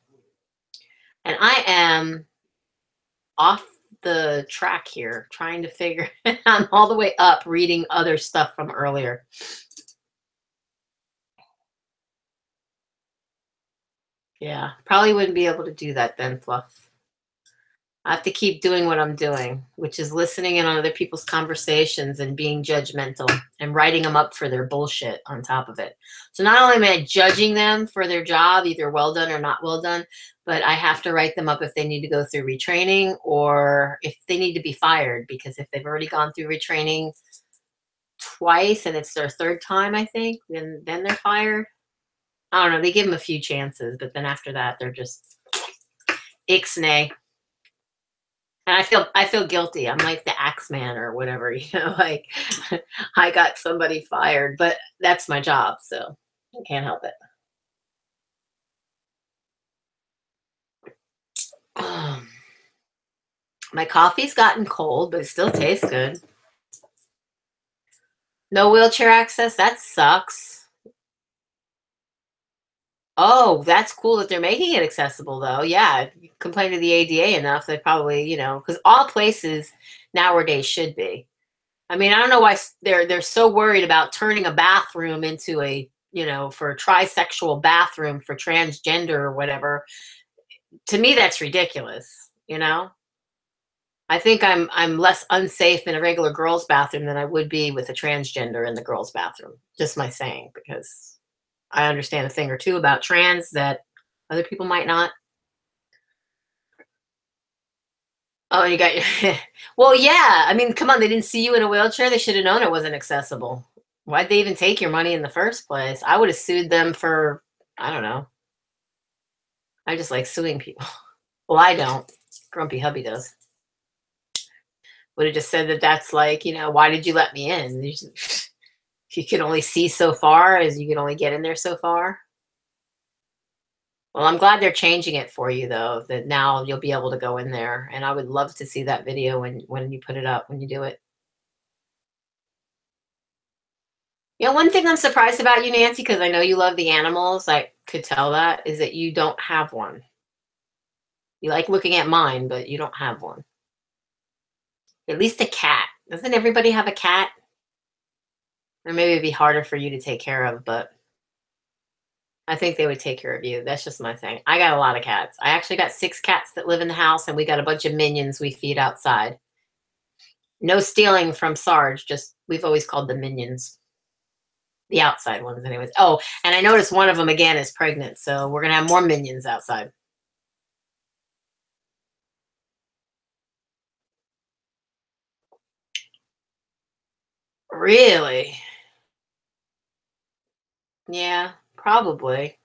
And I am off the track here, trying to figure I'm all the way up reading other stuff from earlier. Yeah, probably wouldn't be able to do that then, Fluff. I have to keep doing what I'm doing, which is listening in on other people's conversations and being judgmental and writing them up for their bullshit on top of it. So not only am I judging them for their job, either well done or not well done, but I have to write them up if they need to go through retraining or if they need to be fired, because if they've already gone through retraining twice and it's their third time, I think, then they're fired. I don't know. They give them a few chances, but then after that, they're just ixnay. And I feel guilty. I'm like the Axeman or whatever, like I got somebody fired, but that's my job, so I can't help it. My coffee's gotten cold, but it still tastes good. No wheelchair access? That sucks. Oh, that's cool that they're making it accessible, though. Yeah, you complain to the ADA enough, they probably, you know, because all places nowadays should be. I mean, I don't know why they're so worried about turning a bathroom into a, you know, for a trisexual bathroom for transgender or whatever. To me, that's ridiculous. You know, I think I'm less unsafe in a regular girls' bathroom than I would be with a transgender in the girls' bathroom. Just my saying, because I understand a thing or two about trans that other people might not. Oh, you got your. Well, yeah. I mean, come on. They didn't see you in a wheelchair. They should have known it wasn't accessible. Why'd they even take your money in the first place? I would have sued them for, I don't know. I just like suing people. Well, I don't. Grumpy hubby does. Would have just said that that's like, you know, why did you let me in? You can only see so far as you can only get in there so far. Well, I'm glad they're changing it for you, though, that now you'll be able to go in there. And I would love to see that video when you put it up, when you do it. You know, one thing I'm surprised about you, Nancy, because I know you love the animals, I could tell that, is that you don't have one. You like looking at mine, but you don't have one. At least a cat. Doesn't everybody have a cat? Or maybe it'd be harder for you to take care of, but I think they would take care of you. That's just my thing. I got a lot of cats. I actually got 6 cats that live in the house, and we got a bunch of minions we feed outside. No stealing from Sarge, just we've always called them minions. The outside ones, anyways. Oh, and I noticed one of them again is pregnant, so we're gonna have more minions outside. Really? Yeah, probably.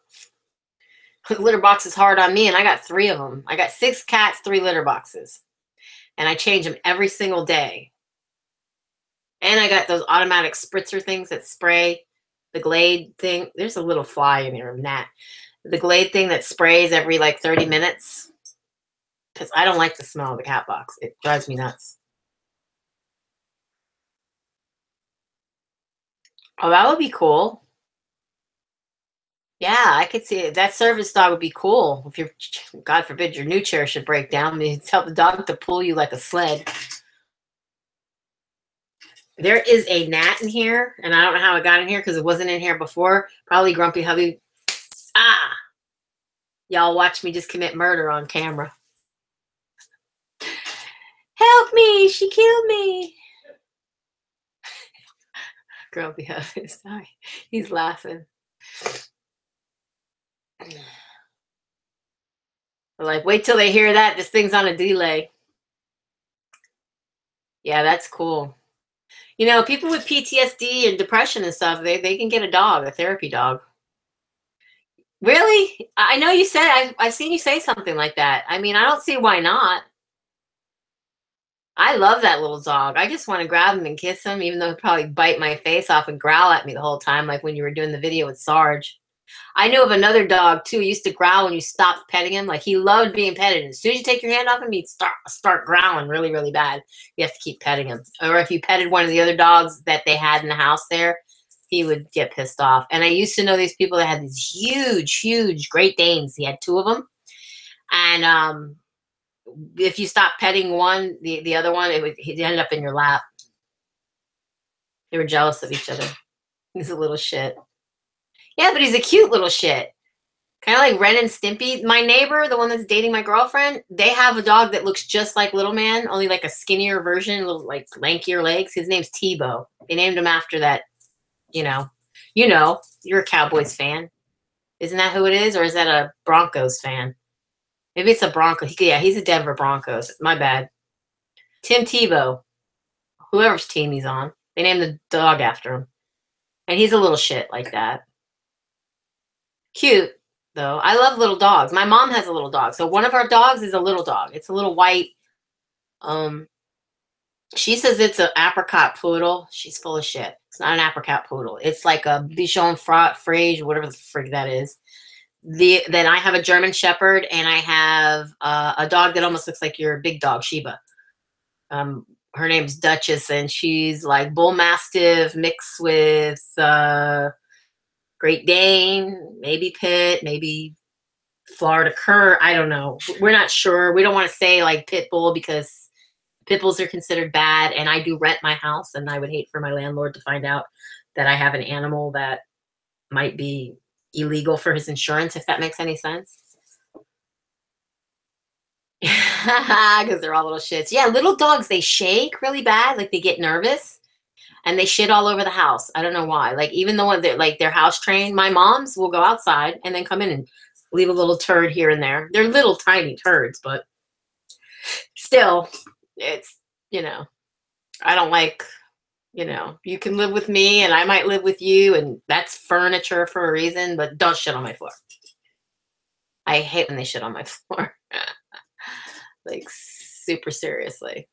Litter box is hard on me, and I got 3 of them. I got 6 cats, 3 litter boxes, and I change them every single day. And I got those automatic spritzer things that spray the Glade thing. There's a little fly in here, gnat. The Glade thing that sprays every like 30 minutes. Because I don't like the smell of the cat box. It drives me nuts. Oh, that would be cool. Yeah, I could see it. That service dog would be cool. If you're, God forbid, your new chair should break down, you tell the dog to pull you like a sled. There is a gnat in here, and I don't know how it got in here because it wasn't in here before. Probably Grumpy Hubby. Ah! Y'all watch me just commit murder on camera. Help me! She killed me! Grumpy Hubby, sorry. He's laughing. Like, wait till they hear that. This thing's on a delay. Yeah, that's cool. You know, people with PTSD and depression and stuff, they can get a dog, a therapy dog. Really? I know you said, I've seen you say something like that. I mean, I don't see why not. I love that little dog. I just want to grab him and kiss him, even though he'd probably bite my face off and growl at me the whole time, like when you were doing the video with Sarge. I knew of another dog, too. He used to growl when you stopped petting him. Like, he loved being petted. And as soon as you take your hand off him, he'd start growling really, really bad. You have to keep petting him. Or if you petted one of the other dogs that they had in the house there, he would get pissed off. And I used to know these people that had these huge, huge Great Danes. He had 2 of them. And if you stop petting one, the other one, he'd end up in your lap. They were jealous of each other. He's a little shit. Yeah, but he's a cute little shit. Kind of like Ren and Stimpy. My neighbor, the one that's dating my girlfriend, they have a dog that looks just like Little Man, only like a skinnier version, little like lankier legs. His name's Tebow. They named him after that, you know. You're a Cowboys fan. Isn't that who it is? Or is that a Broncos fan? Maybe it's a Broncos. Yeah, he's a Denver Broncos. My bad. Tim Tebow. Whoever's team he's on. They named the dog after him. And he's a little shit like that. Cute, though. I love little dogs. My mom has a little dog. So one of our dogs is a little dog. It's a little white. She says it's an apricot poodle. She's full of shit. It's not an apricot poodle. It's like a Bichon Frage, whatever the frig that is. Then I have a German Shepherd, and I have a dog that almost looks like your big dog, Sheba. Her name's Duchess, and she's like bull mastiff mixed with Great Dane, maybe Pit, maybe Florida Cur. I don't know. We're not sure. We don't want to say like pit bull because pit bulls are considered bad, and I do rent my house, and I would hate for my landlord to find out that I have an animal that might be illegal for his insurance, if that makes any sense. Because they're all little shits. Yeah, little dogs, they shake really bad, like they get nervous, and they shit all over the house. I don't know why. Like even the one that like they're house trained, my mom's will go outside and then come in and leave a little turd here and there. They're little tiny turds, but still, it's, you know, I don't like, you know, you can live with me and I might live with you, and that's furniture for a reason, but don't shit on my floor. I hate when they shit on my floor. Like super seriously.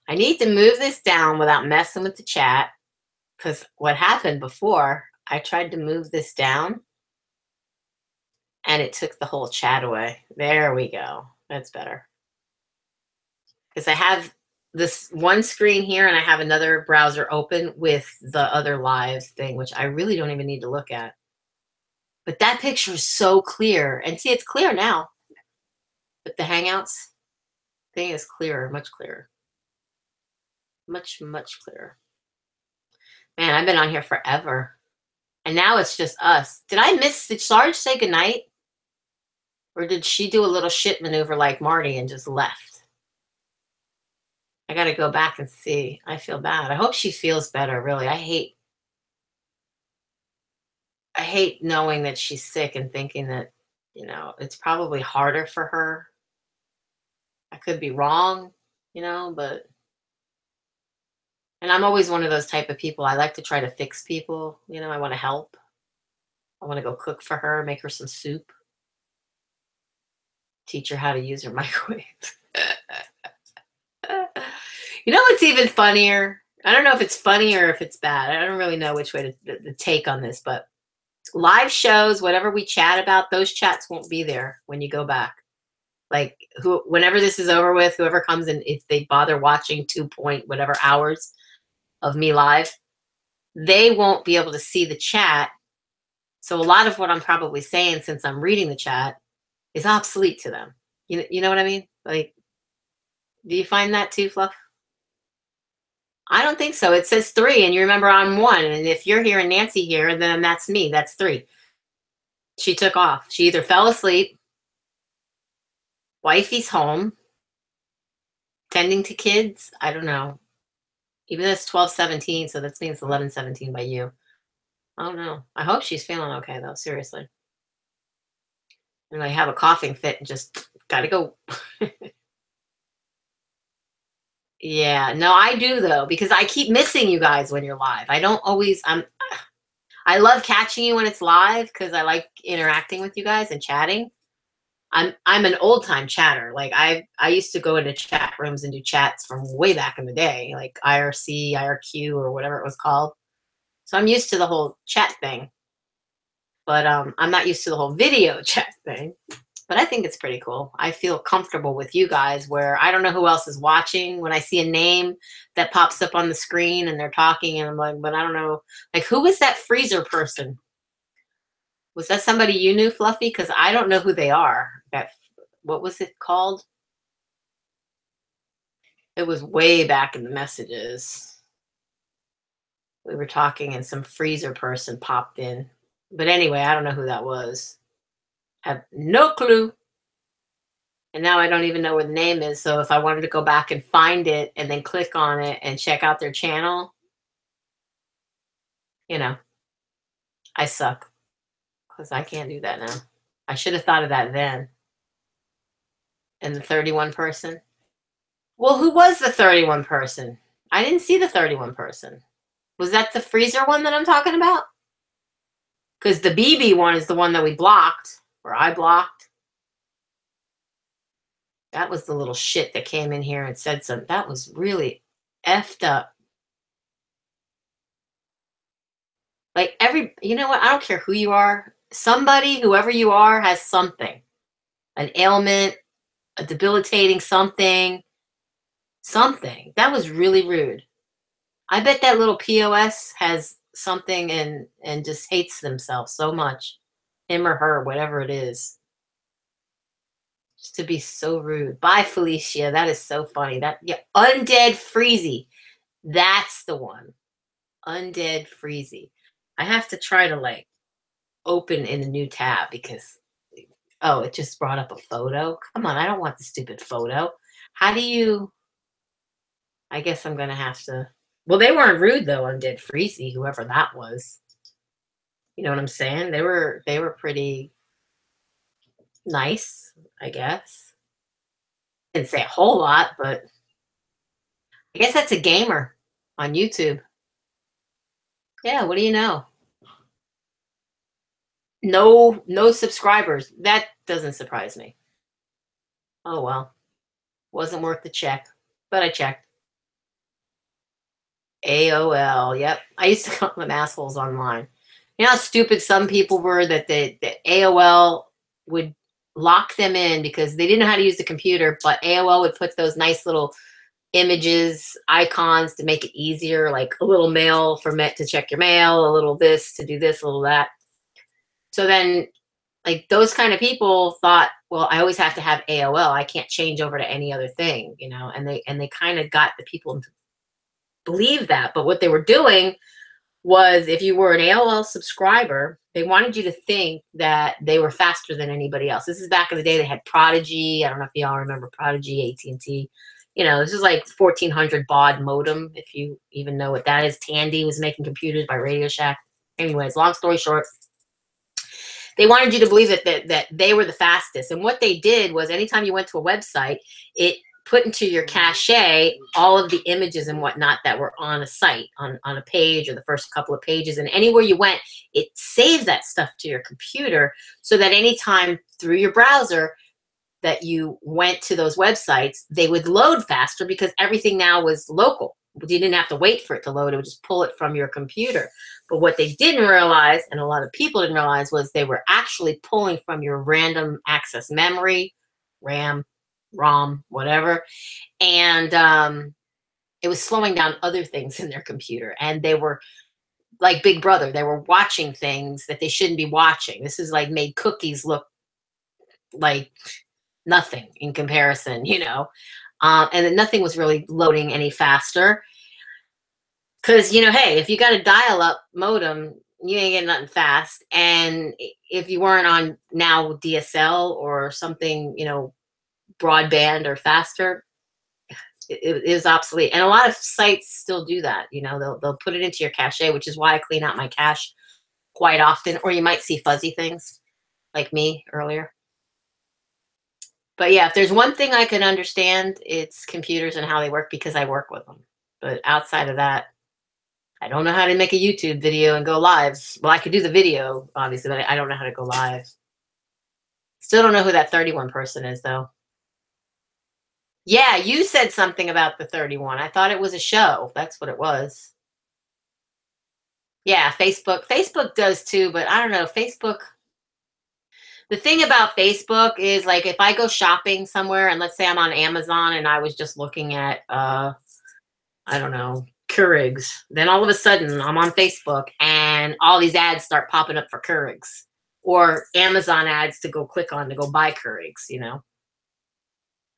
I need to move this down without messing with the chat, because what happened before, I tried to move this down and it took the whole chat away. There we go. That's better. Because I have this one screen here and I have another browser open with the other live thing, which I really don't even need to look at. But that picture is so clear. And see, it's clear now. But the Hangouts thing is clearer, much clearer. Much, much clearer. Man, I've been on here forever. And now it's just us. Did Sarge say goodnight? Or did she do a little shit maneuver like Marty and just left? I got to go back and see. I feel bad. I hope she feels better, really. I hate knowing that she's sick and thinking that, you know, it's probably harder for her. I could be wrong, you know, but... And I'm always one of those type of people. I like to try to fix people. You know, I want to help. I want to go cook for her, make her some soup. Teach her how to use her microwave. You know what's even funnier? I don't know if it's funny or if it's bad. I don't really know which way to take on this, but live shows, whatever we chat about, those chats won't be there when you go back. Like whenever this is over with, whoever comes in, if they bother watching 2 point whatever hours of me live, they won't be able to see the chat. So a lot of what I'm probably saying, since I'm reading the chat, is obsolete to them. You know what I mean? Like, do you find that too, Fluff? I don't think so. It says 3, and you remember I'm 1. And if you're here and Nancy here, then that's me. That's 3. She took off. She either fell asleep, wifey's home, tending to kids. I don't know. Even though it's 12:17, so that means 11:17 by you. I don't know. I hope she's feeling okay, though. Seriously. And I have a coughing fit and just gotta go. Yeah, no, I do though, because I keep missing you guys when you're live. I don't always. I love catching you when it's live because I like interacting with you guys and chatting. I'm an old time chatter. Like I used to go into chat rooms and do chats from way back in the day, like IRC, IRQ, or whatever it was called. So I'm used to the whole chat thing. But I'm not used to the whole video chat thing. But I think it's pretty cool. I feel comfortable with you guys where I don't know who else is watching. When I see a name that pops up on the screen and they're talking and I'm like, but I don't know. Like, who was that freezer person? Was that somebody you knew, Fluffy? Because I don't know who they are. What was it called? It was way back in the messages. We were talking and some freezer person popped in. But anyway, I don't know who that was. Have no clue. And now I don't even know where the name is. So if I wanted to go back and find it and then click on it and check out their channel, you know, I suck. Because I can't do that now. I should have thought of that then. And the 31 person. Well, who was the 31 person? I didn't see the 31 person. Was that the freezer one that I'm talking about? Because the BB one is the one that we blocked. Or I blocked. That was the little shit that came in here and said something. That was really effed up. Like you know what? I don't care who you are. Somebody, whoever you are, has something. An ailment, a debilitating something. Something. That was really rude. I bet that little POS has something and just hates themselves so much, him or her, whatever it is. Just to be so rude. Bye, Felicia. That is so funny. That, yeah, Undead Freezy. That's the one. Undead Freezy. I have to try to like open in a new tab because, oh, it just brought up a photo. Come on, I don't want the stupid photo. How do you? I guess I'm gonna have to. Well, they weren't rude though, Undead Freezy, whoever that was. You know what I'm saying? They were pretty nice, I guess. Didn't say a whole lot, but I guess that's a gamer on YouTube. Yeah, what do you know? No subscribers. That doesn't surprise me. Oh well. Wasn't worth the check, but I checked. AOL. Yep. I used to call them assholes online. You know how stupid some people were that AOL would lock them in because they didn't know how to use the computer, but AOL would put those nice little images, icons to make it easier, like a little mail for to check your mail, a little this to do this, a little that. So then, like, those kind of people thought, well, I always have to have AOL. I can't change over to any other thing, you know, and they kind of got the people to believe that. But what they were doing was, if you were an AOL subscriber, they wanted you to think that they were faster than anybody else. This is back in the day. They had Prodigy. I don't know if y'all remember Prodigy, AT&T. You know, this is like 1400 baud modem, if you even know what that is. Tandy was making computers by Radio Shack. Anyways, long story short, they wanted you to believe that they were the fastest. And what they did was, anytime you went to a website, it put into your cache all of the images and whatnot that were on a site, on a page, or the first couple of pages. And anywhere you went, it saved that stuff to your computer, so that anytime through your browser that you went to those websites, they would load faster because everything now was local. You didn't have to wait for it to load. It would just pull it from your computer. But what they didn't realize, and a lot of people didn't realize, was they were actually pulling from your random access memory, RAM, ROM, whatever. And it was slowing down other things in their computer. And they were like Big Brother. They were watching things that they shouldn't be watching. This is like made cookies look like nothing in comparison, you know. And then nothing was really loading any faster. Because, you know, hey, if you got a dial-up modem, you ain't getting nothing fast. And if you weren't on now DSL or something, you know, broadband or faster, it is obsolete. And a lot of sites still do that. You know, they'll put it into your cache, which is why I clean out my cache quite often. Or you might see fuzzy things like me earlier. But yeah, if there's one thing I can understand, it's computers and how they work, because I work with them. But outside of that, I don't know how to make a YouTube video and go live. Well, I could do the video, obviously, but I don't know how to go live. Still don't know who that 31 person is, though. Yeah, you said something about the 31. I thought it was a show. That's what it was. Yeah, Facebook. Facebook does too, but I don't know. Facebook. The thing about Facebook is, like, if I go shopping somewhere, and let's say I'm on Amazon and I was just looking at, I don't know, Keurigs, then all of a sudden I'm on Facebook and all these ads start popping up for Keurigs, or Amazon ads to go click on to go buy Keurigs, you know.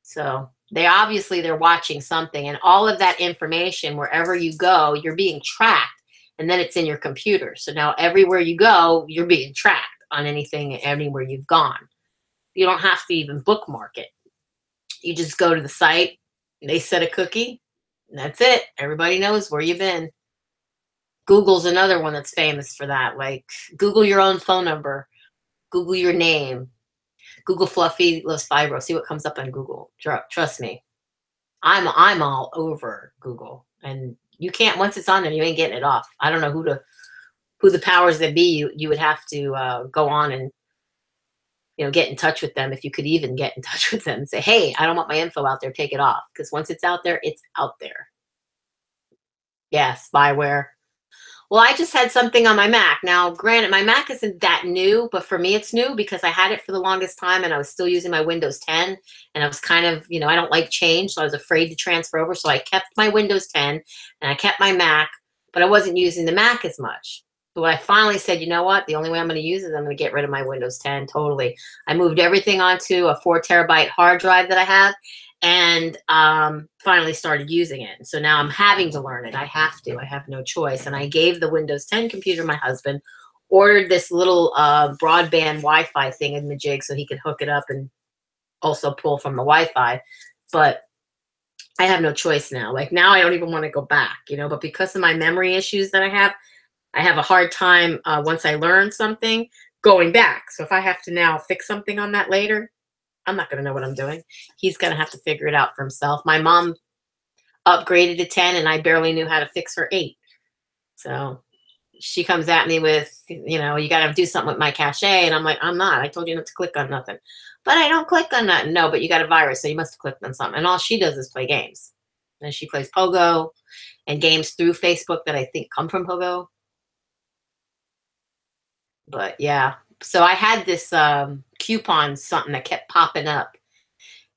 So they're watching something, and all of that information, wherever you go, you're being tracked, and then it's in your computer. So now everywhere you go, you're being tracked on anything, anywhere you've gone. You don't have to even bookmark it. You just go to the site, they set a cookie, and that's it. Everybody knows where you've been. Google's another one that's famous for that. Like, Google your own phone number, Google your name, Google Fluffy Los Fibro. See what comes up on Google. Trust me, I'm all over Google, and you can't, once it's on there, you ain't getting it off. I don't know who the powers that be. You would have to go on and, you know, get in touch with them, if you could even get in touch with them, and say, hey, I don't want my info out there, take it off. Because once it's out there, it's out there. Yeah, spyware. Well, I just had something on my Mac. Now, granted, my Mac isn't that new, but for me it's new because I had it for the longest time and I was still using my Windows 10, and I was kind of, you know, I don't like change, so I was afraid to transfer over. So I kept my Windows 10 and I kept my Mac, but I wasn't using the Mac as much. So I finally said, you know what? The only way I'm going to use it is I'm going to get rid of my Windows 10 totally. I moved everything onto a 4 terabyte hard drive that I have, and finally started using it. So now I'm having to learn it. I have to. I have no choice. And I gave the Windows 10 computer my husband, ordered this little broadband Wi-Fi thing in the jig so he could hook it up and also pull from the Wi-Fi. But I have no choice now. Like now I don't even want to go back, you know, but because of my memory issues that I have a hard time once I learn something going back. So if I have to now fix something on that later, I'm not going to know what I'm doing. He's going to have to figure it out for himself. My mom upgraded to 10 and I barely knew how to fix her 8. So she comes at me with, you know, you got to do something with my cache. And I'm like, I'm not. I told you not to click on nothing. But I don't click on nothing. No, but you got a virus, so you must have clicked on something. And all she does is play games. And she plays Pogo and games through Facebook that I think come from Pogo. But yeah, so I had this coupon something that kept popping up.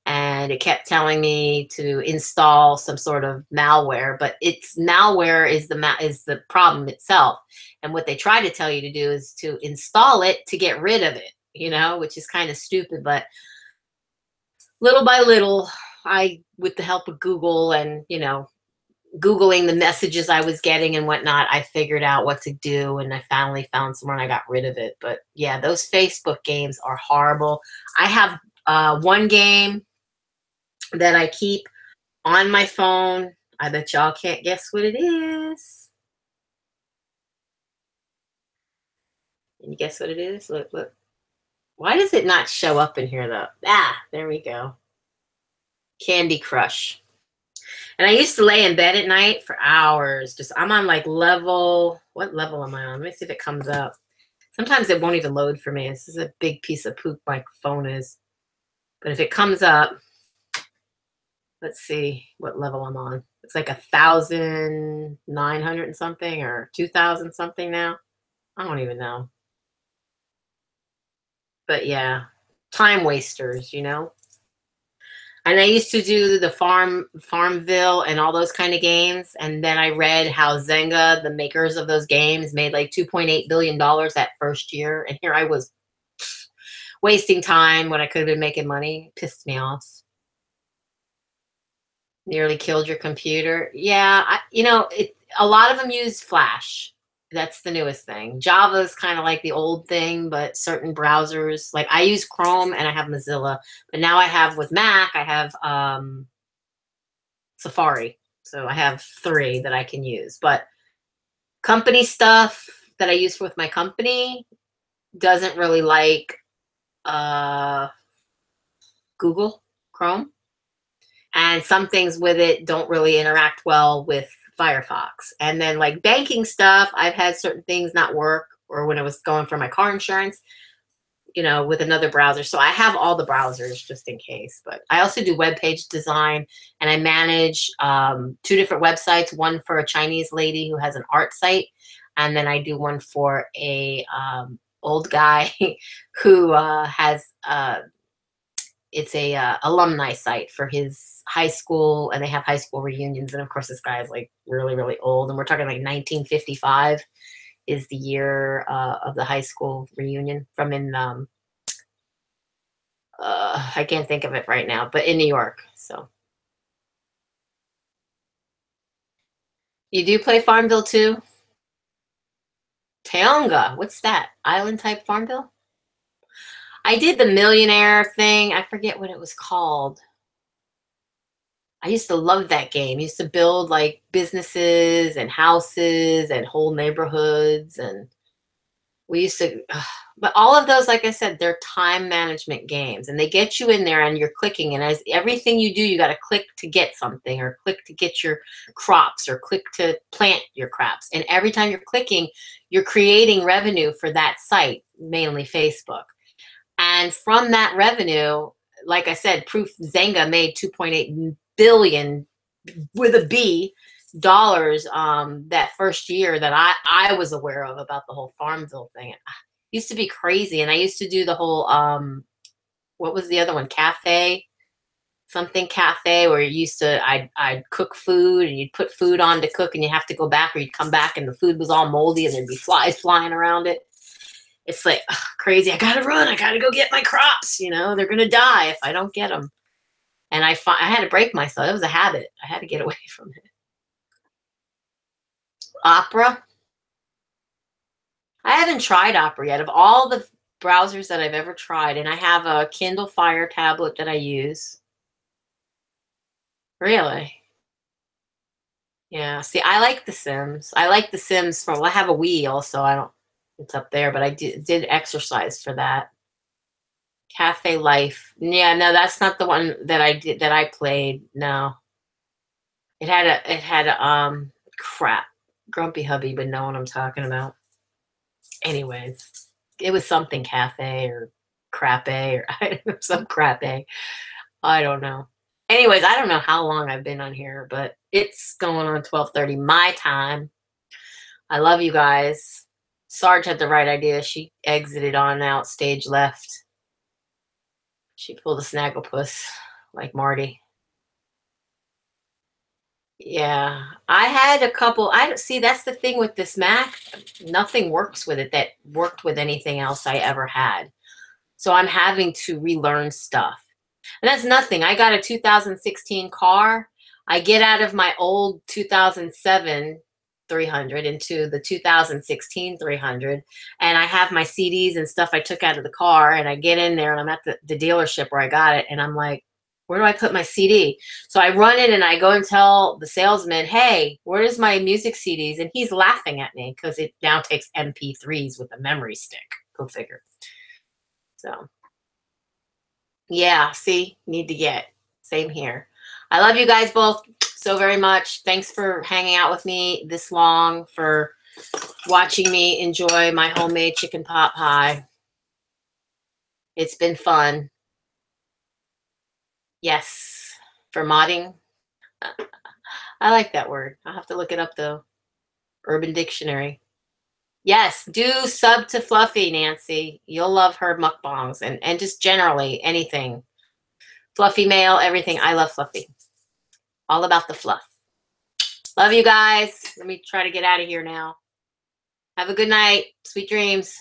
And it kept telling me to install some sort of malware, but it's malware is the problem itself. And what they try to tell you to do is to install it to get rid of it, you know, which is kind of stupid. But little by little, with the help of Google and, you know, Googling the messages I was getting and whatnot, I figured out what to do, and I finally found somewhere and I got rid of it. But yeah, those Facebook games are horrible. I have one game that I keep on my phone. I bet y'all can't guess what it is. Can you guess what it is? Look, look. Why does it not show up in here though? Ah, there we go. Candy Crush. And I used to lay in bed at night for hours. I'm on like level, what level am I on? Let me see if it comes up. Sometimes it won't even load for me. This is a big piece of poop my phone is. But if it comes up, let's see what level I'm on. It's like 1,900 and something or 2,000 something now. I don't even know. But yeah, time wasters, you know. And I used to do the Farmville and all those kind of games. And then I read how Zynga, the makers of those games, made like $2.8 billion that first year. And here I was wasting time when I could have been making money. It pissed me off. Nearly killed your computer. Yeah, you know, a lot of them use Flash. That's the newest thing. Java is kind of like the old thing, but certain browsers, like I use Chrome and I have Mozilla, but now I have with Mac, I have Safari. So I have 3 that I can use. But company stuff that I use with my company doesn't really like Google Chrome. And some things with it don't really interact well with Firefox. And then like banking stuff, I've had certain things not work, or when I was going for my car insurance, you know, with another browser. So I have all the browsers just in case. But I also do web page design, and I manage 2 different websites, one for a Chinese lady who has an art site, and then I do one for a old guy who has it's a alumni site for his high school, and they have high school reunions. And of course, this guy is like really, really old, and we're talking like 1955 is the year of the high school reunion from in I can't think of it right now, but in New York. So you do play Farmville too? Teonga, what's that? Island type Farmville? I did the millionaire thing. I forget what it was called. I used to love that game. I used to build like businesses and houses and whole neighborhoods, and we used to, but all of those, like I said, they're time management games, and they get you in there and you're clicking, and as everything you do, you got to click to get something, or click to get your crops, or click to plant your crops. And every time you're clicking, you're creating revenue for that site, mainly Facebook. And from that revenue, like I said, Proof Zynga made 2.8 billion with a B dollars that first year that I was aware of about the whole Farmville thing. It used to be crazy. And I used to do the whole what was the other one? Cafe something cafe where you used to, I'd cook food and you'd put food on to cook and you have to go back, or you'd come back and the food was all moldy and there'd be flies flying around it. It's like, ugh, crazy. I gotta run. I gotta go get my crops. You know, they're gonna die if I don't get them. And I had to break myself. It was a habit. I had to get away from it. Opera. I haven't tried Opera yet. Of all the browsers that I've ever tried, and I have a Kindle Fire tablet that I use. Really? Yeah. See, I like The Sims. I like The Sims well, I have a Wii also. I don't, it's up there, but I did exercise for that. Cafe Life. Yeah, no, that's not the one that I did, that I played. No. It had a crap. Grumpy Hubby would know what I'm talking about. Anyways, it was something cafe or crappe or I don't know, some crappe. I don't know. Anyways, I don't know how long I've been on here, but it's going on 12:30 my time. I love you guys. Sarge had the right idea. She exited on out, stage left. She pulled a snagglepuss like Marty. Yeah, I had a couple. I see, that's the thing with this Mac. Nothing works with it that worked with anything else I ever had. So I'm having to relearn stuff. And that's nothing. I got a 2016 car. I get out of my old 2007 300 into the 2016 300. And I have my CDs and stuff I took out of the car. And I get in there and I'm at the dealership where I got it. And I'm like, where do I put my CD? So I run in and I go and tell the salesman, hey, where's my music CDs? And he's laughing at me because it now takes MP3s with a memory stick. Go figure. So, yeah, see, need to get. Same here. I love you guys both so very much. Thanks for hanging out with me this long, for watching me enjoy my homemade chicken pot pie. It's been fun. Yes. For modding. I like that word. I'll have to look it up though. Urban Dictionary. Yes, do sub to Fluffy, Nancy. You'll love her mukbangs and just generally anything. Fluffy mail, everything. I love Fluffy. All about the fluff. Love you guys. Let me try to get out of here now. Have a good night. Sweet dreams.